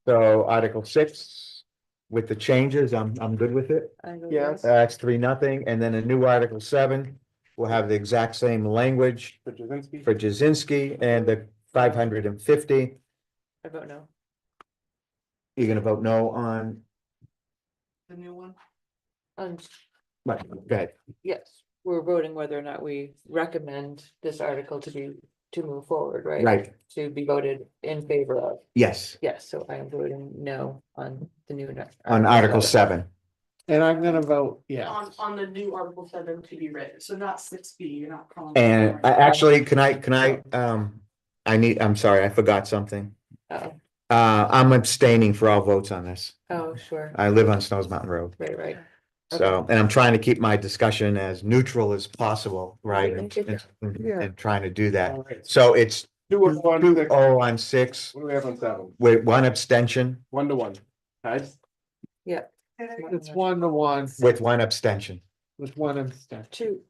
So Article 6 with the changes, I'm good with it. I go Yes. yes. That's 3-0, and then a new Article 7. we'll have the exact same language For Jazinski? for Jazinski and the 550. I vote no. You're gonna vote no on, The new one. right, go ahead. Yes, we're voting whether or not we recommend this article to move forward, right? Right, To be voted in favor of. yes, Yes, so I am voting no on the new. on Article 7. And I'm gonna vote yes. On the new Article 7 to be read, so not 6B, you're not calling. And actually, can I'm sorry, I forgot something. Oh, I'm abstaining for all votes on this. oh, sure, I live on Snows Mountain Road. right. So, and I'm trying to keep my discussion as neutral as possible, right? Thank you. And trying to do that. All right. So it's 2-1, 6. 2-0 on 6 What do we have on 7? with one abstention, 1-1. Guys, It's 1-1 with one abstention. with one abstention. Two.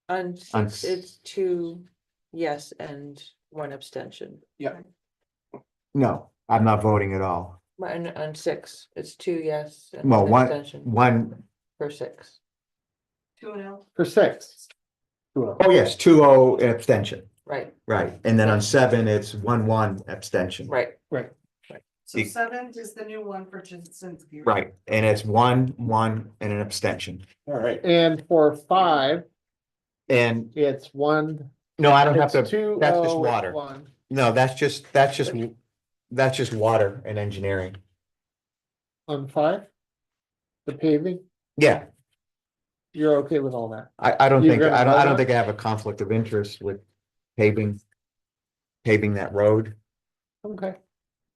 On On six, it's two yes and one abstention. No, I'm not voting at all. On 6, it's 2 yes and Well, one abstention one, for 6. 2-0. For 6. 2-0. oh yes, 2-0 abstention, Right, right? And then on 7, it's 1-1 abstention. right. So 7 is the new one for Jazinski. Right, and it's 1-1 and an abstention. All right. And for 5, And it's 1. no, I don't have It's to, 2-0 that's just with water. 1. No, that's just water and engineering. On 5? The paving, Yeah, you're okay with all that? I don't You're think, gonna I vote don't on think I have a conflict of interest with paving that road. Okay.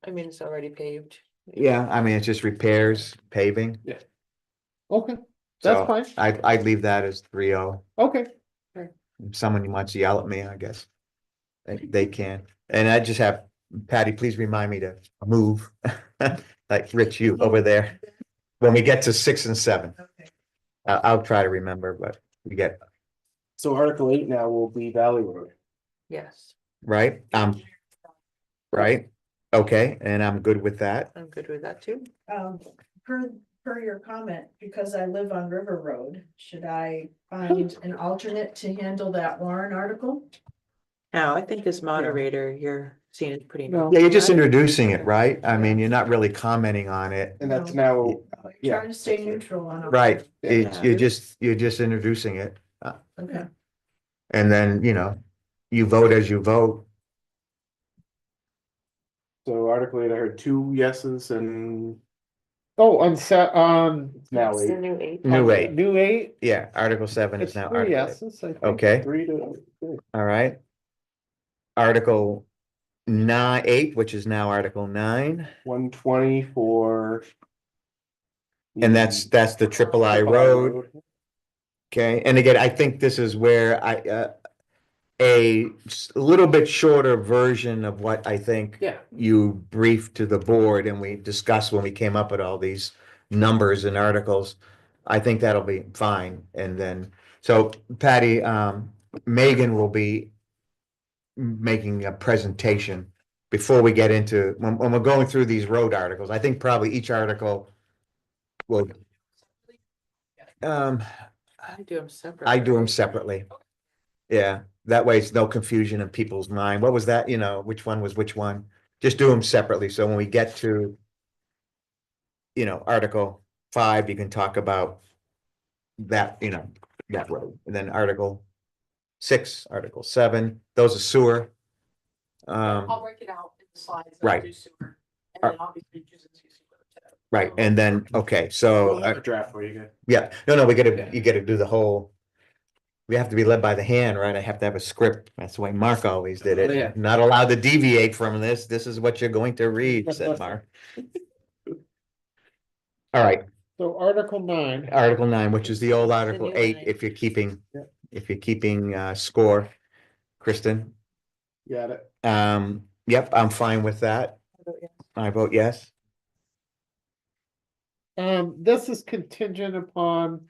I mean, it's already paved. Yeah, I mean, it's just repairs, paving. Okay, So that's fine. I'd leave that as 3-0. Okay. If someone wants to yell at me, I guess. They can. And I just have, Patty, please remind me to move. Like Rich, you over there. When we get to 6 and 7, Okay. I'll try to remember, but we get, So Article 8 now will be Valley Road. Yes, right? Right? Okay, and I'm good with that. I'm good with that too. Per your comment, because I live on River Road, should I find an alternate to handle that warrant article? Now, I think as moderator, you're seeing it pretty. No. Yeah, you're just introducing it, right? I mean, you're not really commenting on it. And that's now, yeah. Trying to stay neutral on. all- Right, Yeah. you're just introducing it, Okay, and then, you vote as you vote. So Article 8, I heard 2 yeses and Oh, on it's now It's the 8. new 8. New 8, New 8, yeah, Article 7 it's is now 3 Article 8. yeses, I think. Okay, 3 to. all right. Article 8, which is now Article 9, 120 for. and that's the Triple I Road. Okay, and again, I think this is where a little bit shorter version of what I think Yeah. you briefed to the board and we discussed when we came up with all these numbers and articles. I think that'll be fine. And then, so Patty, Megan will be making a presentation before we get into, when we're going through these road articles. I think probably each article will, I do them separate. I do them separately. Yeah, that way it's no confusion in people's mind. What was that, which one was which one? Just do them separately. So when we get to, Article 5, you can talk about that, that road. And then Article 6, Article 7, those are sewer. I'll break it out in the slides. and Right. do sewer, And then obviously Jazinski sewer too. Right, and then, okay, so, We'll have a draft for you guys. yeah, no, you gotta do the whole. We have to be led by the hand, right? I have to have a script. That's the way Mark always did Oh, yeah. it. Not allowed to deviate from this. This is what you're going to read, said Mark. All right, So Article 9, Article 9, which is the old Article new 8, one. if you're keeping score. Kristen, Got it. yep, I'm fine with that. I vote yes. this is contingent upon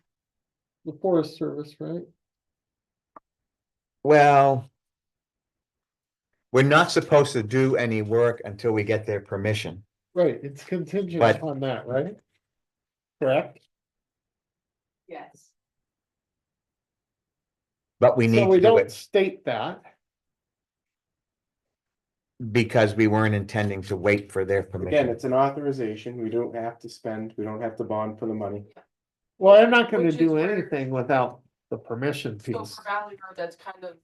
the Forest Service, right? Well, we're not supposed to do any work until we get their permission. Right, it's contingent But- upon that, right? Correct? Yes. But we So need we to do don't it state that. because we weren't intending to wait for their Again, permission. it's an authorization. We don't have to spend, we don't have to bond for the money. Well, I'm not gonna Which is do where- anything without the permission So piece. for Valley Road, that's kind of.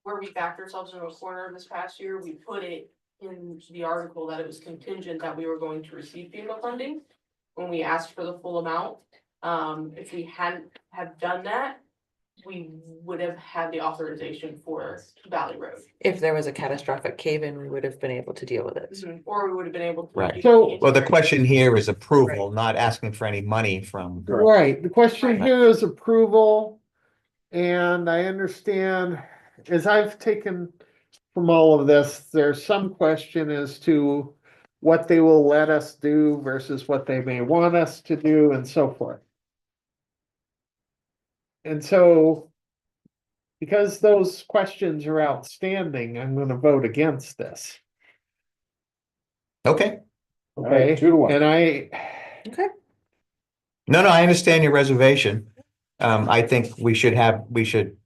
Where we backed ourselves into a corner this past year, we put it in the article that it was contingent that we were going to receive FEMA funding. When we asked for the full amount, if we hadn't have done that, we would have had the authorization for Valley Road. If there was a catastrophic cave-in, we would have been able to deal with it. Or we would have been able to. Right. use So- Well, the engineering. question here is approval, not asking for any money from. Right, the question Right. here is approval. And I understand, as I've taken from all of this, there's some question as to what they will let us do versus what they may want us to do and so forth. And so, because those questions are outstanding, I'm gonna vote against this, Okay, All right, okay? 2-1. And I, no, I understand your reservation. I think we should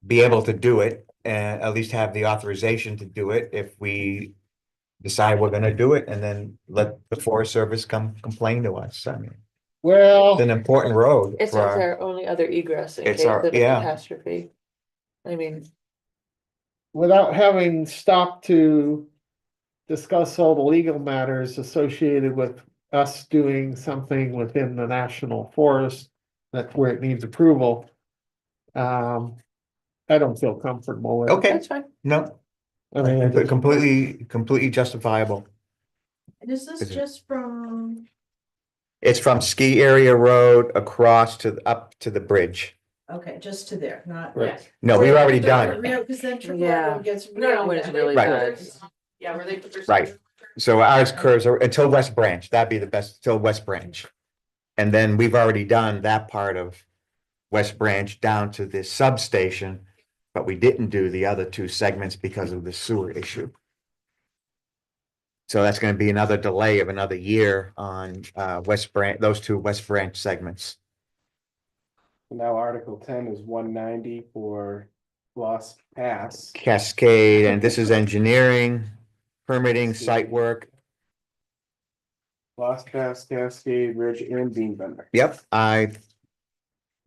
be able to do it and at least have the authorization to do it if we decide we're gonna do it and then let the Forest Service come complain to us. I mean, well. it's an important road. It's for our- our only other egress in It's case our- of a yeah. catastrophe. I mean, Without having stopped to discuss all the legal matters associated with us doing something within the national forest that where it needs approval. I don't feel comfortable with. it. Okay, that's fine. no, I mean, I just- completely justifiable. And is this Is it- just from, It's from Ski Area Road across up to the bridge. okay, just to there, not. Right. No, we've already done it. Real, because then Triple Yeah. Road gets. No, when it's bad. really Right. bad. Yeah, where they put their. Right. So ours curves are until West Branch, that'd be the best, till West Branch. And then we've already done that part of West Branch down to this substation, but we didn't do the other two segments because of the sewer issue. So that's gonna be another delay of another year on West Branch, those two West Branch segments. Now Article 10 is 190 for Lost Pass. Cascade, and this is engineering, permitting, site work. Lost Pass, Cascade, Ridge, and Bean Bender. Yep, I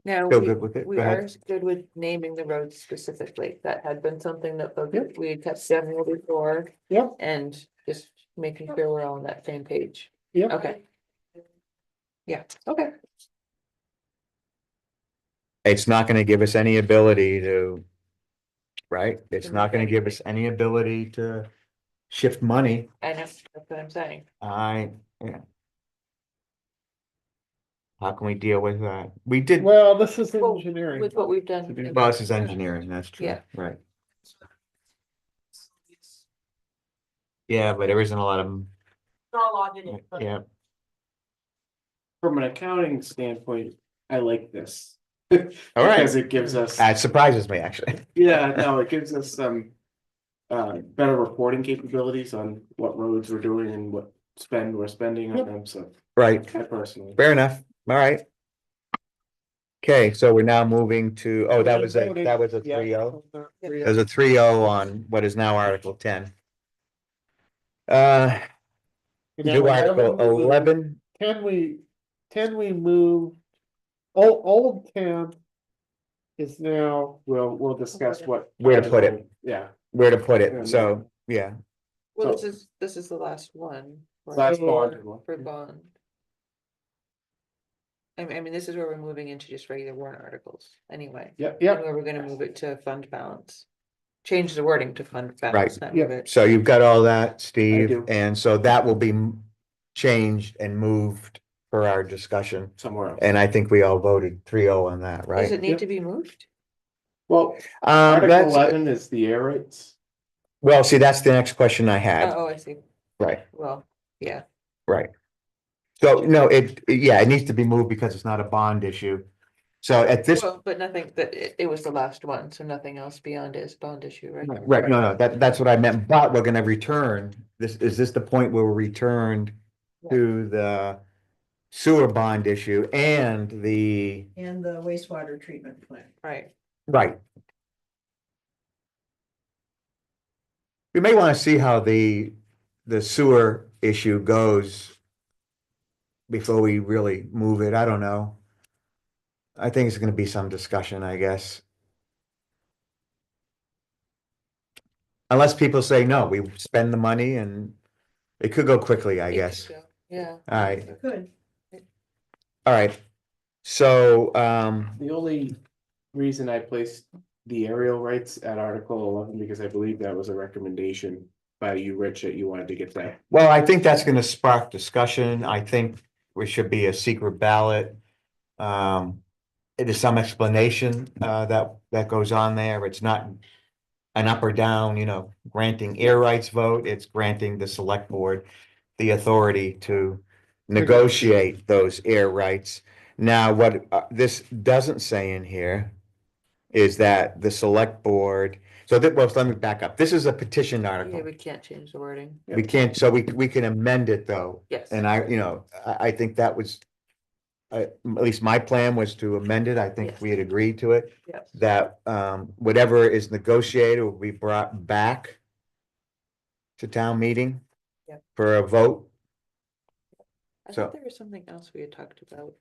Now, feel we, good with it. we Go are ahead. good with naming the roads specifically. That had been something that we had kept general before. Yep. And just making sure we're all on that same page. Yep. Okay. Yeah, okay. It's not gonna give us any ability to. Right? It's To not make gonna give us any ability to shift money. I know, that's what I'm saying. Yeah. How can we deal with that? We did, Well, this is Well, engineering. With what we've done. To do- well, this is engineering, that's true, Yeah. right? Yeah, but there isn't a lot of, Not a lot in it, but. yeah, From an accounting standpoint, I like this. all right. Because it gives us, It surprises me, actually. yeah, no, it gives us some better reporting capabilities on what roads we're doing and what spend we're spending on them, so Right, I personally. fair enough, all right. Okay, so we're now moving to, oh, that was a Voted. 3-0. Yeah. There's a 3-0 on what is now Article 10. New Article 11, Can we move? Old 10 is now, We'll discuss what. Where to put it. Yeah, where to put Yeah, it, so, yeah, Well, So- this is the last one. right, last So- bonded one. For bond. I mean, this is where we're moving into just regular warrant articles, anyway. Yep, yep, And where we're gonna move it to fund balance. Change the wording to fund Right. balance, not move it. so you've got all that, Steve, do. and so that will be changed and moved for our discussion. Somewhere else. And I think we all voted 3-0 on that, Does right? it need Yep. to be moved? Well, Article That's, 11 is the air rates. well, see, that's the next question I had, Oh, I see. right, Well, yeah, right. So, no, yeah, it needs to be moved because it's not a bond issue. So at this, well, but nothing, that it was the last one, so nothing else beyond it is bond issue, right? right, no, that's what I meant, but we're gonna return, is this the point where we returned to the sewer bond issue and the, And the wastewater treatment plant. Right. right. We may want to see how the sewer issue goes before we really move it. I don't know. I think it's gonna be some discussion, I guess. Unless people say, no, we spend the money and it could go quickly, I It could guess. go, yeah. All right, Good. all right. So, The only reason I placed the aerial rights at Article 11, because I believe that was a recommendation by you, Rich, that you wanted to get that. well, I think that's gonna spark discussion. I think we should be a secret ballot. It is some explanation, that goes on there. It's not an up or down, granting air rights vote. It's granting the select board the authority to negotiate those air rights. Now, what this doesn't say in here is that the select board, so that, well, let me back up. This is a petition Yeah, article. we can't change the wording. We can't, so we can amend it though. Yes. And I think that was, at least my plan was to amend it. I think Yes. we had agreed to it. Yes. That whatever is negotiated will be brought back to town meeting Yep. for a vote. I So- thought there was something else we had talked about.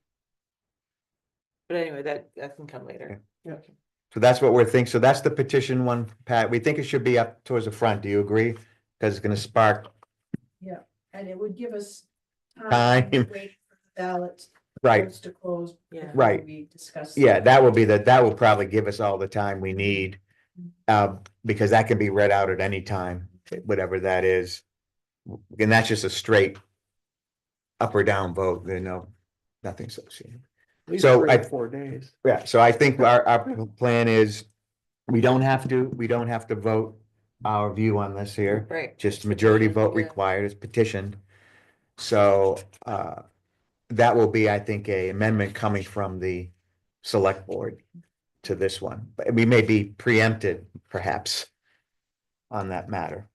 But anyway, that can come later. Yeah. So that's what we're thinking. So that's the petition one, Pat. We think it should be up towards the front. Do you agree? Because it's gonna spark, And it would give us Time. to wait for the ballots. right? To close. Yeah. before Right. We discuss. Yeah, that will probably give us all the time we need. Because that can be read out at any time, whatever that is. And that's just a straight up or down vote, nothing associated. At least So 3 I- or 4 days. Yeah, so I think our plan is, we don't have to vote our view on this here. Right. Just majority vote Yeah. required, it's petitioned. So, that will be, I think, a amendment coming from the select board to this one, but we may be preempted perhaps on that matter.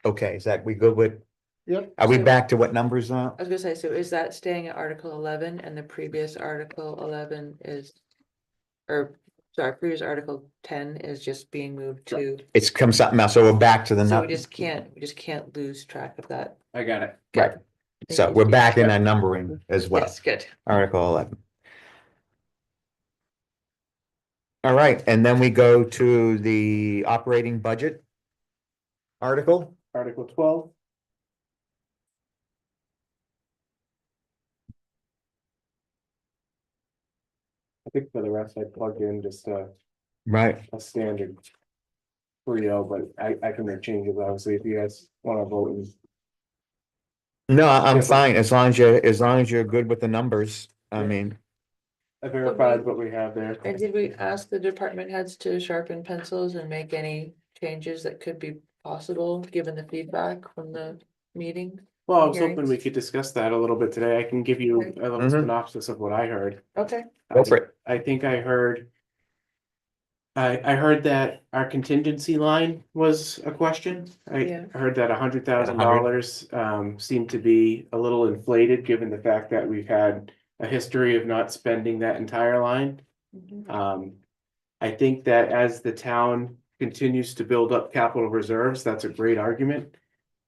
Okay, is that, we good with, Yep. are we So- back to what numbers now? I was gonna say, so is that staying at Article 11 and the previous Article 11 is, or, sorry, previous Article 10 is just being moved to, It's come something else, so we're back to the. so num- we just can't lose track of that. I got it. Right, so we're back in our numbering as well, Yes, good. Article 11. All right, and then we go to the operating budget article. Article 12. I think for the rest, I plugged in just Right. a standard 3-0, but I can make changes, obviously, if you guys want to vote. No, I'm fine, as long as you're good with the numbers, I Yeah. mean, I verified what we have there. And did we ask the department heads to sharpen pencils and make any changes that could be possible, given the feedback from the meeting? Well, I was hoping hearings? we could discuss that a little bit today. I can give you Okay. a little Mhm. synopsis of what I heard. Okay, go for it. I think I heard. I heard that our contingency line was a question. Yeah. I heard that $100,000 seemed to be a little inflated, given the fact that we've had a history of not spending that entire line. I think that as the town continues to build up capital reserves, that's a great argument.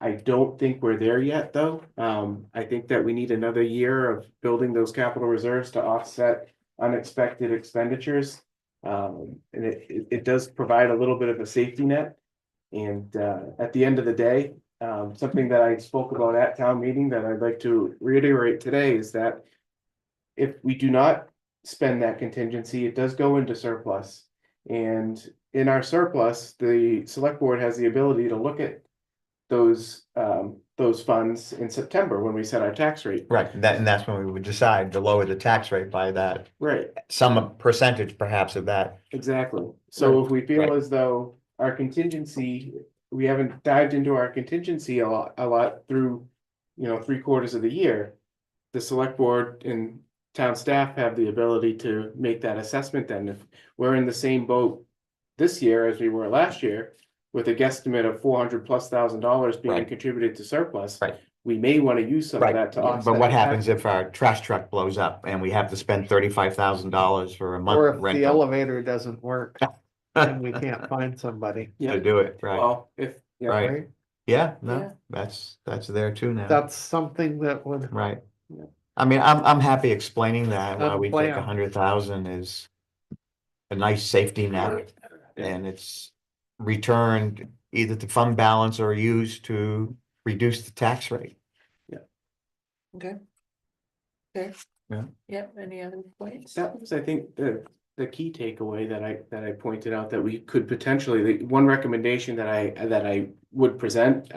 I don't think we're there yet, though. I think that we need another year of building those capital reserves to offset unexpected expenditures. And it does provide a little bit of a safety net. And at the end of the day, something that I spoke about at town meeting that I'd like to reiterate today is that if we do not spend that contingency, it does go into surplus. And in our surplus, the select board has the ability to look at those funds in September when we set our tax rate. Right, and that's when we would decide to lower the tax rate by that, Right, some percentage perhaps of that. exactly. So if we feel Right. as though our contingency, we haven't dived into our contingency a lot through, 3/4 of the year. The select board and town staff have the ability to make that assessment then. If we're in the same boat this year as we were last year, with a guesstimate of $400,000+ being Right. contributed to surplus. Right. we may want to use some of Right, that to yeah, offset. but what the happens tax- if our trash truck blows up and we have to spend $35,000 for a Or month if the rental elevator doesn't work and we can't find somebody, to do it, right? Well, if, yeah, Right. right? Yeah, Yeah. no, that's there too now, That's something that would, right? Yeah. I mean, I'm happy explaining that, why we think Unplanned. 100,000 is a nice safety net. And it's returned either to fund balance or used to reduce the tax rate. Okay. Okay. Yeah. Yep, any other points? that was, I think, the key takeaway that I pointed out that we could potentially, the one recommendation that I would present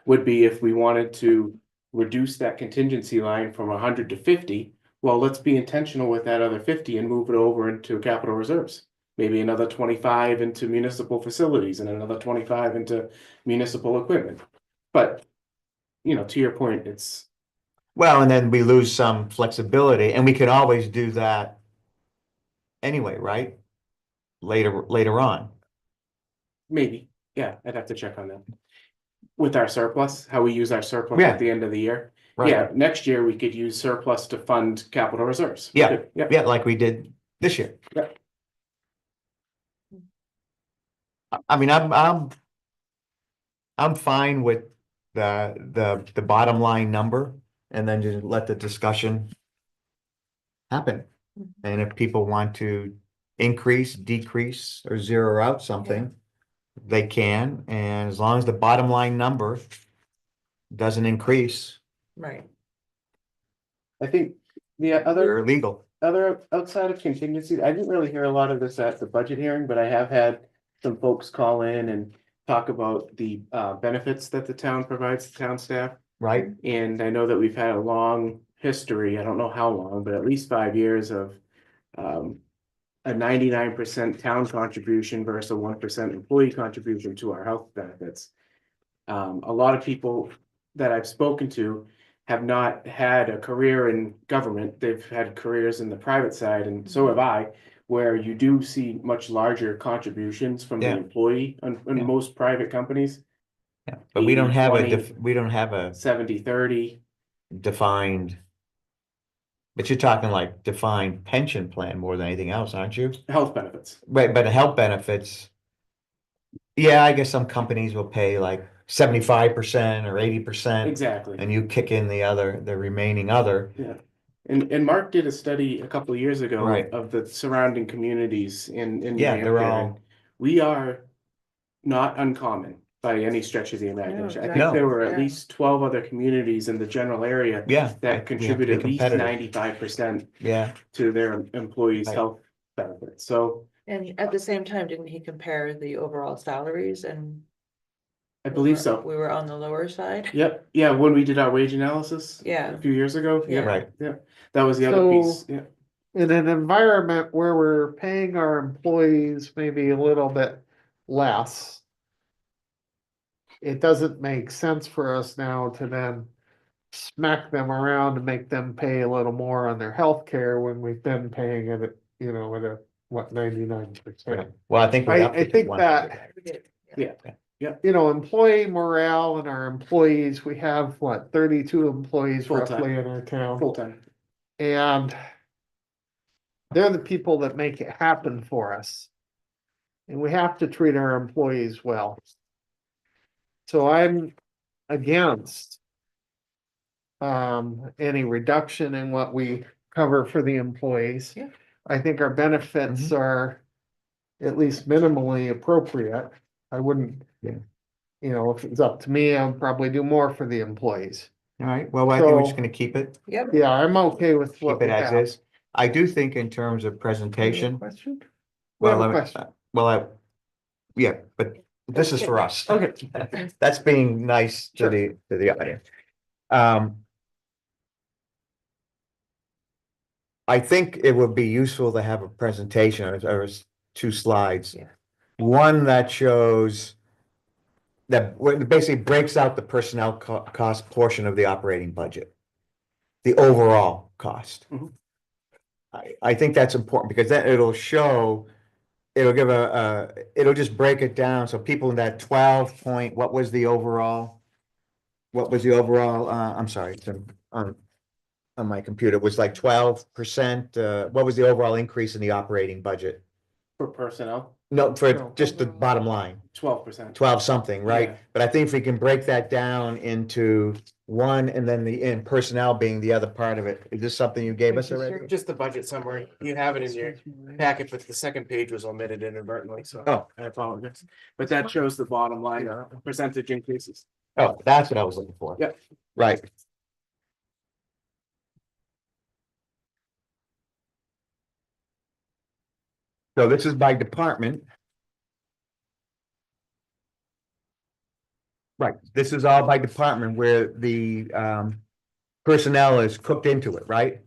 would be if we wanted to reduce that contingency line from 100 to 50, well, let's be intentional with that other 50 and move it over into capital reserves. Maybe another 25 into municipal facilities and another 25 into municipal equipment. But, you know, to your point, it's, Well, and then we lose some flexibility, and we can always do that anyway, right? Later on. maybe, yeah, I'd have to check on that. With our surplus, how we use our surplus Yeah. at the end of the year. Right. Yeah, next year we could use surplus to fund capital reserves. Yeah. Yeah, Yeah, like we did this year. Yeah. I mean, I'm fine with the bottom line number, and then just let the discussion happen. And if people want to increase, decrease, or zero out something, they can, and as long as the bottom line number doesn't increase, Right. I think the they're other legal. outside of contingency, I didn't really hear a lot of this at the budget hearing, but I have had some folks call in and talk about the benefits that the town provides to town staff. Right? And I know that we've had a long history, I don't know how long, but at least 5 years of a 99% town contribution versus a 1% employee contribution to our health benefits. A lot of people that I've spoken to have not had a career in government, they've had careers in the private side, and so have I, where you do see much larger contributions from the Yeah. employee in Yeah. most private companies, Yeah, but we don't have 80-20. we don't have a 70-30. defined. But you're talking like defined pension plan more than anything else, aren't you? Health benefits. Right, but the health benefits. Yeah, I guess some companies will pay like 75% or 80%, Exactly. and you kick in the remaining other. Yeah. And Mark did a study a couple of years ago Right. of the surrounding communities in New Yeah, they're Hampshire, all- and we are not uncommon by any stretch of the imagination. I think No. there were at Yeah. least 12 other communities in the general area Yeah. that we have to contribute be at least competitive. 95% Yeah, to their employees' Right. health benefits. So And at the same time, didn't he compare the overall salaries and? I believe so. We were on the lower side? Yep. Yeah. When we did our wage analysis Yeah. a few years ago. Yeah. right. Yeah. That was the other So- piece. Yeah. in an environment where we're paying our employees maybe a little bit less. It doesn't make sense for us now to then smack them around and make them pay a little more on their health care when we've been paying it, at, you know, at a, what, 99%. Well, I think we I upped it to think 100. that, We did. you know, employee morale and our employees, we have what, 32 employees Full-time. roughly in our town. Full time. And they're the people that make it happen for us. And we have to treat our employees well. So I'm against any reduction in what we cover for the employees. Yeah. I think our benefits are at least minimally appropriate. I wouldn't, Yeah. you know, if it's up to me, I'd probably do more for the employees. All right, well, I think we're just So- gonna keep it, Yep. Yeah, I'm okay with what keep we it as have. is. I do think in terms of presentation, Question? well, We have a let me- question. yeah, but this is for us. Okay. That's being nice to the audience. I think it would be useful to have a presentation or 2 slides. Yeah. One that shows that basically breaks out the personnel cost portion of the operating budget. The overall cost. Mhm. I think that's important because then it'll show, it'll give it'll just break it down. So people in that 12 point, what was the overall? what was the overall, I'm sorry, it's on my computer, it was like 12%, what was the overall increase in the operating budget? For personnel, No, for No. just the bottom line, 12%. 12 something, right? Yeah. But I think if we can break that down into one and then in personnel being the other part of it, is this something you gave us already? Just the budget summary. You have it in your packet, but the second page was omitted inadvertently, so. Oh. I apologize. But that shows the bottom line, percentage increases. Oh, that's what I was looking for. Yep. Right. So this is by department. Right, this is all by department where the personnel is cooked into it, right?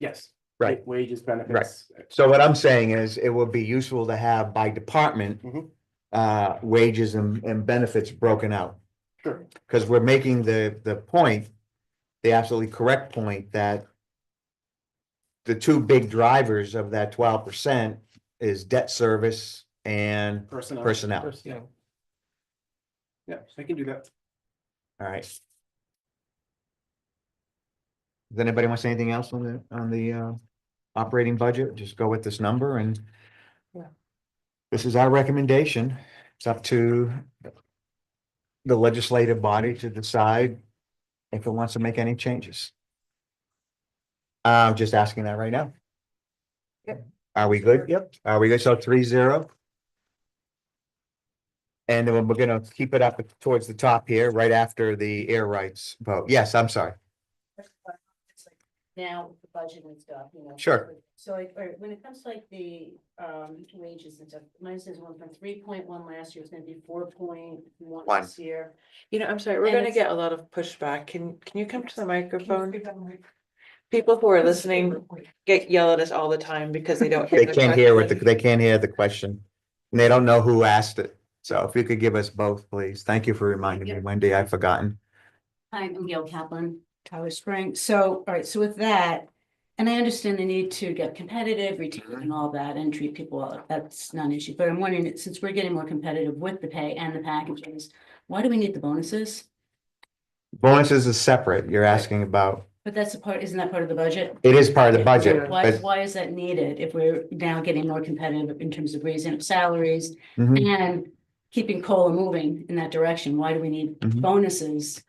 Yes. Right. Wages, benefits. So what I'm saying is it would be useful to have by department Mhm. wages and benefits broken out. Sure. Because we're making the point, the absolutely correct point that the two big drivers of that 12% is debt service and Personnel. personnel. Yeah. Yeah, I can do that. All right. Does anybody want to say anything else on the operating budget? Just go with this number and Yeah. this is our recommendation. It's up to the legislative body to decide if it wants to make any changes. I'm just asking that right now. Yep. Are we good? Yep. Are we good? So 3-0. And then we're gonna keep it up towards the top here, right after the air rights vote. Yes, I'm sorry. Now, the budget and stuff, you know. Sure. So like, or when it comes to like the wages and stuff, mine says one from 3.1 last year, it's gonna be 4.1 this year. You know, I'm sorry, we're And gonna it's- get a lot of pushback. Can you come to the microphone? People who are listening yell at us all the time because they don't hear. They the can't hear what question. they can't hear the question. And they don't know who asked it. So if you could give us both, please. Thank you for reminding me, Wendy. I've forgotten. Hi, I'm Gail Kaplan, Tower Spring. So, all right, so with that, and I understand the need to get competitive, retain and all that and treat people well, that's not an issue. But I'm wondering, since we're getting more competitive with the pay and the packages, why do we need the bonuses? Bonuses is separate. You're asking about, But that's a part, isn't that part of the budget? it is part of the budget. but- Why is that needed if we're now getting more competitive in terms of raising up salaries Mhm. and keeping COLA moving in that direction? Why do we need Mhm. bonuses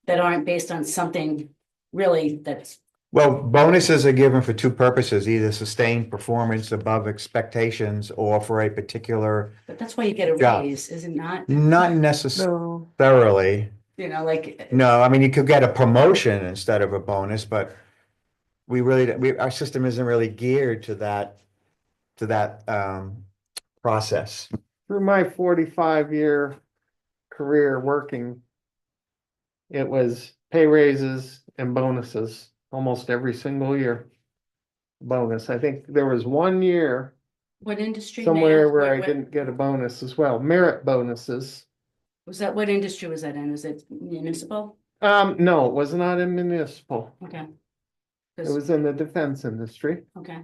that aren't based on something really that's, Well, bonuses are given for two purposes, either sustained performance above expectations or for a particular, but that's why you get a Job. raise, is it not? not necessarily. You know, like, No, I mean, you could get a promotion instead of a bonus, but our system isn't really geared to that process. Through my 45-year career working, it was pay raises and bonuses almost every single year. Bonus. I think there was one year what industry? somewhere now? where I What- didn't get a bonus as well. Merit bonuses. Was that, what industry was that in? Was it municipal? No, it was not in municipal. Okay. It was in the defense industry. Okay,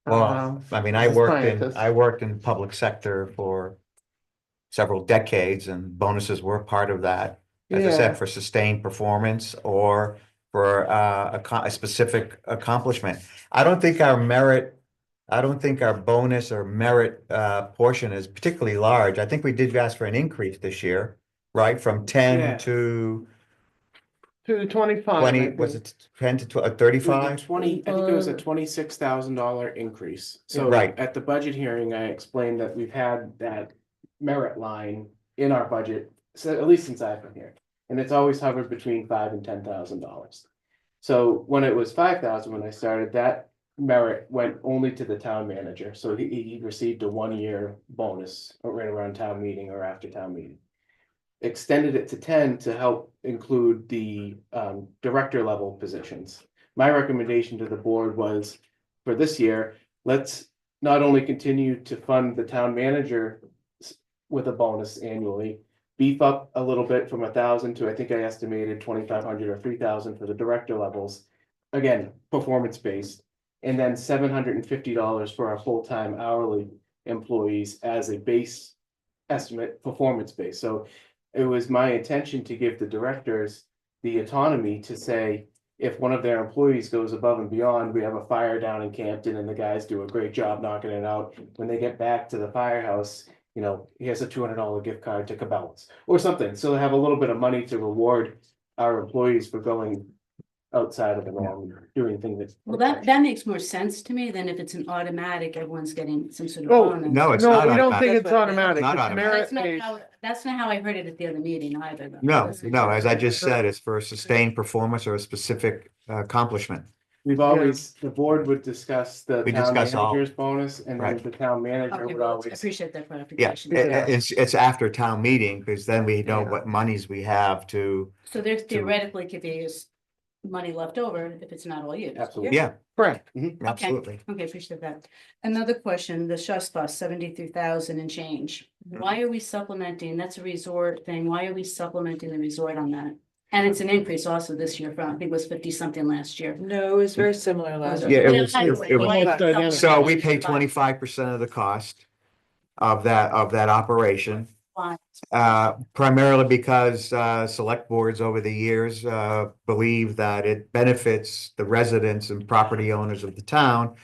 Well, I mean, I as a scientist. worked in public sector for several decades and bonuses were part of that. As I Yeah. said, for sustained performance or for a specific accomplishment. I don't think our bonus or merit portion is particularly large. I think we did ask for an increase this year, right? From Yeah. 10 to 225. 20, was it 10 to 35? 20, I think it was a $26,000 increase. So Right. at the budget hearing, I explained that we've had that merit line in our budget, so at least since I've been here. And it's always hovered between $5,000 and $10,000. So when it was 5,000, when I started, that merit went only to the town manager. So he received a 1-year bonus right around town meeting or after town meeting. Extended it to 10 to help include the director level positions. My recommendation to the board was for this year, let's not only continue to fund the town manager with a bonus annually, beef up a little bit from 1,000 to, I think I estimated 2,500 or 3,000 for the director levels. Again, performance based, and then $750 for our full-time hourly employees as a base estimate, performance based. So it was my intention to give the directors the autonomy to say, if one of their employees goes above and beyond, we have a fire down in Campton and the guys do a great job knocking it out. When they get back to the firehouse, you know, here's a $200 gift card to Cabela's or something. So they have a little bit of money to reward our employees for going outside of the norm, doing things that. Well, that makes more sense to me than if it's an automatic, everyone's getting some sort of Oh, bonus. No, it's No, not we don't automatic. think it's automatic. Not It's automatic. merit-based. That's not how I heard it at the other meeting either. though. No, as I just said, it's for a sustained performance or a specific accomplishment. We've always, the board would discuss the We town discuss all- manager's bonus and then Right. the town manager Okay, would well, I always. appreciate that Yeah, clarification. it's after town meeting, because then we know Yeah. what monies we have to, So there theoretically could be money left over if it's not all used. Absolutely. yeah, Correct. absolutely. Okay, appreciate that. Another question, the Shus bus, 73,000 and change. Why are we supplementing? That's a resort thing. Why are we supplementing the resort on that? And it's an increase also this year from, I think it was 50 something last year. No, it was very similar last Yeah, year. it was- it was- Why are we Dynamic. So we pay supplementing? 25% of the cost of that operation. Why? Primarily because select boards over the years believe that it benefits the residents and property owners of the town.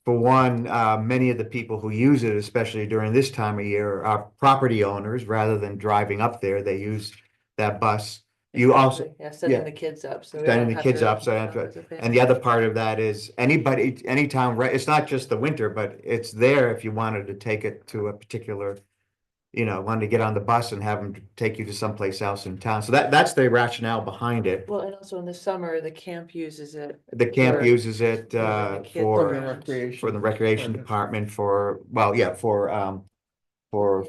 For one, many of the people who use it, especially during this time of year, are property owners. Rather than driving up there, they use that bus. You also, Yeah, sending yeah. the kids up. So we Sending don't the have kids to- up, so that's and the other part of that is anybody, any town, it's not just the winter, but it's there if you wanted to take it to a particular, wanted to get on the bus and have them take you to someplace else in town. So that's the rationale behind it. Well, and also in the summer, the camp uses it. The camp For- uses it the kids for around. the recreation department for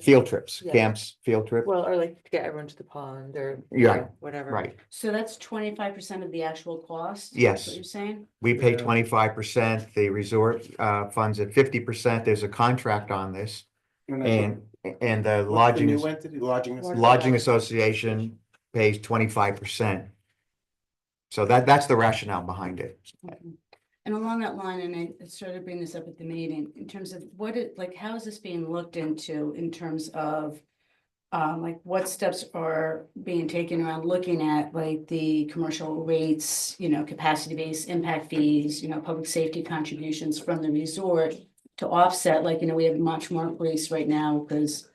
field trips, Yeah. camps, field trip, Well, or like to get everyone to the pond or. Yeah, Whatever. right. So that's 25% of the actual cost? Yes. That's what you're saying? We pay Yeah. 25%, the resort funds at 50%. There's a contract on this. And the What's the lodging, new entity? Lodging. lodging association pays 25%. So that's the rationale behind it. And along that line, and I started bringing this up at the meeting, in terms of how is this being looked into in terms of like what steps are being taken around looking at like the commercial rates, capacity-based impact fees, public safety contributions from the resort to offset, we have much more police right now because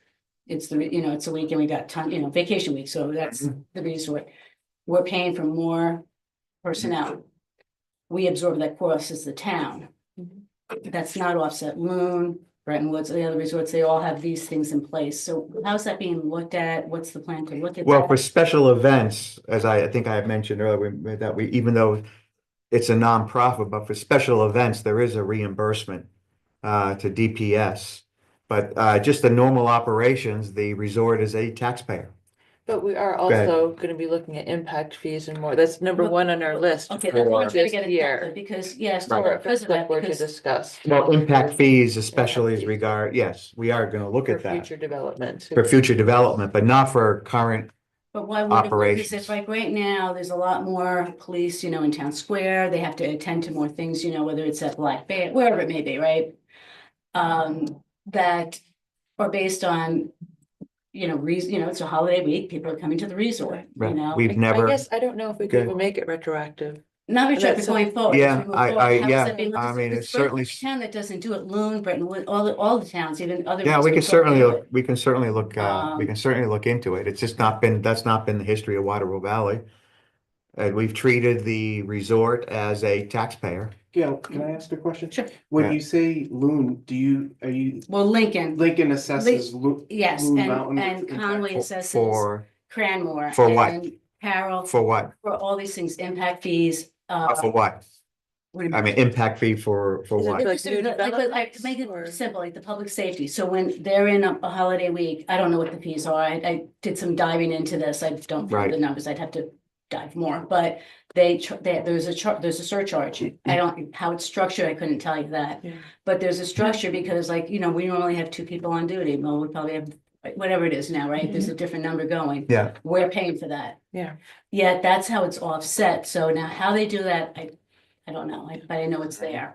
it's it's a weekend, we got vacation week, so that's the resort. We're paying for more personnel. We absorb that cost as the town. That's not offset. Loon, Bretton Woods, the other resorts, they all have these things in place. So how's that being looked at? What's the plan to look at Well, that? for special events, as I think I had mentioned earlier, even though it's a nonprofit, but for special events, there is a reimbursement to DPS. But just the normal operations, the resort is a taxpayer. But we are ahead. also gonna be looking at impact fees and more. That's number one on our list. Okay, that's what I'm for trying to this get year. at, because, yes, Right. because of that, We're to because, discuss. Well, impact fees especially Impact as fees. regard, yes, we are gonna look For at that future development. for future development, but not for current. but why would it? Because Operations. if like right now, there's a lot more police, in town square, they have to attend to more things, whether it's at Black Bear, wherever it may be, right? That are based on, it's a holiday week, people are coming to the resort, Right. know? We've never, I guess I don't know if we Okay. could even make it retroactive. Not And retroactive that's going forward. as Yeah, we move I- forward. I- How is yeah, that being looked I at? mean, It's it's certainly- a town that doesn't do it, Loon, Bretton Woods, all the towns, even other. yeah, we can resorts don't certainly, do it. we can certainly look, we can certainly look into it. It's just that's not been the history of Waterville Valley. And we've treated the resort as a taxpayer. Gail, can I ask a question? Sure. When Yeah. you say loon, are you, Well, Lincoln, Lincoln assesses yes, Loon and Mountain Conway For- assesses For, Cranmore. for what? And Carroll, for what? for all these things, impact fees, For what? what do you I mean, impact fee for Is it what? like new developments, make or- it simple, like the public safety. So when they're in a holiday week, I don't know what the fees are. I did some diving into this. I don't know Right. the numbers. I'd have to dive more, but there's a surcharge. I don't, how it's structured, I couldn't tell you that. Yeah. But there's a structure because we normally have 2 people on duty. Well, we probably have whatever it is now, right? There's a different number going. Yeah, We're paying for that. Yeah. Yet that's how it's offset. So now how they do that, I don't know, but I know it's there.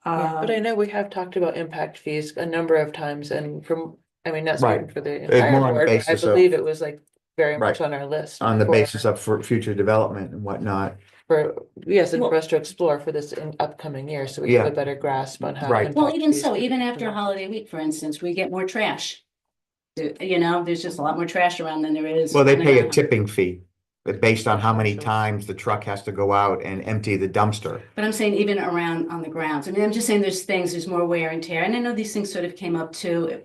Yeah, but I know we have talked about impact fees a number of times and not Right. speaking for the more entire on the board, but I basis of- believe it was like very much Right. on our list. On the for- basis of for future development and whatnot. For, yes, and Well- for us to explore for this in upcoming year, so we have Yeah. a better grasp on how. Right. to Well, touch even these so, even different after a things. holiday week, for instance, we get more trash. You know, there's just a lot more trash around than there is. Well, they on the pay a ground. tipping fee based on how many Sure. times the truck has to go out and empty the dumpster. But I'm saying even around on the grounds. I mean, I'm just saying there's things, there's more wear and tear. And I know these things sort of came up too.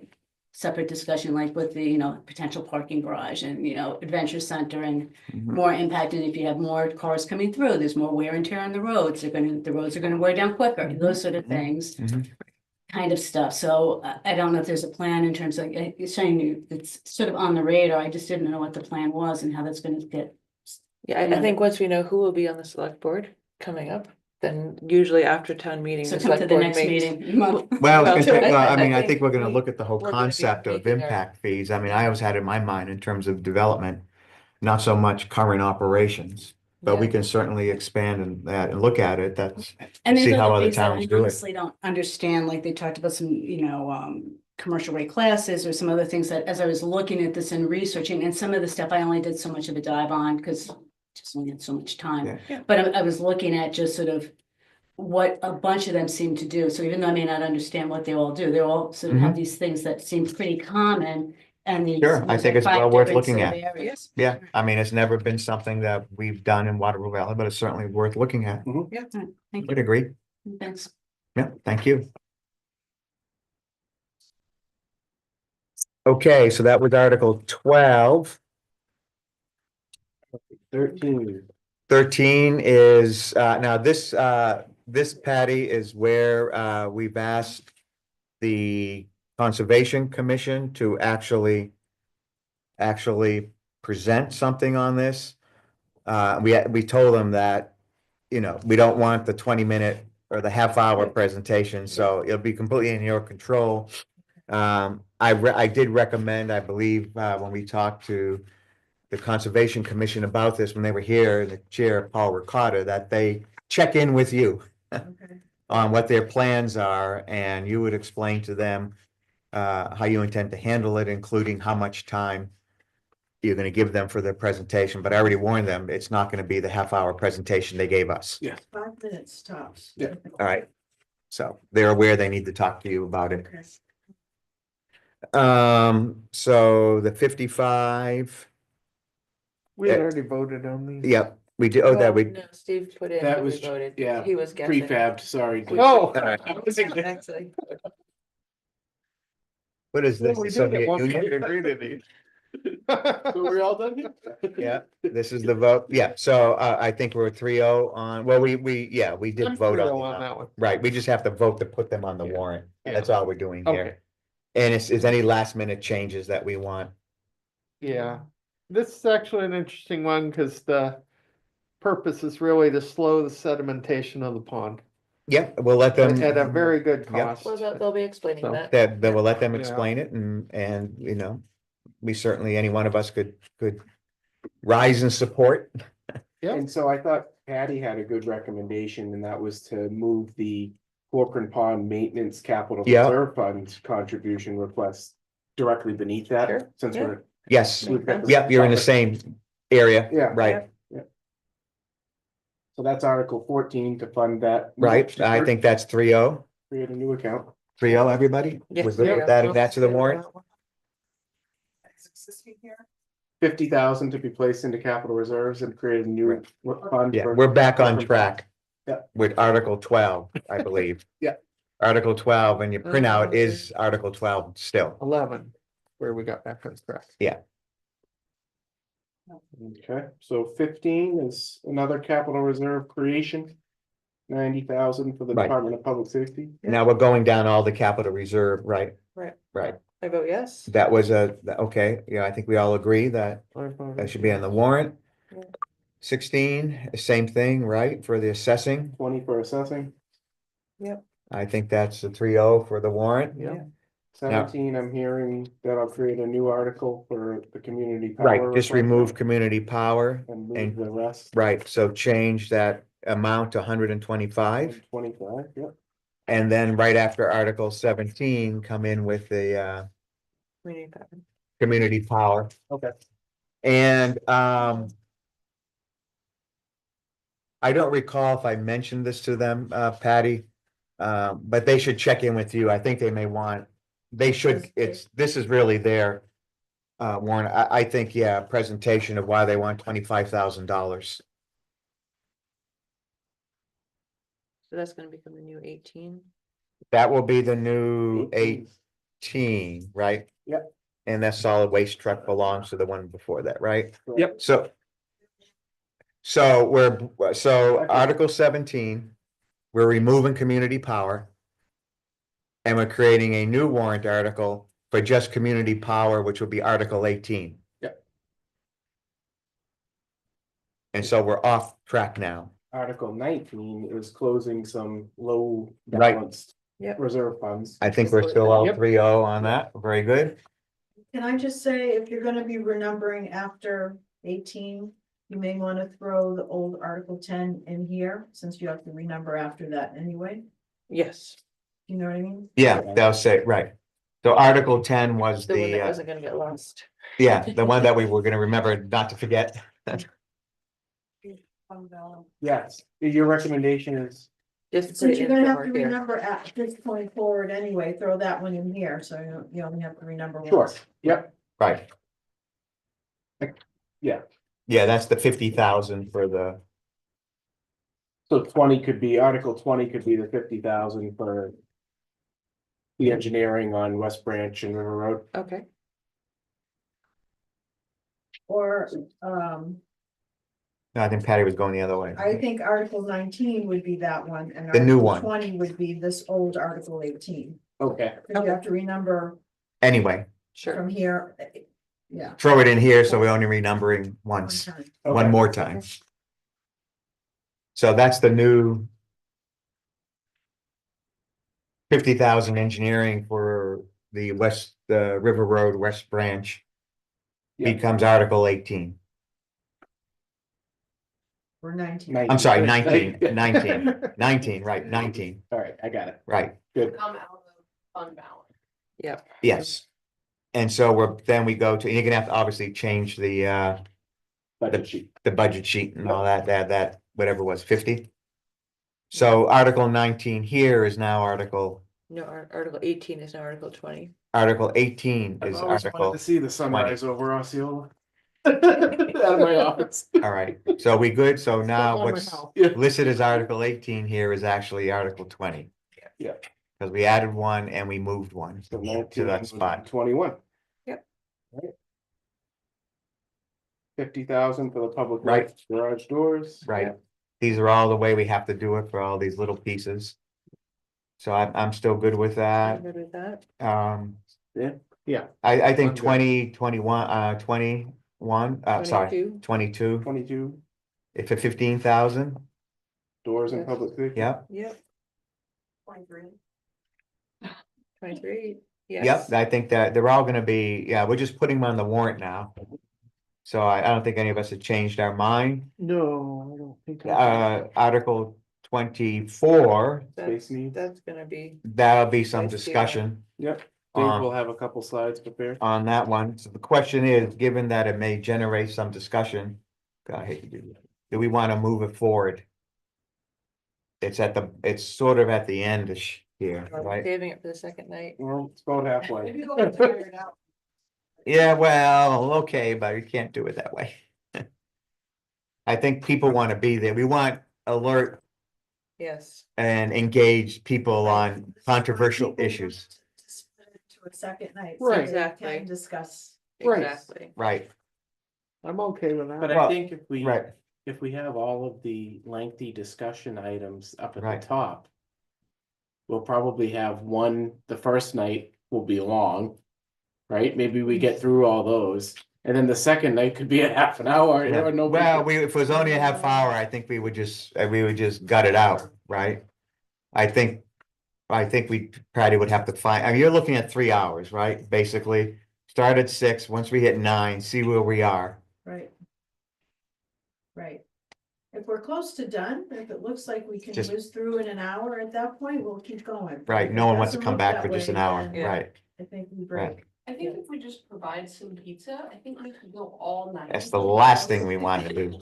Separate discussion like with the, potential parking garage and, adventure center and Mhm. more impact. And if you have more cars coming through, there's more wear and tear on the roads. The roads are gonna wear down quicker, those sort of things. Mhm. Kind of stuff. So I don't know if there's a plan in terms of, you're saying it's sort of on the radar. I just didn't know what the plan was and how that's gonna get. Yeah, I think once we know who will be on the select board coming up, then usually after town meeting. So the come to select the board next makes- meeting. Well, Well, I mean, I think think we're gonna we- look at the whole we're gonna be concept of making our- impact fees. I mean, I always had in my mind in terms of development, not so much current operations. But we Yeah. can certainly expand and that and look at it. That's, And see there's how other other things that towns I do it. honestly don't understand, like they talked about some, commercial rate classes or some other things that, as I was looking at this and researching, and some of the stuff I only did so much of a dive on, because just only had so much time. Yeah. Yeah. But I was looking at just sort of what a bunch of them seem to do. So even though I may not understand what they all do, they all sort of have these things that seem pretty common and these. Sure, I these think are it's five well worth different looking sort of at. areas. Yeah, I mean, it's never been something that we've done in Waterloo Valley, but it's certainly worth looking at. Thank Would you. agree. Thanks. Yeah, thank you. Okay, so that was Article 12. 13. 13 is, now this Patty is where, we've asked the Conservation Commission to actually present something on this. We told them that, we don't want the 20-minute or the half-hour presentation, so it'll be completely in your control. I did recommend, I believe, when we talked to the Conservation Commission about this, when they were here, the chair, Paul Ricotta, that they check in with you on what their plans are, and you would explain to them how you intend to handle it, including how much time you're gonna give them for their presentation, but I already warned them, it's not gonna be the half-hour presentation they gave us. 5 minutes tops. Yeah. All right, so they're aware they need to talk to you about it. Okay. So the 55, We had already voted on these. yep, we did, oh, that Well, we, no, Steve put in. That that we was, voted. yeah, He was guessing. prefabbed, sorry. Oh. Actually. what is this, We the did at Soviet one point Union? agree to these. So we're all done here? Yeah, this is the vote, yeah, so I think we're 3-0 on, well, we did I'm vote 3-0 on it. that one. Right, we just have to vote to put them on the Yeah. warrant, Yeah. that's all we're doing Okay, here. And is any last minute changes that we want? yeah. This is actually an interesting one because the purpose is really to slow the sedimentation of the pond Yeah, we'll let them. at a very good Yep. cost. Well, they'll be explaining So- that. That we'll let them Yeah. explain it and, we certainly, any one of us could rise and support. Yep. And so I thought Patty had a good recommendation, and that was to move the Corcoran Pond Maintenance Capital Yeah. Reserve Fund contribution request directly beneath that, Sure, since yeah. we're. Yes, we've got yep, you're in the same area. Yeah. Right, So that's Article 14 to fund that. right, I think that's 3-0. Create a new account. 3-0, everybody? Yes, We're good with that, and that's to the warrant? It's existing here. 50,000 to be placed into capital reserves and create a new fund. Yeah, for- we're back on track. Yeah. With Article 12, I believe. Yeah. Article 12, and your printout is Article 12 still. 11, where we got back on track. Okay, so 15 is another capital reserve creation. 90,000 for the Right. Department of Public Safety. Now we're going down all the capital reserve, right? Right. Right, I vote yes. that was okay, yeah, I think we all agree that that should be on the warrant. Yeah. 16, same thing, right, for the assessing, 20 for assessing. I think that's a 3-0 for the warrant. Yeah. 17, I'm hearing that I'll create a new article for the community. power Right, just request remove community power, And move and- the rest. right, so change that amount to 125. 25, yep. And then right after Article 17, come in with the We need that. community power. Okay. And, I don't recall if I mentioned this to them, Patty. But they should check in with you. I think they may want, they should, this is really their. Warren, I think, yeah, presentation of why they want $25,000. So that's gonna become the new 18. That will be the new 18, right? Yep. And that solid waste truck belongs to the one before that, right? Yep. So Article 17, we're removing community power. And we're creating a new warrant article for just community power, which would be Article 18. Yep. And so we're off track now. Article 19 is closing some low Right. balanced Yep. reserve funds. I think we're still all Yep. 3-0 on that. Very good. Can I just say, if you're gonna be renumbering after 18, you may wanna throw the old Article 10 in here, since you have to renumber after that anyway. Yes, You know what I mean? Yeah, they'll say, right. So Article 10 was the one that the, wasn't gonna get lost. yeah, the one that we were gonna remember not to forget. Yes, your recommendation is, Just put Since it you're in gonna have to somewhere here. renumber at this point forward anyway, throw that one in here, so you only have to renumber sure, once. yep, Right. yeah. Yeah, that's the 50,000 for the, So 20 could be, Article 20 could be the 50,000 for the engineering on West Branch and River Road. Okay, Or, no, I think Patty was going the other way. I think Article 19 would be that one, and The new Article one. 20 would be this old Article 18. Okay, Cause you have to renumber Anyway, sure. from here, yeah. throw it in here, so we're only renumbering once, one time. one okay. more time. So that's the new 50,000 engineering for the River Road West Branch. Yeah. Becomes Article 18. Or 19. I'm sorry, 19, 19, right, 19, All right, I got it. right, Good. Come out of fund balance. Yep. yes. And so then we go to, and you're gonna have to obviously change the Budget sheet. budget sheet and all that, whatever it was, 50. So Article 19 here is now Article No, Article 18 is now Article 20. 18 I've is always wanted Article, to see the sunrise over Osceola. Out of my office. all right, so we good, so now on my what's house. Yeah. listed as Article 18 here is actually Article 20. Yeah. Because we added one and we moved one So to 19 that would spot. be 21. Yep. Right. 50,000 for the public Right. works garage doors. Right. These are all the way we have to do it for all these little pieces. So I'm still good with that. Good with that? Yeah, I think I'm good. 21, sorry, 22. 22, 22 if at 15,000, doors in Yes. public safety. yep, Yep, 23. 23, yep, yes. I think that they're all gonna be, yeah, we're just putting them on the warrant now. So I don't think any of us have changed our mind. No, I don't think. I Article 24, Space That's, needs. that's gonna be, that'll be some Nice, yeah. discussion Yep, Dave on, will have a couple slides prepared. on that one. So the question is, given that it may generate some discussion, God, I hate to do that, do we want to move it forward? It's sort of at the end here, right? saving it for the second night. Well, it's about halfway. Maybe go and figure it out. Yeah, well, okay, but you can't do it that way. I think people want to be there. We want alert Yes, and engage people on controversial People issues, to split it To a second night. Right. they Exactly. Can discuss. Right. exactly. right, I'm okay with But that. Well, I think right, if we have all of the lengthy discussion items up at Right. the top. We'll probably have one, the first night will be long. Right? Maybe we get through all those, and then the second night could be a half an hour, yeah. or no. Well, if it was only a half hour, I think we would just gut it out, right? I think we probably would have to find, I mean, you're looking at 3 hours, right? Basically, start at 6, once we hit 9, see where we are. Right. Right. If we're close to done, if it looks like we can Just- whiz through in an hour, at that point, we'll keep going. Right, If no it one wants to doesn't come look back that for just way, an hour, then Yeah. right, I think we right. break. I think if we just provide some pizza, I think we could go all night. That's the last thing we want to do.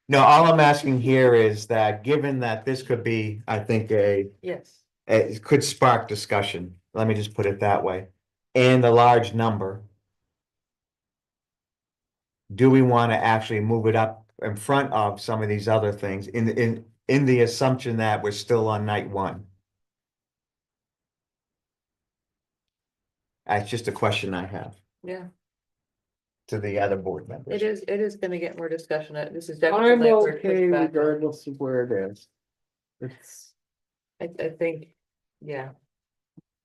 No, all I'm asking here is that, given that this could be, I think, Yes. it could spark discussion, let me just put it that way, and a large number. Do we want to actually move it up in front of some of these other things in the assumption that we're still on night one? That's just a question I have Yeah, to the other board members. it is gonna get more discussion. This is I'm definitely. where it okay pushed back on. regardless of where it is. It's, I think, yeah,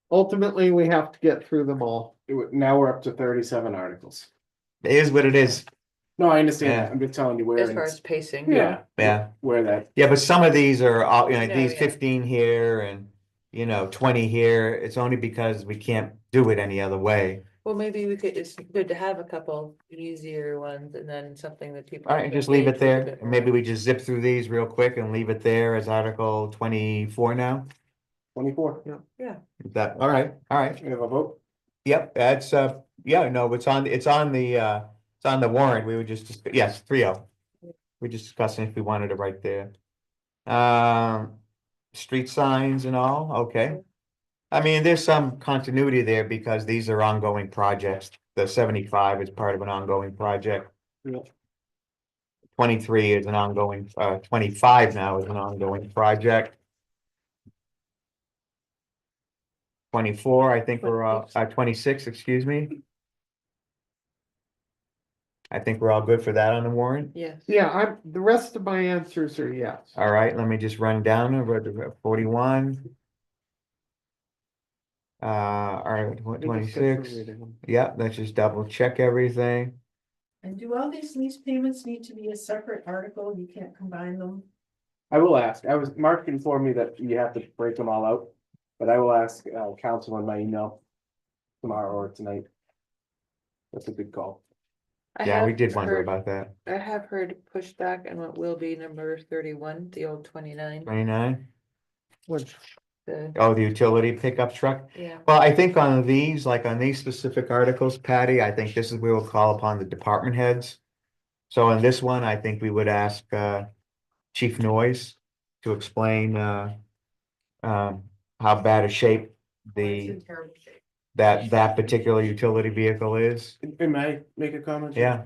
ultimately, we have to get through them all. Now we're up to 37 articles. It is what it is, No, I understand Yeah. that. I'm just telling you where as far it's, as pacing. yeah, yeah. where that, Yeah, but some of these are, all No, these yeah. 15 here and, 20 here, it's only because we can't do it any other way. Well, maybe we could, it's good to have a couple easier ones and then something that people. All right, can just leave it engage with a there, bit and maybe more. we just zip through these real quick and leave it there as Article 24 now? 24. Is that, all right, We have a vote. yep, that's, yeah, no, it's on the warrant, we were just, yes, 3-0. We're just discussing if we wanted it right there. Street signs and all, okay. I mean, there's some continuity there because these are ongoing projects. The 75 is part of an ongoing project. Yeah. 23 is an ongoing, 25 now is an ongoing project. 24, I think we're all, 26, excuse me. I think we're all good for that on the warrant. Yes. Yeah, the rest of my answers are yes. All right, let me just run down over to 41. All right, Let me just get through 26. reading them. Yeah, let's just double check everything. And do all these lease payments need to be a separate article? You can't combine them? I will ask. Mark informed me that you have to break them all out, but I will ask council on my email tomorrow or tonight. That's a good call. I Yeah, we have did wonder heard- about that. I have heard pushback on what will be number 31, the old 29. 29. Which, Oh, the utility pickup truck. Yeah, Well, I think on these, like on these specific articles, Patty, I think this is where we'll call upon the department heads. So in this one, I think we would ask Chief Noyes to explain how bad a shape It's the in terrible shape. that particular utility vehicle is. And may I make a comment? Yeah,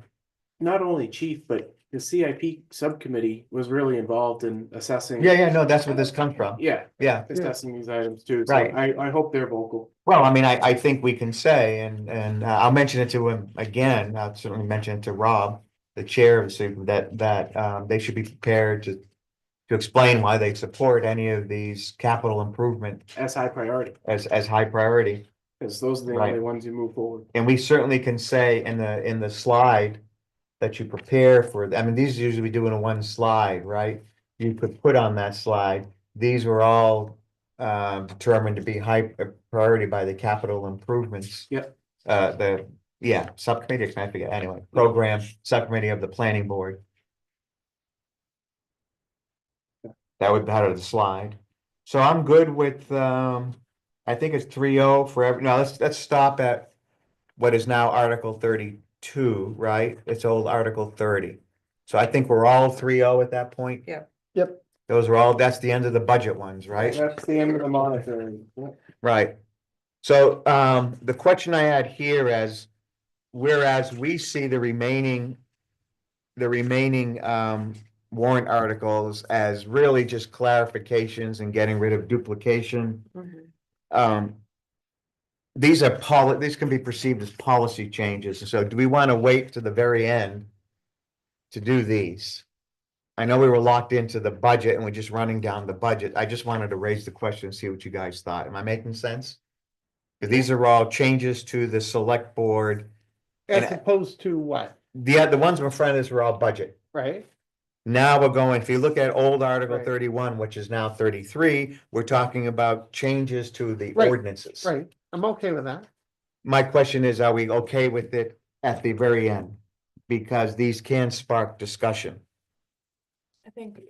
Not only chief, but the CIP subcommittee was really involved in assessing. yeah, no, that's where this comes from. Yeah, Yeah. assessing these items too. So Right. I hope they're vocal. Well, I mean, I think we can say, and I'll mention it to him again, I'll certainly mention it to Rob, the chair of the super, that they should be prepared to explain why they support any of these capital improvement As high priority, as high priority. because those are the Right. only ones you move forward. And we certainly can say in the slide that you prepare for, I mean, these usually we do in a one slide, right? You could put on that slide, these were all determined to be high priority by the capital improvements. Yep. Subcommittee, I forget, anyway, program subcommittee of the planning board. That would be out of the slide. So I'm good with, I think it's 3-0 for every, now let's stop at what is now Article 32, right? It's old Article 30. So I think we're all 3-0 at that point. Yeah. yep, Those are all, that's the end of the budget ones, right? That's the end of the monitoring. Yeah. Right. So the question I had here as, whereas we see the remaining warrant articles as really just clarifications and getting rid of duplication. Mhm. These these can be perceived as policy changes. So do we want to wait to the very end to do these? I know we were locked into the budget and we're just running down the budget. I just wanted to raise the question and see what you guys thought. Am I making sense? 'Cause these are all changes to the select board. as And- opposed to what, The ones in front of us were all budget. right? Now we're going, if you look at old Article Right. 31, which is now 33, we're talking about changes to the Right, ordinances. Right, I'm okay with that. My question is, are we okay with it at the very end? Because these can spark discussion. I think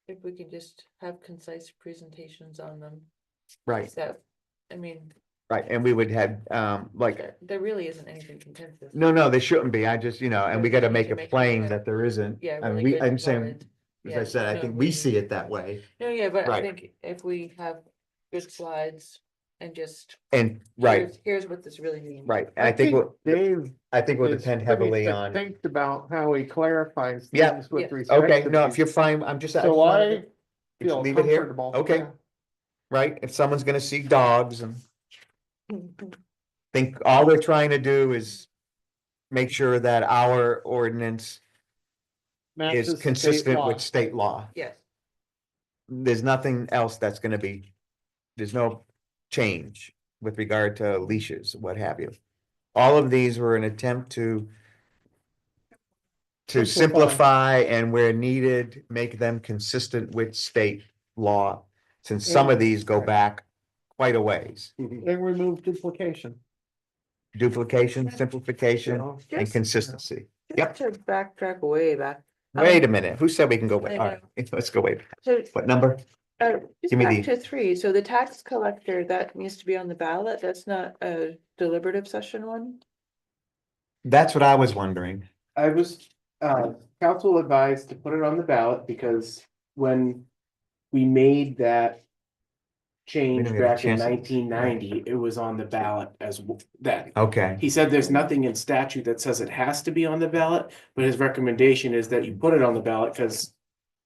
if we could just have concise presentations on them. Right. That, I mean, Right, and we would have, like, There really isn't anything contentious. no, there shouldn't be, I just, and we Yeah, gotta we make should it make it plain clear. that there isn't. Yeah, And really good I'm saying, solid. as Yeah, I said, I no, think we we see do. it that way, No, yeah, but I Right. think if we have good slides and just. and, right, Here's what this really means. right, and I think, Dave I think will is depend pretty heavily on, succinct about how he clarifies Yeah. things with Yeah. respect okay, to no, if these. you're fine, I'm just. So I just feel leave it here? comfortable. Okay. yeah. Right, if someone's gonna see dogs and Mhm. think all we're trying to do is make sure that our ordinance Matches is state consistent law. with state law. Yes, There's nothing else that's gonna be, there's no change with regard to leashes, what have you. All of these were an attempt to simplify and where needed, make them consistent with state law. Since some of these go back quite a ways. And remove duplication. Duplication, simplification, know. and Just- consistency. Yep. just to backtrack way back. Wait a minute, who said we can go I back? All right, let's go way back. So, What number? just Give me back the- to 3, so the tax collector, that needs to be on the ballot, that's not a deliberative session one? That's what I was wondering. I was, council advised to put it on the ballot because when we made that change didn't get a back in chance to- 1990, it was on the ballot then. Okay, He said there's nothing in statute that says it has to be on the ballot, but his recommendation is that you put it on the ballot because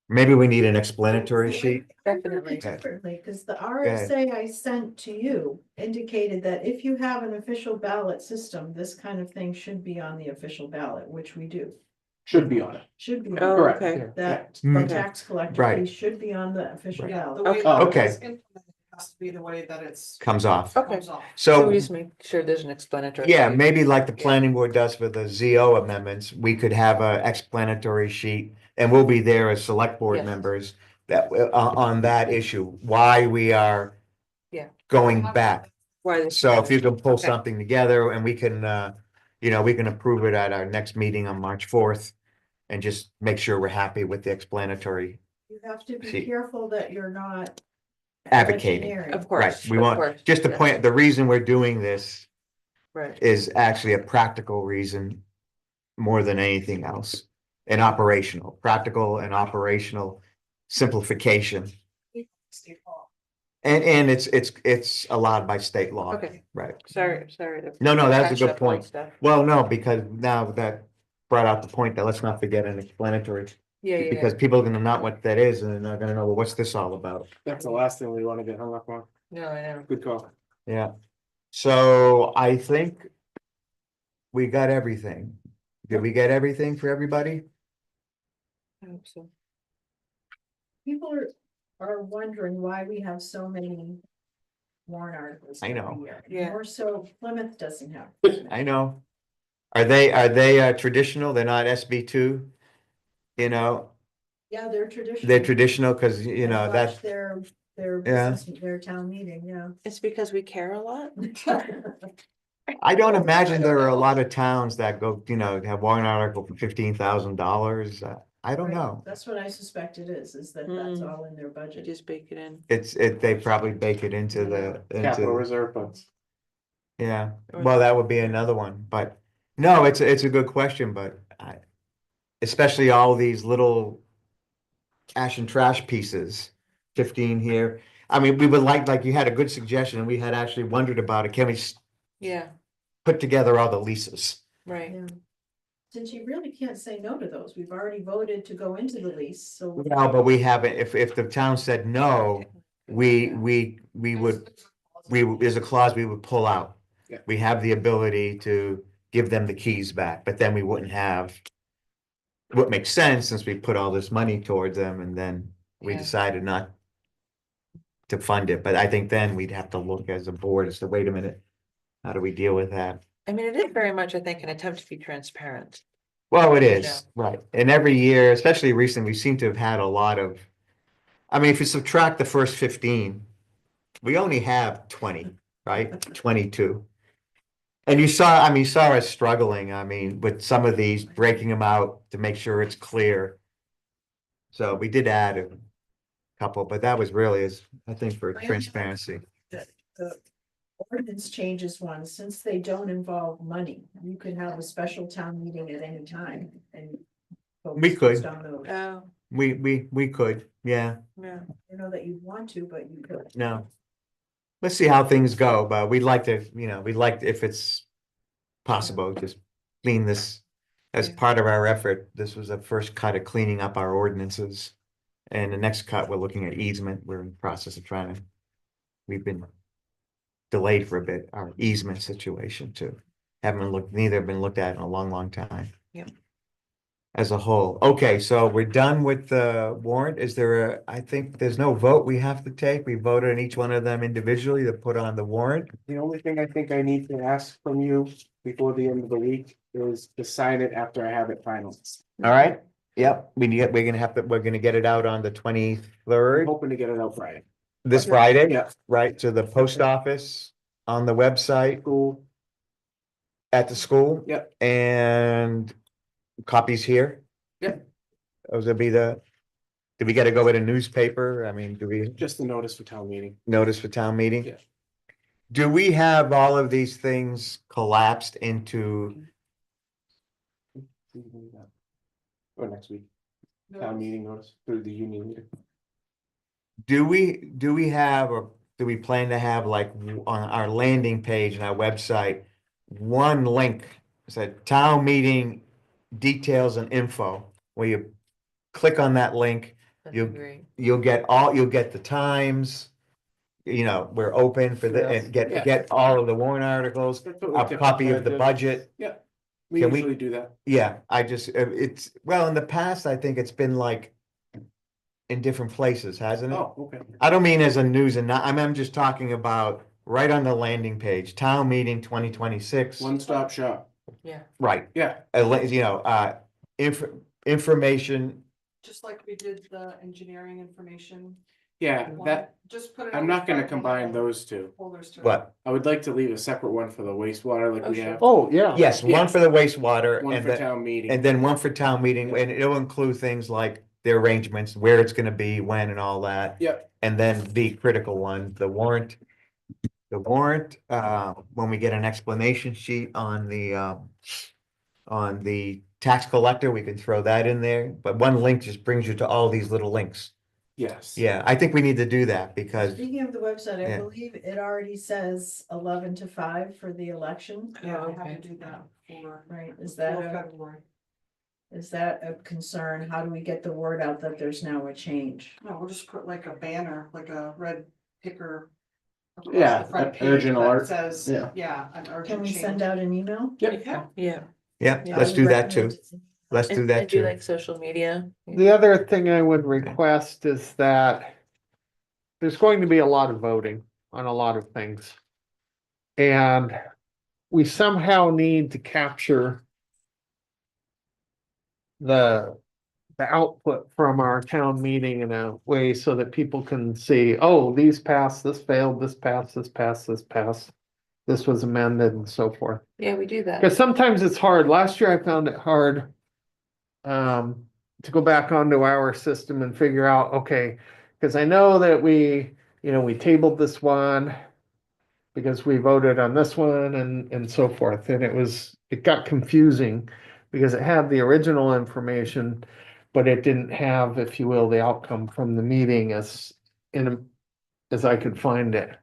maybe we need an explanatory sheet. Definitely. Differently, because the RSA I sent to you indicated that if you have an official ballot system, this kind of thing should be on the official ballot, which we do. should be on it. Should be. Oh, Correct. okay. That Mm. the tax collector Right. fee should be on the official Right. ballot. The way Okay. that Okay. it's implemented has to be the way that it's. Comes off. Okay, comes off. so So, we just make sure there's an explanatory. yeah, sheet. maybe like the planning board does for the ZO amendments, we could have a explanatory sheet. And we'll be there as select board Yes. members that, on that issue, why we are Yeah. going back. Why this- So if you can pull Okay. something together and we can, we can approve it at our next meeting on March 4th. And just make sure we're happy with the explanatory You have to be See. careful that you're not. advocating. electioneering. Of course. We of want, course, just the yes, point, the reason we're doing this Right, is actually a practical reason more than anything else. Practical and operational simplification. State law. And it's allowed by state law, okay, right? sorry. to No, that's a catch good up on point. stuff. Well, no, because now that brought out the point that let's not forget an explanatory. Yeah, Because people are gonna know what that is and they're not gonna know, well, what's this all about? That's the last thing we want to get hung up on. no, I know, Good call. Yeah, so I think we got everything. Did we get everything for everybody? I hope so. People are wondering why we have so many warrant articles. I know. every year. Yeah. More so Plymouth doesn't have. I know. Are they traditional? They're not SB2? You know, Yeah, they're traditional. they're traditional because, I watched that's, Their Yeah. business, their town meeting, yeah. It's because we care a lot. I don't imagine there are a lot of towns that go, have warrant article for $15,000. I don't Right. know. That's what I suspect it is that that's Mm. all in their You budget. just bake it in. They probably bake it into Capital into, reserve funds. yeah, Or- well, that would be another one, but no, it's a good question, but especially all these little ash and trash pieces, 15 here. I mean, we would like you had a good suggestion and we had actually wondered about it. Can we Yeah, put together all the leases? right. Yeah. Since you really can't say no to those, we've already voted to go into the lease, so. No, but we haven't, if the town said no, we would, there's a clause we would pull out. Yeah. We have the ability to give them the keys back, but then we wouldn't have. What makes sense since we put all this money towards them and then we Yeah. decided not. To fund it, but I think then we'd have to look as a board as to, wait a minute. How do we deal with that? I mean, it is very much, I think, an attempt to be transparent. Well, it is, Yeah. right, and every year, especially recently, we seem to have had a lot of. I mean, if you subtract the first 15. We only have 20, right, 22. And you saw us struggling, with some of these, breaking them out to make sure it's clear. So we did add a couple, but that was really I think for transparency. The ordinance changes one, since they don't involve money, you can have a special town meeting at any time and. We focus could. just on those. I Oh, We could, yeah, yeah. don't know that you'd want to, but you could. no. Let's see how things go, but we'd like to, we'd like, if it's possible, just clean this. As Yeah. part of our effort, this was the first cut of cleaning up our ordinances. And the next cut, we're looking at easement. We're in the process of trying to. We've been delayed for a bit, our easement situation too. Neither have been looked at in a long, long time. Yep. As a whole. Okay, so we're done with the warrant. Is there I think there's no vote we have to take. We voted on each one of them individually to put on the warrant. The only thing I think I need to ask from you before the end of the week is to sign it after I have it finalized. All right? Yep, we're gonna get it out on the I'm 23rd, hoping to get it out Friday. this Friday. Yeah. Right, to the post office, on the website, Cool. at the school. Yep. And copies here. Yep. Those will be do we gotta go with a newspaper? I mean, do we Just the notice for town meeting. notice for town meeting? Yeah. Do we have all of these things collapsed into, Or next week, town meeting notice through the union meeting. do we have, or do we plan to have like on our landing page and our website, one link, said town meeting details and info, where you click on that link, That'd be You- great. you'll get the times. We're open for the, and Yeah. get all of the warrant articles, That's what we a typically copy of the do. budget. We Can we- usually do that. Yeah, I just, well, in the past, I think it's been like in different places, hasn't it? Oh, okay. I don't mean as a news and not, I'm just talking about right on the landing page, town meeting 2026. One stop shop. Yeah. Right, Yeah. information, Just like we did the engineering information. Yeah, one, that, Just put it. I'm on not the gonna front combine and those two. Folders to. what? I would like to leave a separate one for the wastewater like Oh, we sure. have. Oh, yeah. Yes, Yeah. one for the wastewater One and for then, town meeting. and then one for town meeting, and it'll include things like the arrangements, where it's gonna be, when and all that. Yep. And then the critical one, the warrant. The warrant, when we get an explanation sheet on the tax collector, we can throw that in there, but one link just brings you to all these little links. Yes. Yeah, I think we need to do that because, Speaking of the website, I Yeah. believe it already says 11 to 5 for the election. Yeah, I Oh, have okay. to do that for. Right, is for that February. a concern? How do we get the word out that there's now a change? No, we'll just put like a banner, like a red picker. across Yeah, the front an page urgent that alert. Says, Yeah. yeah, an urgent. Can we send change. out an email? Yep. Yeah. Yeah. yeah, Yeah. let's do that too. Let's do And that do too. like social media. The other thing I would request is that there's going to be a lot of voting on a lot of things. And we somehow need to capture the output from our town meeting in a way so that people can see, oh, these passed, this failed, this passed, this passed, this passed. This was amended and so forth. Yeah, we do that. Because sometimes it's hard. Last year I found it hard to go back onto our system and figure out, okay, because I know that we tabled this one because we voted on this one and so forth. And it got confusing because it had the original information, but it didn't have, if you will, the outcome from the meeting as I could find it.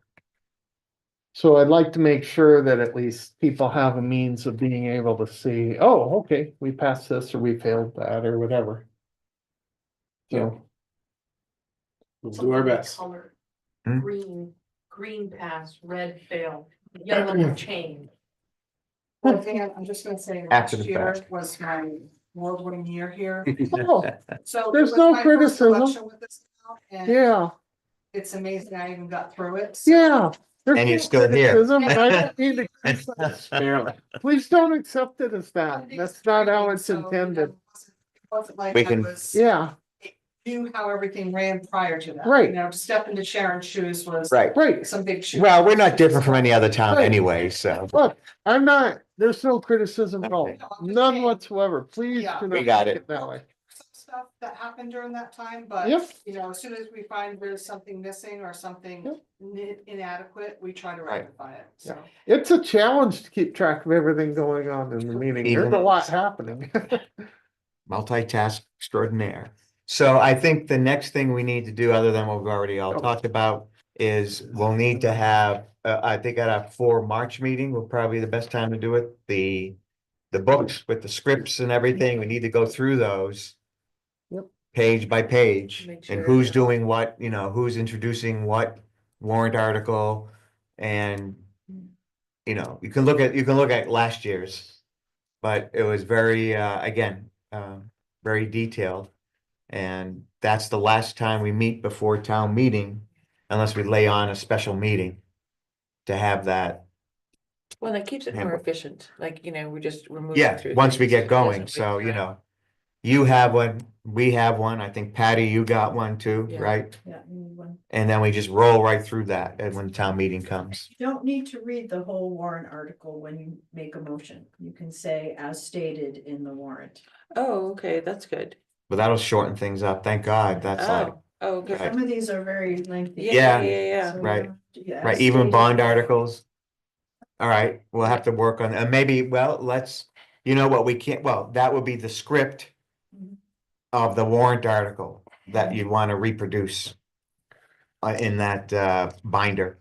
So I'd like to make sure that at least people have a means of being able to see, oh, okay, we passed this or we failed that or whatever. So, We'll do our best. Color. Hmm? Green pass, red fail, yellow change. One thing I'm just gonna say, After last the year fact. was my award-winning year here. oh, So. it There's was no my first criticism. election with this now, and yeah, It's amazing I even got through it. so- yeah. There's And you're no still here. criticism, and I don't need to criticize. Barely. Please don't accept it as that. Everything's That's not how great, it's so, you know, intended. it wasn't like We I can- was. Yeah, Knew how everything ran prior to that. Right. You know, to step into Sharon's shoes was. Right. right. Some big shoes. Well, we're not different from any other town Right. anyway, so. Look, I'm not, there's no criticism at all, No, I'm just none saying. whatsoever. Please Yeah. do We not got take it. that way. stuff that happened during that time, but. Yep. You know, as soon as we find there's something missing or something inadequate, we try to Right. rectify it, so. It's a challenge to keep track of everything going on in the meeting. There's Even- a lot happening. Multitask extraordinaire. So I think the next thing we need to do, other than what we've already all talked about, is we'll need to have, I think at our 4 March meeting will probably be the best time to do it. The books with the scripts and everything, we need to go through those. Yep. Page by page, Make and sure, who's yeah. doing what, who's introducing what warrant article, and. You can look at last year's. But it was very, again, very detailed. And that's the last time we meet before town meeting, unless we lay on a special meeting. To have that, Well, that keeps it more Handbook. efficient, like, we're just, we're moving yeah, through once we things. get It going, doesn't so, waste time. you have one, we have one, I think Patty, you got one too, Yeah. right? Yeah, you need one. And then we just roll right through that, and when town meeting comes. You don't need to read the whole warrant article when you make a motion. You can say as stated in the warrant. Oh, okay, that's good. But that'll shorten things up, thank God, that's like, Oh, good. Right. Some of these are very lengthy. Yeah, Yeah. So you right, don't- yeah, as right, even stated. bond articles. All right, we'll have to work on, and maybe, you know what, we can't, that would be the script. Mhm. Of the warrant article that you'd want to reproduce. In that binder.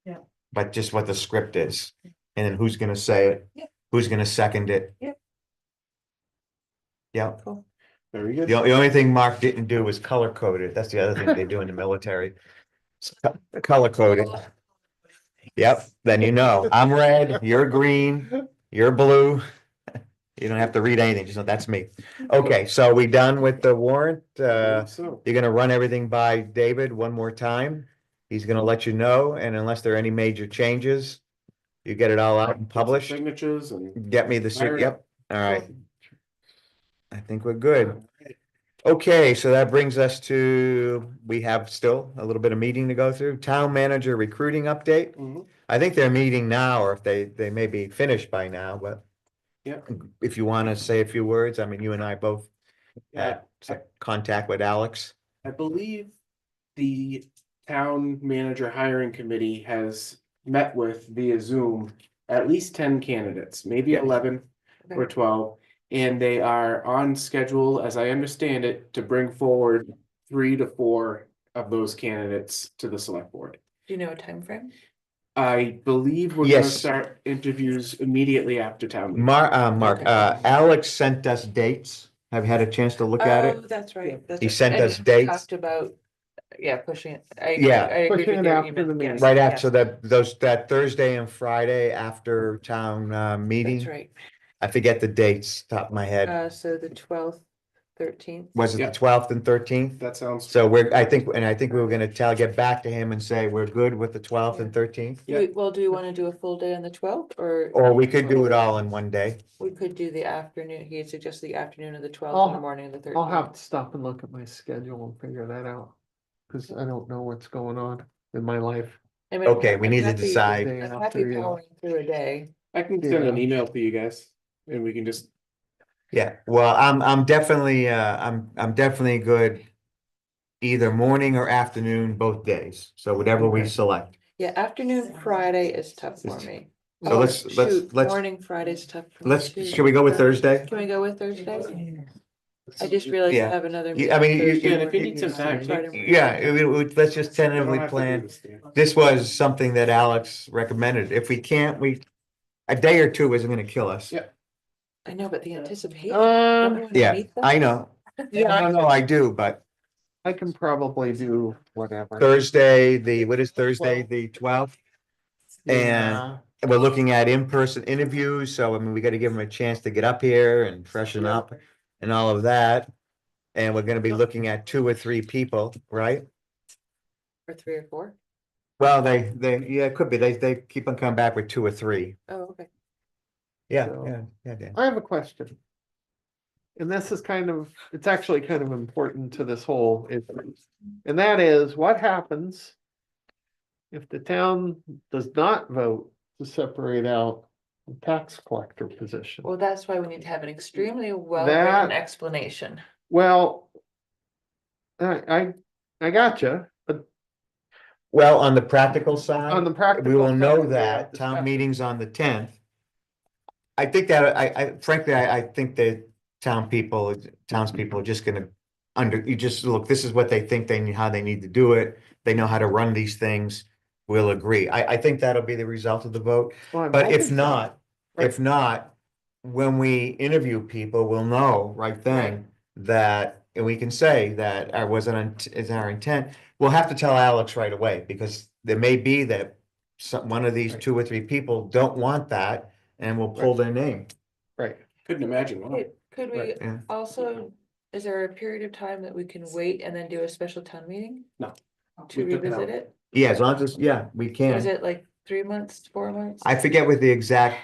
Yeah. But just what the script is, and then who's gonna say it? Yeah. Who's gonna second it? Yeah. Yeah, Very good. the only thing Mark didn't do was color code it, that's the other thing they do in the military. Color code it. Yep, then I'm red, you're green, you're blue. You don't have to read anything, just know that's me. Okay, so we done with the warrant? So, You're gonna run everything by David one more time. He's gonna let you know, and unless there are any major changes, you get it all out and published. signatures and. Get me the, Fired yep, all right. I think we're good. Okay, so that brings us to, we have still a little bit of meeting to go through. Town manager recruiting update. Mhm. I think they're meeting now, or if they may be finished by now, but. Yeah. If you wanna say a few words, I mean, you and I both Yeah, had some contact with Alex. I believe the town manager hiring committee has met with via Zoom at least 10 candidates, maybe Yeah. 11 or 12. And they are on schedule, as I understand it, to bring forward 3 to 4 of those candidates to the select board. Do you know a time frame? I believe we're gonna Yes. start interviews immediately after town. meeting. Mark, Okay. Alex sent us dates. Have you had a chance to look at Oh, it? that's right. that's He right. sent And us we dates. Talked about, pushing it. Yeah. I agree Pushing with it your after email, the meeting. yes, Right yeah, after, so that Thursday and Friday after town meeting. That's right. I forget the dates, top of my head. So the 12th, 13th. Was it the Yeah. 12th and 13th? That sounds. So I think we were gonna get back to him and say we're good with the 12th and 13th. Yeah. Do we want to do a full day on the 12th or? Or we could do it all in one day. We could do the afternoon. He had suggested the afternoon of the 12th I'll- and the morning of the 13th. I'll have to stop and look at my schedule and figure that out. Cause I don't know what's going on in my life. I mean, Okay, we I'm need to happy- decide. Day I'm after, happy yeah. powering through a day. I can send an Yeah. email to you guys and we can just. Yeah, well, I'm definitely, I'm definitely good. Either morning or afternoon, both days, so whatever we Okay. select. Yeah, afternoon Friday is tough for me. So Oh, let's- shoot, let's- Morning Friday's tough. for me too. Should we go with Thursday? Can we go with Thursday? I just realized I Yeah. have another. Yeah, I mean, meeting Thursday Yeah, if you morning, need some time, Friday morning. Yeah, let's just I don't tentatively have to do plan. this, Dan. This was something that Alex recommended. If we can't, a day or two isn't gonna kill us. Yeah. I know, but the anticipation. don't we wanna Yeah, meet them? I know. Yeah, No, I do, but I can probably do whatever. Thursday, what is Thursday, the 12th? Yeah. And we're looking at in-person interviews, so I mean, we gotta give them a chance to get up here and freshen up and all of that. And we're gonna be looking at 2 or 3 people, right? Or 3 or 4? Well, yeah, it could be. They keep on coming back with 2 or 3. Oh, okay. Yeah, So- yeah, Dan. I have a question. And this is it's actually kind of important to this whole issue. And that is, what happens if the town does not vote to separate out the tax collector position? Well, that's why we need to have an extremely well-written That- explanation. Well, I gotcha, but Well, on the practical side. on the practical. We will know side, we that have town discussion. meeting's on the 10th. I think that, I frankly, I think that townspeople are just gonna you just look, this is what they think how they need to do it. They know how to run these things. We'll agree. I think that'll be the result of the vote. Well, I'm But if hoping so. not, when we interview people, we'll know right then that, and we can say that is our intent. We'll have to tell Alex right away, because there may be that one of these Right. 2 or 3 people don't want that, and we'll pull their name. Right, Couldn't imagine why. Could we Right, yeah. also, is there a period of time that we can wait and then do a special town meeting to We took it revisit out. it? Yeah, as long as, yeah, we Is can. it like 3 months, 4 months? I forget what the exact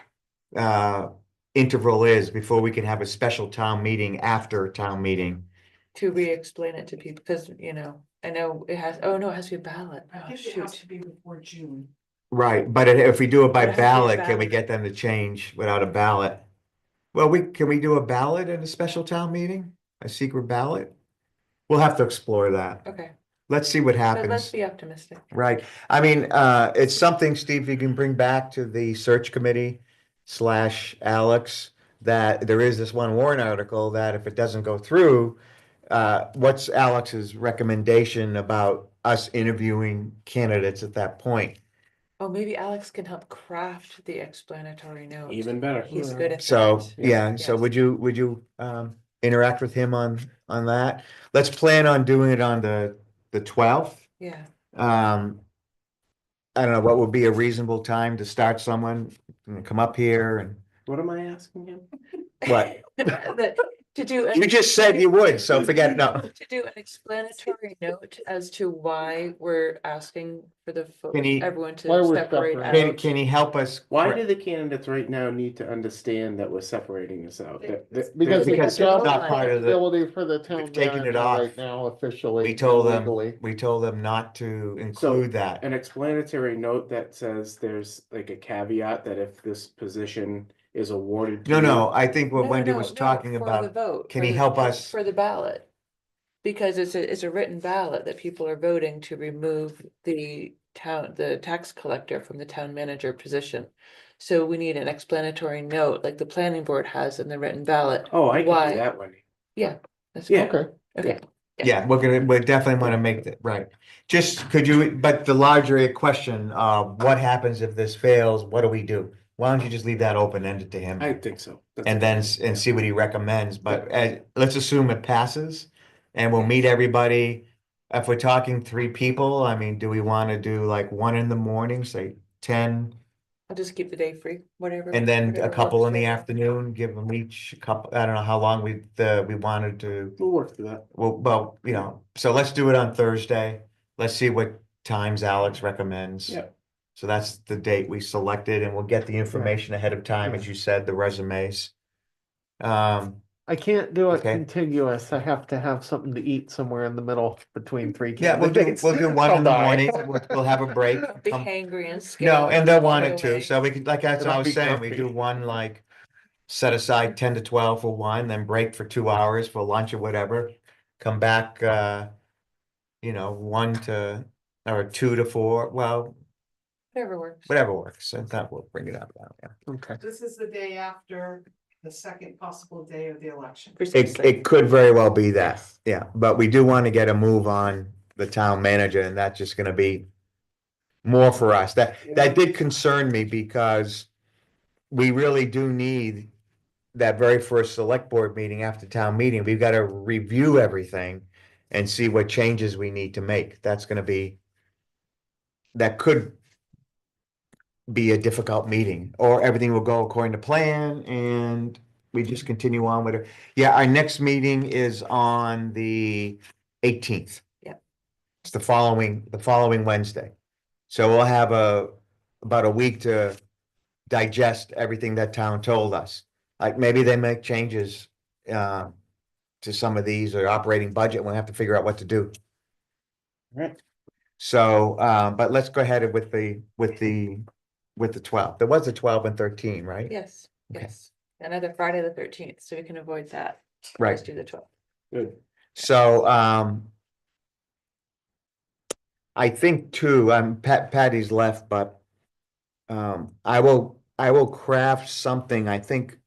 interval is before we can have a special town meeting after town meeting. To re-explain it to people, because, I know it has, oh no, it has to be a ballot. I Oh, think it has shoot. to be before June. Right, but if we do it by But it has to be a ballot, can we ballot. get them to change without a ballot? Well, can we do a ballot at a special town meeting? A secret ballot? We'll have to explore that. Okay, Let's see what but let's happens. be optimistic. Right, I mean, it's something, Steve, you can bring back to the search committee / Alex, that there is this one warrant article that if it doesn't go through, what's Alex's recommendation about us interviewing candidates at that point? Oh, maybe Alex can help craft the explanatory note. Even better. He's good at So, that. yeah, so Yes. would you interact with him on that? Let's plan on doing it on the 12th. Yeah. I don't know, what would be a reasonable time to start someone, come up here and What am I asking him? what? To do. You just said you would, so forget it, no. To do an explanatory note as to why we're asking for Can he- everyone Why to we're separate separating. out. Can he help us? Why do the candidates right now need to understand that we're separating this out? because Because it's not it's not part of the- ability for the town we've taken it manager off. right now officially. We told and them, legally. we told them not to include that. An explanatory note that says there's like a caveat that if this position is awarded. to No, you- no, I think what No, Wendy no, was no, talking for the about, vote, can for he the- help us? For the ballot. Because it's a written ballot that people are voting to remove the tax collector from the town manager position. So we need an explanatory note, like the planning board has in the written ballot. Oh, I can Why? do that, Wendy. Yeah. That's Yeah. cool. Okay, Okay, Yeah, we definitely want to make that, right. Just could you, but the larger question, what happens if this fails? What do we do? Why don't you just leave that open-ended to him? I think so. That's And a- then, and see what he recommends, but let's assume it passes. And we'll meet everybody. If we're talking 3 people, I mean, do we want to do like 1 in the morning, say 10? I'll just keep the day free, whatever. And then a whatever couple works in the for- afternoon, give them each a couple, I don't know how long we wanted to. We'll work through that. Well, so let's do it on Thursday. Let's see what times Alex recommends. Yeah. So that's the date we selected, and we'll get the information ahead of time, as you said, the resumes. I can't do it Okay. contiguous. I have to have something to eat somewhere in the middle between 3 Yeah, candidates. we'll do 1 in I'll the die. morning. We'll have a break. Be Come- hangry and No, scared. and they'll want it Away. too. So we could, like that's what I It'll was be saying, we grumpy. do one like set aside 10 to 12 for one, then break for 2 hours for lunch or whatever. Come back, 1 to or 2 to 4. Well, Whatever works. whatever works. And that will bring it up now. Yeah. Okay, This is the day after the second possible day of the election. Precisely. It could very well be that, yeah, but we do want to get a move on the town manager, and that's just gonna be more for us. That did concern me because we really do need that very first select board meeting after town meeting. We've got to review everything and see what changes we need to make. That could be a difficult meeting, or everything will go according to plan and we just continue on with it. Yeah, our next meeting is on the 18th. Yep. It's the following Wednesday. So we'll have about a week to digest everything that town told us. Like maybe they make changes to some of these or operating budget. We'll have to figure out what to do. Right. So, but let's go ahead with the 12. There was a 12 and 13, right? Yes, Okay. yes. Another Friday the 13th, so we can avoid that. Right. Let's do the 12th. Good. So, I think too, Patty's left, but I will craft something, I think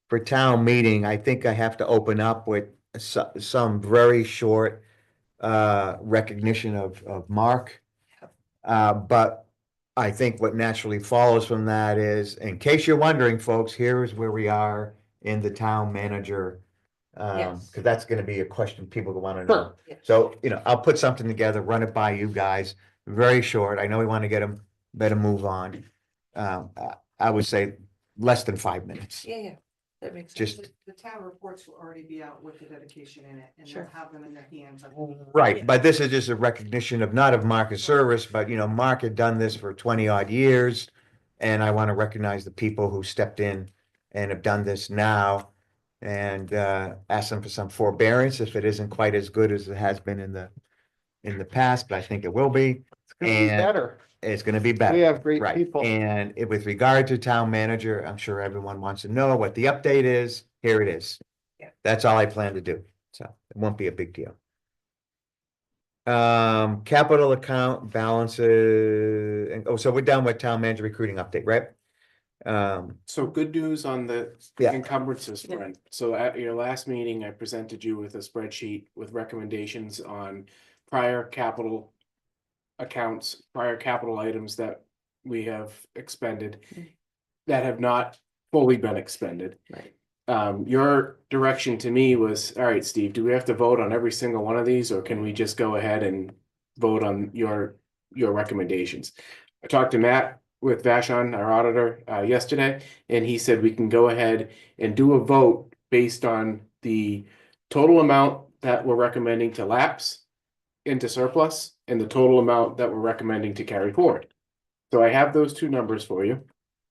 for town meeting, I think I have to open up with some very short recognition of Mark. But I think what naturally follows from that is, in case you're wondering, folks, here is where we are in the town manager. Yes. Because that's gonna be a question people want to know. Sure. Yes. So, I'll put something together, run it by you guys, very short. I know we want to get them, better move on. I would say less than 5 minutes. Yeah, that makes sense. Just, The town reports will already be out with the dedication in it, and Sure. they'll have them in their hands. right, but this is just a recognition of not of Mark's service, but Mark had done this for 20 odd years. And I want to recognize the people who stepped in and have done this now. And ask them for some forbearance if it isn't quite as good as it has been in the past, but I think it will be. It's gonna be And better. it's gonna be better. We have great Right, people. and with regard to town manager, I'm sure everyone wants to know what the update is. Here it is. Yeah. That's all I plan to do, so it won't be a big deal. Capital account balances, and, oh, so we're done with town manager recruiting update, right? So good news on the Yeah. encumbrances front. So at your last meeting, I presented you with a spreadsheet with recommendations on prior capital accounts, prior capital items that we have expended that have not fully been expended. Right. Your direction to me was, all right, Steve, do we have to vote on every single one of these, or can we just go ahead and vote on your recommendations? I talked to Matt with Vashon, our auditor, yesterday, and he said we can go ahead and do a vote based on the total amount that we're recommending to lapse into surplus and the total amount that we're recommending to carry forward. So I have those two numbers for you.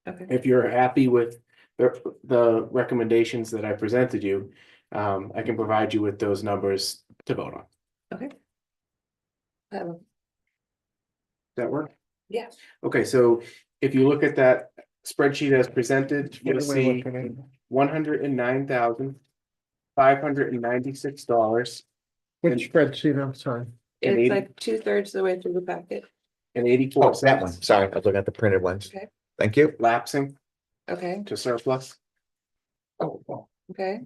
Okay. If you're happy with the recommendations that I presented you, I can provide you with those numbers to vote on. Okay. Does that work? Yeah. Okay, so if you look at that spreadsheet as presented, What you'll am I see looking at? $109,596 Which spreadsheet, I'm sorry. And It's 80 like 2/3 of the way through the packet. and Oh, 84 that one, cents sorry, I was looking at the printed ones. Okay. Thank you. lapsing Okay, to surplus. okay,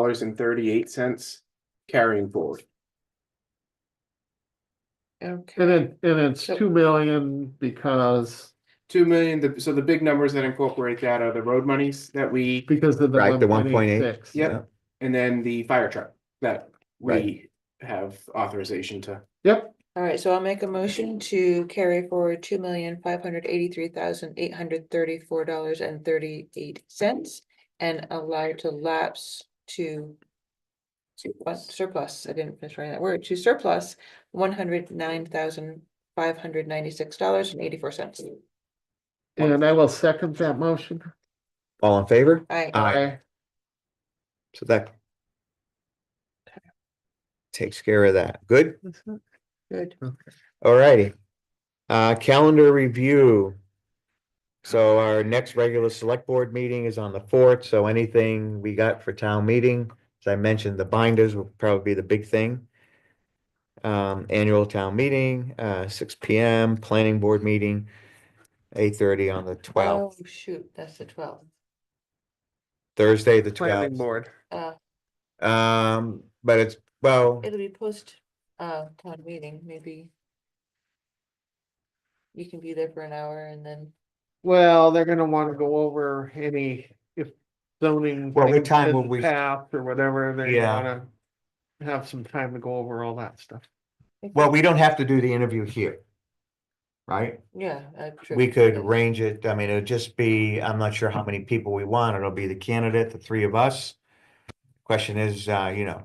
$2,583,834.38 carrying forward. okay. And it's So- 2 million because 2 million, so the big numbers that incorporate that are the road monies that we, of the Right, the 1.86. Yep. and then the fire truck that we Right. have authorization to. Yep, All right, so I'll make a motion to carry forward $2,583,834.38 and allow to lapse to what, surplus, I didn't finish writing that word, to surplus $109,596.84. and I will second that motion. All in favor? Aye. Aye. So that takes care of that. Good? Good. Alrighty. Calendar review. So our next regular select board meeting is on the 4th, so anything we got for town meeting, as I mentioned, the binders will probably be the big thing. Annual town meeting, 6 PM, planning board meeting, 8:30 on the Oh, 12th, shoot, that's the 12th. Thursday, the Planning 12th. board. But it's, well, It'll be post, town meeting, maybe. You can be there for an hour and then, Well, they're gonna wanna go over any, if zoning. Well, what things time will didn't we- pass or whatever, they Yeah. wanna have some time to go over all that stuff. well, we don't have to do the interview here. Right? yeah. We could arrange it, I mean, it'll just be, I'm not sure how many people we want, it'll be the candidate, the three of us. Question is, do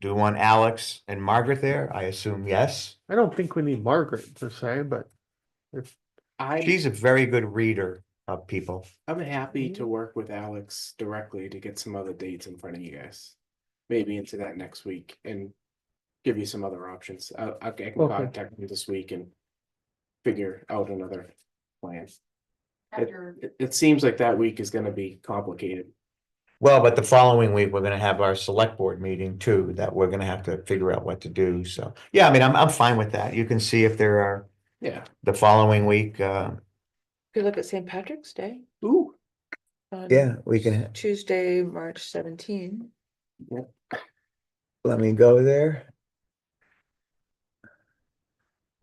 we want Alex and Margaret there? I assume yes. I don't think we need Margaret per se, but if, She's a very good reader of people. I'm happy to work with Alex directly to get some other dates in front of you guys. Maybe into that next week and give you some other options. I can Okay. contact you this week and figure out another plan. After, It seems like that week is gonna be complicated. Well, but the following week, we're gonna have our select board meeting too, that we're gonna have to figure out what to do, so. Yeah, I mean, I'm fine with that. You can see if there are, Yeah. the following week, Could look at St. Patrick's Day. Ooh. on yeah, we can, Tuesday, March 17. let me go there.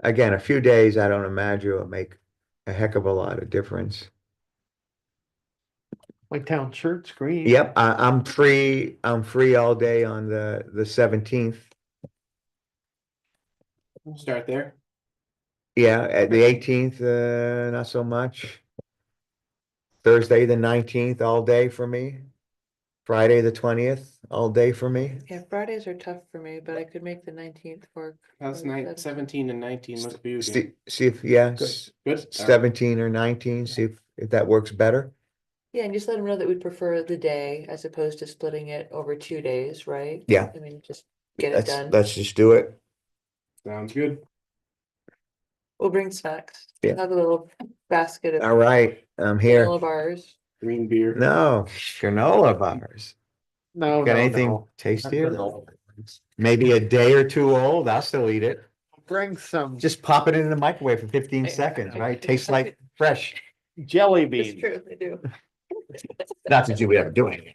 Again, a few days, I don't imagine will make a heck of a lot of difference. My town shirt's green. Yep, I'm free all day on the 17th. Start there. Yeah, at the 18th, not so much. Thursday, the 19th, all day for me. Friday, the 20th, all day for me. Yeah, Fridays are tough for me, but I could make the 19th work. How's or night 17th. 17 and 19 look for you? Dan? See if, yeah, Good. Good. All right. 17 or 19, see if that works better. Yeah, and just let them know that we prefer the day as opposed to splitting it over 2 days, right? Yeah. I mean, just get it done. Let's just do it. Sounds good. We'll bring snacks. Yeah. Have a little basket of All right, I'm here. granola bars. Green beer. No, granola bars. No, Got no, anything no. tastier? Maybe a day or two old, I'll still eat it. Bring some Just pop it in the microwave for 15 seconds, right? Tastes like fresh. jelly It's beans. true, they do. Not that you would ever do anything.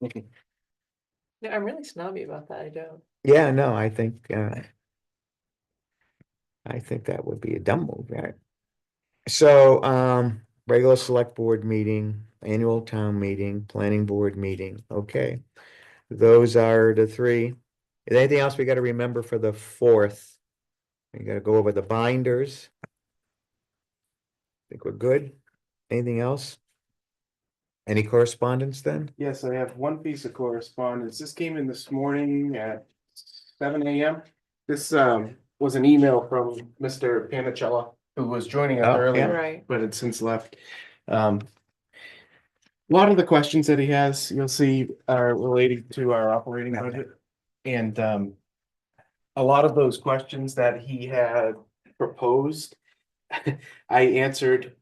No, I'm really snobby about that, I don't. Yeah, no, I think that would be a dumb move, right? So, regular select board meeting, annual town meeting, planning board meeting, okay. Those are the three. Is there anything else we gotta remember for the 4th? We gotta go over the binders. Think we're good? Anything else? Any correspondence then? Yes, I have one piece of correspondence. This came in this morning at 7 a.m. This was an email from Mr. Panicella, who was joining us Oh, earlier, Right. but had since left. A lot of the questions that he has, you'll see, are related to our operating budget. And a lot of those questions that he had proposed, I answered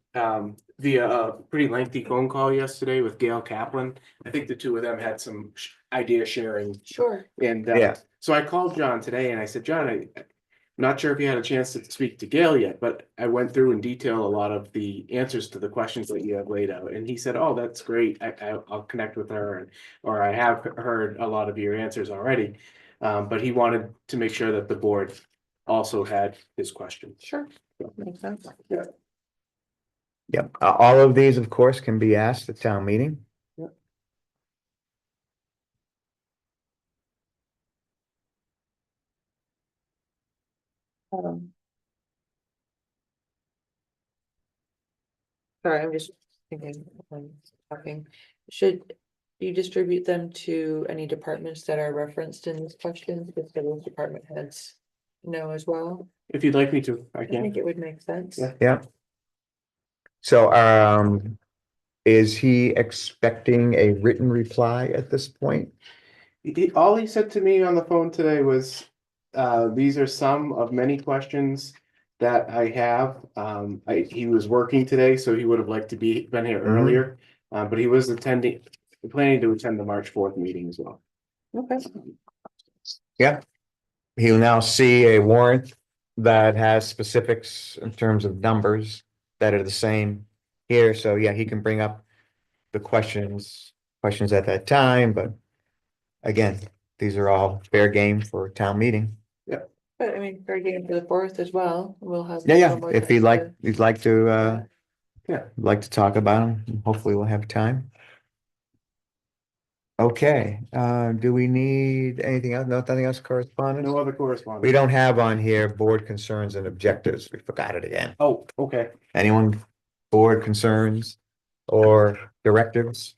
via a pretty lengthy phone call yesterday with Gail Kaplan. I think the two of them had some idea sharing. Sure. And Yeah. so I called John today and I said, John, I'm not sure if you had a chance to speak to Gail yet, but I went through in detail a lot of the answers to the questions that you have laid out. And he said, oh, that's great. I'll connect with her, and or I have heard a lot of your answers already. But he wanted to make sure that the board also had his questions. Sure. Makes sense. Yep, all of these, of course, can be asked at town meeting. Um, Sorry, I'm just thinking, talking, should you distribute them to any departments that are referenced in this question, if those department heads know as well? If you'd like me to, I I can. think it would make sense. Yeah. Yeah. So, is he expecting a written reply at this point? All he said to me on the phone today was, these are some of many questions that I have. He was working today, so he would have liked to been here earlier. But he was planning to attend the March 4th meeting as well. Okay. Yeah. He'll now see a warrant that has specifics in terms of numbers that are the same here. So yeah, he can bring up the questions at that time, but again, these are all fair game for town meeting. But I mean, fair game for the 4th as well, we'll have. a Yeah, little more if he'd time like to, Yeah. like to talk about them, hopefully we'll have time. Okay, do we need anything else? Nothing else correspondence? No other We correspondence. don't have on here board concerns and objectives. We forgot it again. Oh, okay. Anyone, board concerns or directives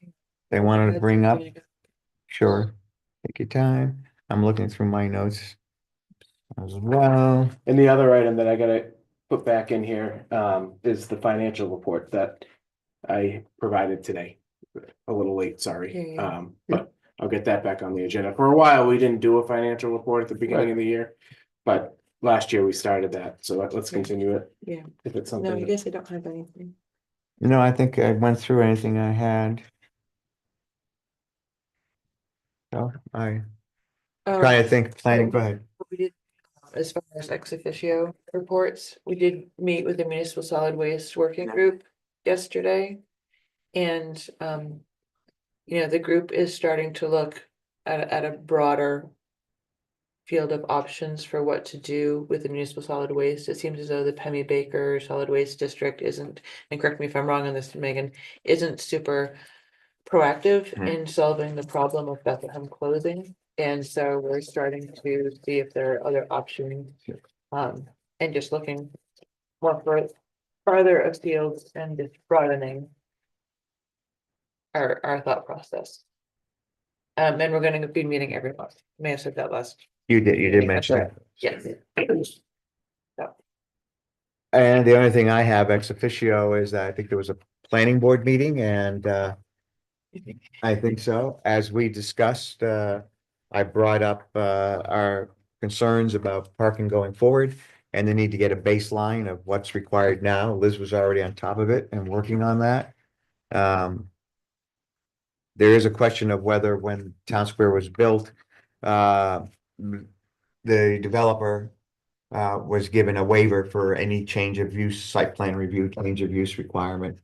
they wanted to bring up? Sure, take your time. I'm looking through my notes as well. And the other item that I gotta put back in here, is the financial report that I provided today. A little late, sorry. Yeah. But I'll get that back on the agenda. For a while, we didn't do a financial report at the beginning of the year. But last year we started that, so let's continue it. Yeah. If it's No, I something. guess I don't have anything. No, I think I went through anything I had. No, I Um, trying to think, planning, go ahead. we did, as far as ex officio reports, we did meet with the municipal solid waste working group yesterday. And, the group is starting to look at a broader field of options for what to do with the municipal solid waste. It seems as though the Pemmy Baker Solid Waste District isn't, and correct me if I'm wrong on this, Megan, isn't super proactive in solving the problem of Bethlehem closing. And so we're starting to see if there are other options. And just looking more farther afield and just broadening our thought process. And we're gonna be meeting every month. May have said that last. You did mention it. Yes. And the only thing I have ex officio is that I think there was a planning board meeting and I think so. As we discussed, I brought up our concerns about parking going forward and the need to get a baseline of what's required now. Liz was already on top of it and working on that. There is a question of whether when Town Square was built, the developer was given a waiver for any change of use, site plan review, change of use requirement.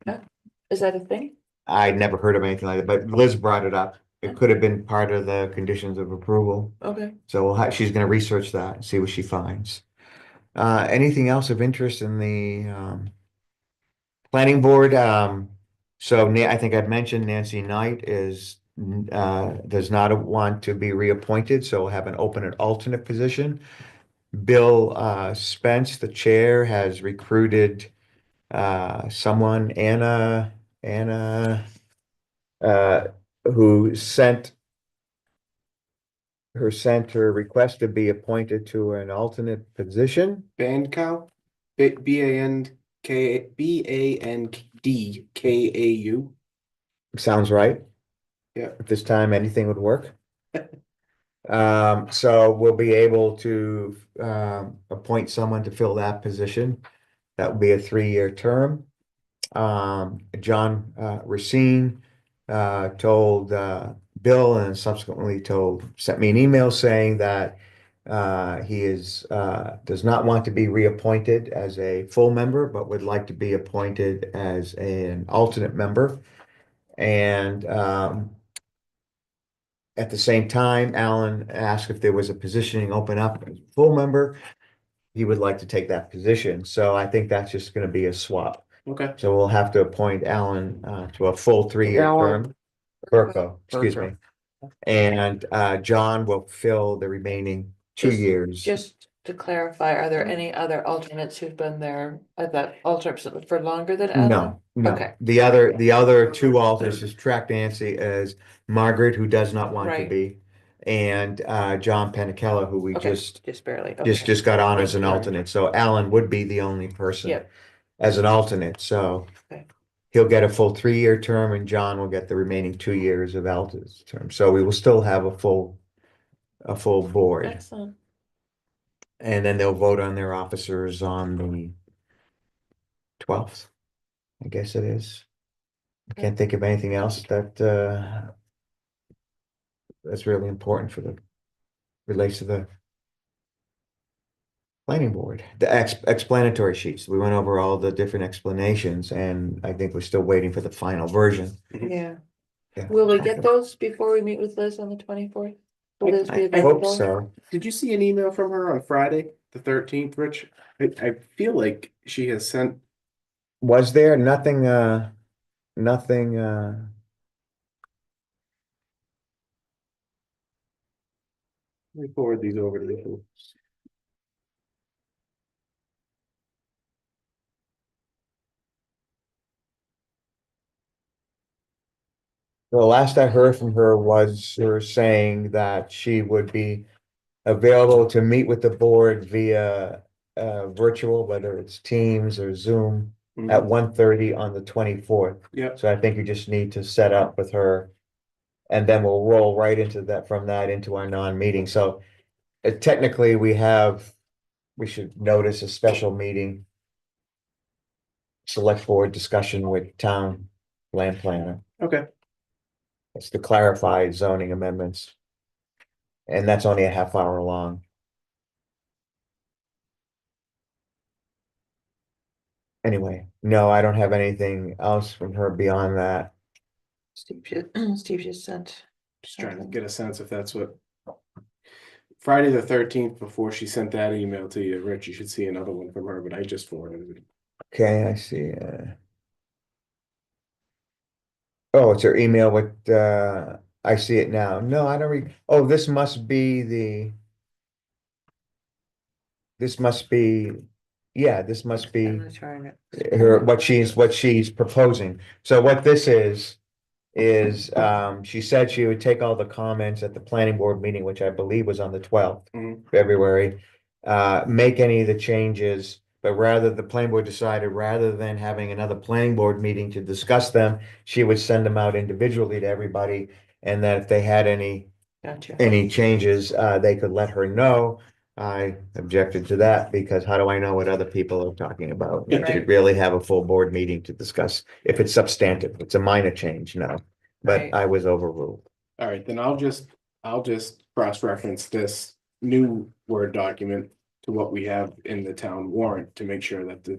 Is that a thing? I'd never heard of anything like that, but Liz brought it up. It could have been part of the conditions of approval. Okay. So she's gonna research that and see what she finds. Anything else of interest in the planning board? So I think I've mentioned Nancy Knight does not want to be reappointed, so we'll have an open and alternate position. Bill Spence, the chair, has recruited someone, Anna, who sent her request to be appointed to an alternate position. Bandcow, BANDKAU. Sounds right. Yeah. At this time, anything would work. So we'll be able to appoint someone to fill that position. That will be a 3-year term. John Racine told Bill and subsequently sent me an email saying that he does not want to be reappointed as a full member, but would like to be appointed as an alternate member. And at the same time, Alan asked if there was a positioning open up as a full member. He would like to take that position. So I think that's just going to be a swap. Okay. So we'll have to appoint Alan to a full 3-year Alan. term. Burko, excuse me. And John will fill the remaining 2 years. Just to clarify, are there any other alternates who've been there at that alternate for longer than Alan? No. Okay. The other 2 alternates is track Nancy as Margaret, who does not want to Right. be, and John Panicella, who we Okay, just barely. just got on as an alternate. So Alan would be the only person Yep. as an alternate. So Okay. he'll get a full 3-year term, and John will get the remaining 2 years of Alta's term. So we will still have a full board. Excellent. And then they'll vote on their officers on the 12th, I guess it is. I can't think of anything else that's really important relates to the planning board. The explanatory sheets, we went over all the different explanations, and I think we're still waiting for the final version. Yeah. Yeah. Will we get those before we meet with Liz on the 24th? Will Liz be I hope available? so. Did you see an email from her on Friday, the 13th, Rich? I feel like she has sent. Was there nothing, Let me forward these over to you. the last I heard from her was her saying that she would be available to meet with the board via virtual, whether it's Teams or Zoom, at 1:30 on the 24th. Yep. So I think you just need to set up with her. And then we'll roll right into that, from that into our non-meeting. So technically we should notice a special meeting. Select board discussion with town land planner. Okay. It's to clarify zoning amendments. And that's only a half hour long. Anyway, no, I don't have anything else from her beyond that. Steve just sent. Just trying to get a sense if that's what. Friday the 13th, before she sent that email to you, Rich, you should see another one from her, but I just forwarded it. Okay, I see. Oh, it's her email with, I see it now. No, I don't read. Oh, this must be the. This must be, yeah, this must be I'm trying it. her, what she's proposing. So what this is, she said she would take all the comments at the planning board meeting, which I believe was on the 12th Mhm. February. Make any of the changes, but rather the planning board decided, rather than having another planning board meeting to discuss them, she would send them out individually to everybody. And that if they had Gotcha. any changes, they could let her know. I objected to that because how do I know what other people are talking about? You should Right. really have a full board meeting to discuss if it's substantive. It's a minor change, no. But Right. I was overruled. All right, then I'll just cross-reference this new Word document to what we have in the town warrant to make sure that the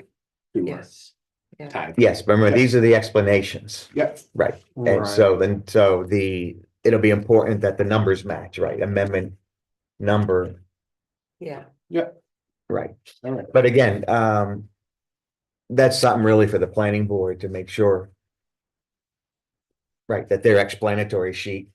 two are Yes. Yeah. tied. Yes, but remember, these are the explanations, Yep. right? And so then, so it'll be important that the numbers match, right? Amendment number, Yeah. right? All right. But again, that's something really for the planning board to make sure. Right, that their explanatory sheet.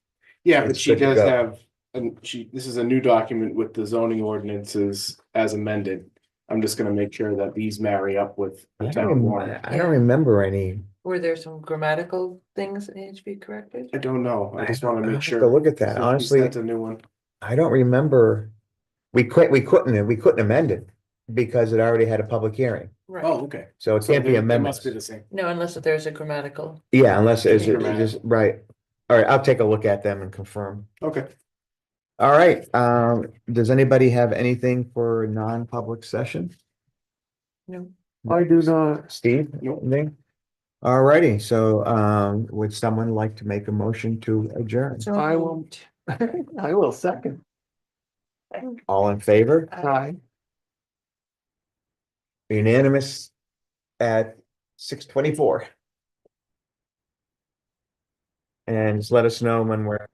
Yeah, but It's she good to does go. have, and this is a new document with the zoning ordinances as amended. I'm just gonna make sure that these marry up with the town warrant. I don't remember any. Were there some grammatical things that needed to be corrected? I don't know, I just wanna I'll make have to sure. look at that. So she Honestly, sent a new one. I don't remember. We couldn't amend it because it already had a public hearing. Right. Oh, okay. So it So can't be they amendments. must be the same. No, unless if there's a grammatical. Yeah, unless it's Change. just, right. All right, I'll take a look at them and confirm. Okay. All right, does anybody have anything for non-public session? No. I do not. Steve? Nope. Anything? All righty, so, would someone like to make a motion to adjourn? So I will. moved. I will second. All in favor? Aye. Unanimous at 6:24. And just let us know when we're.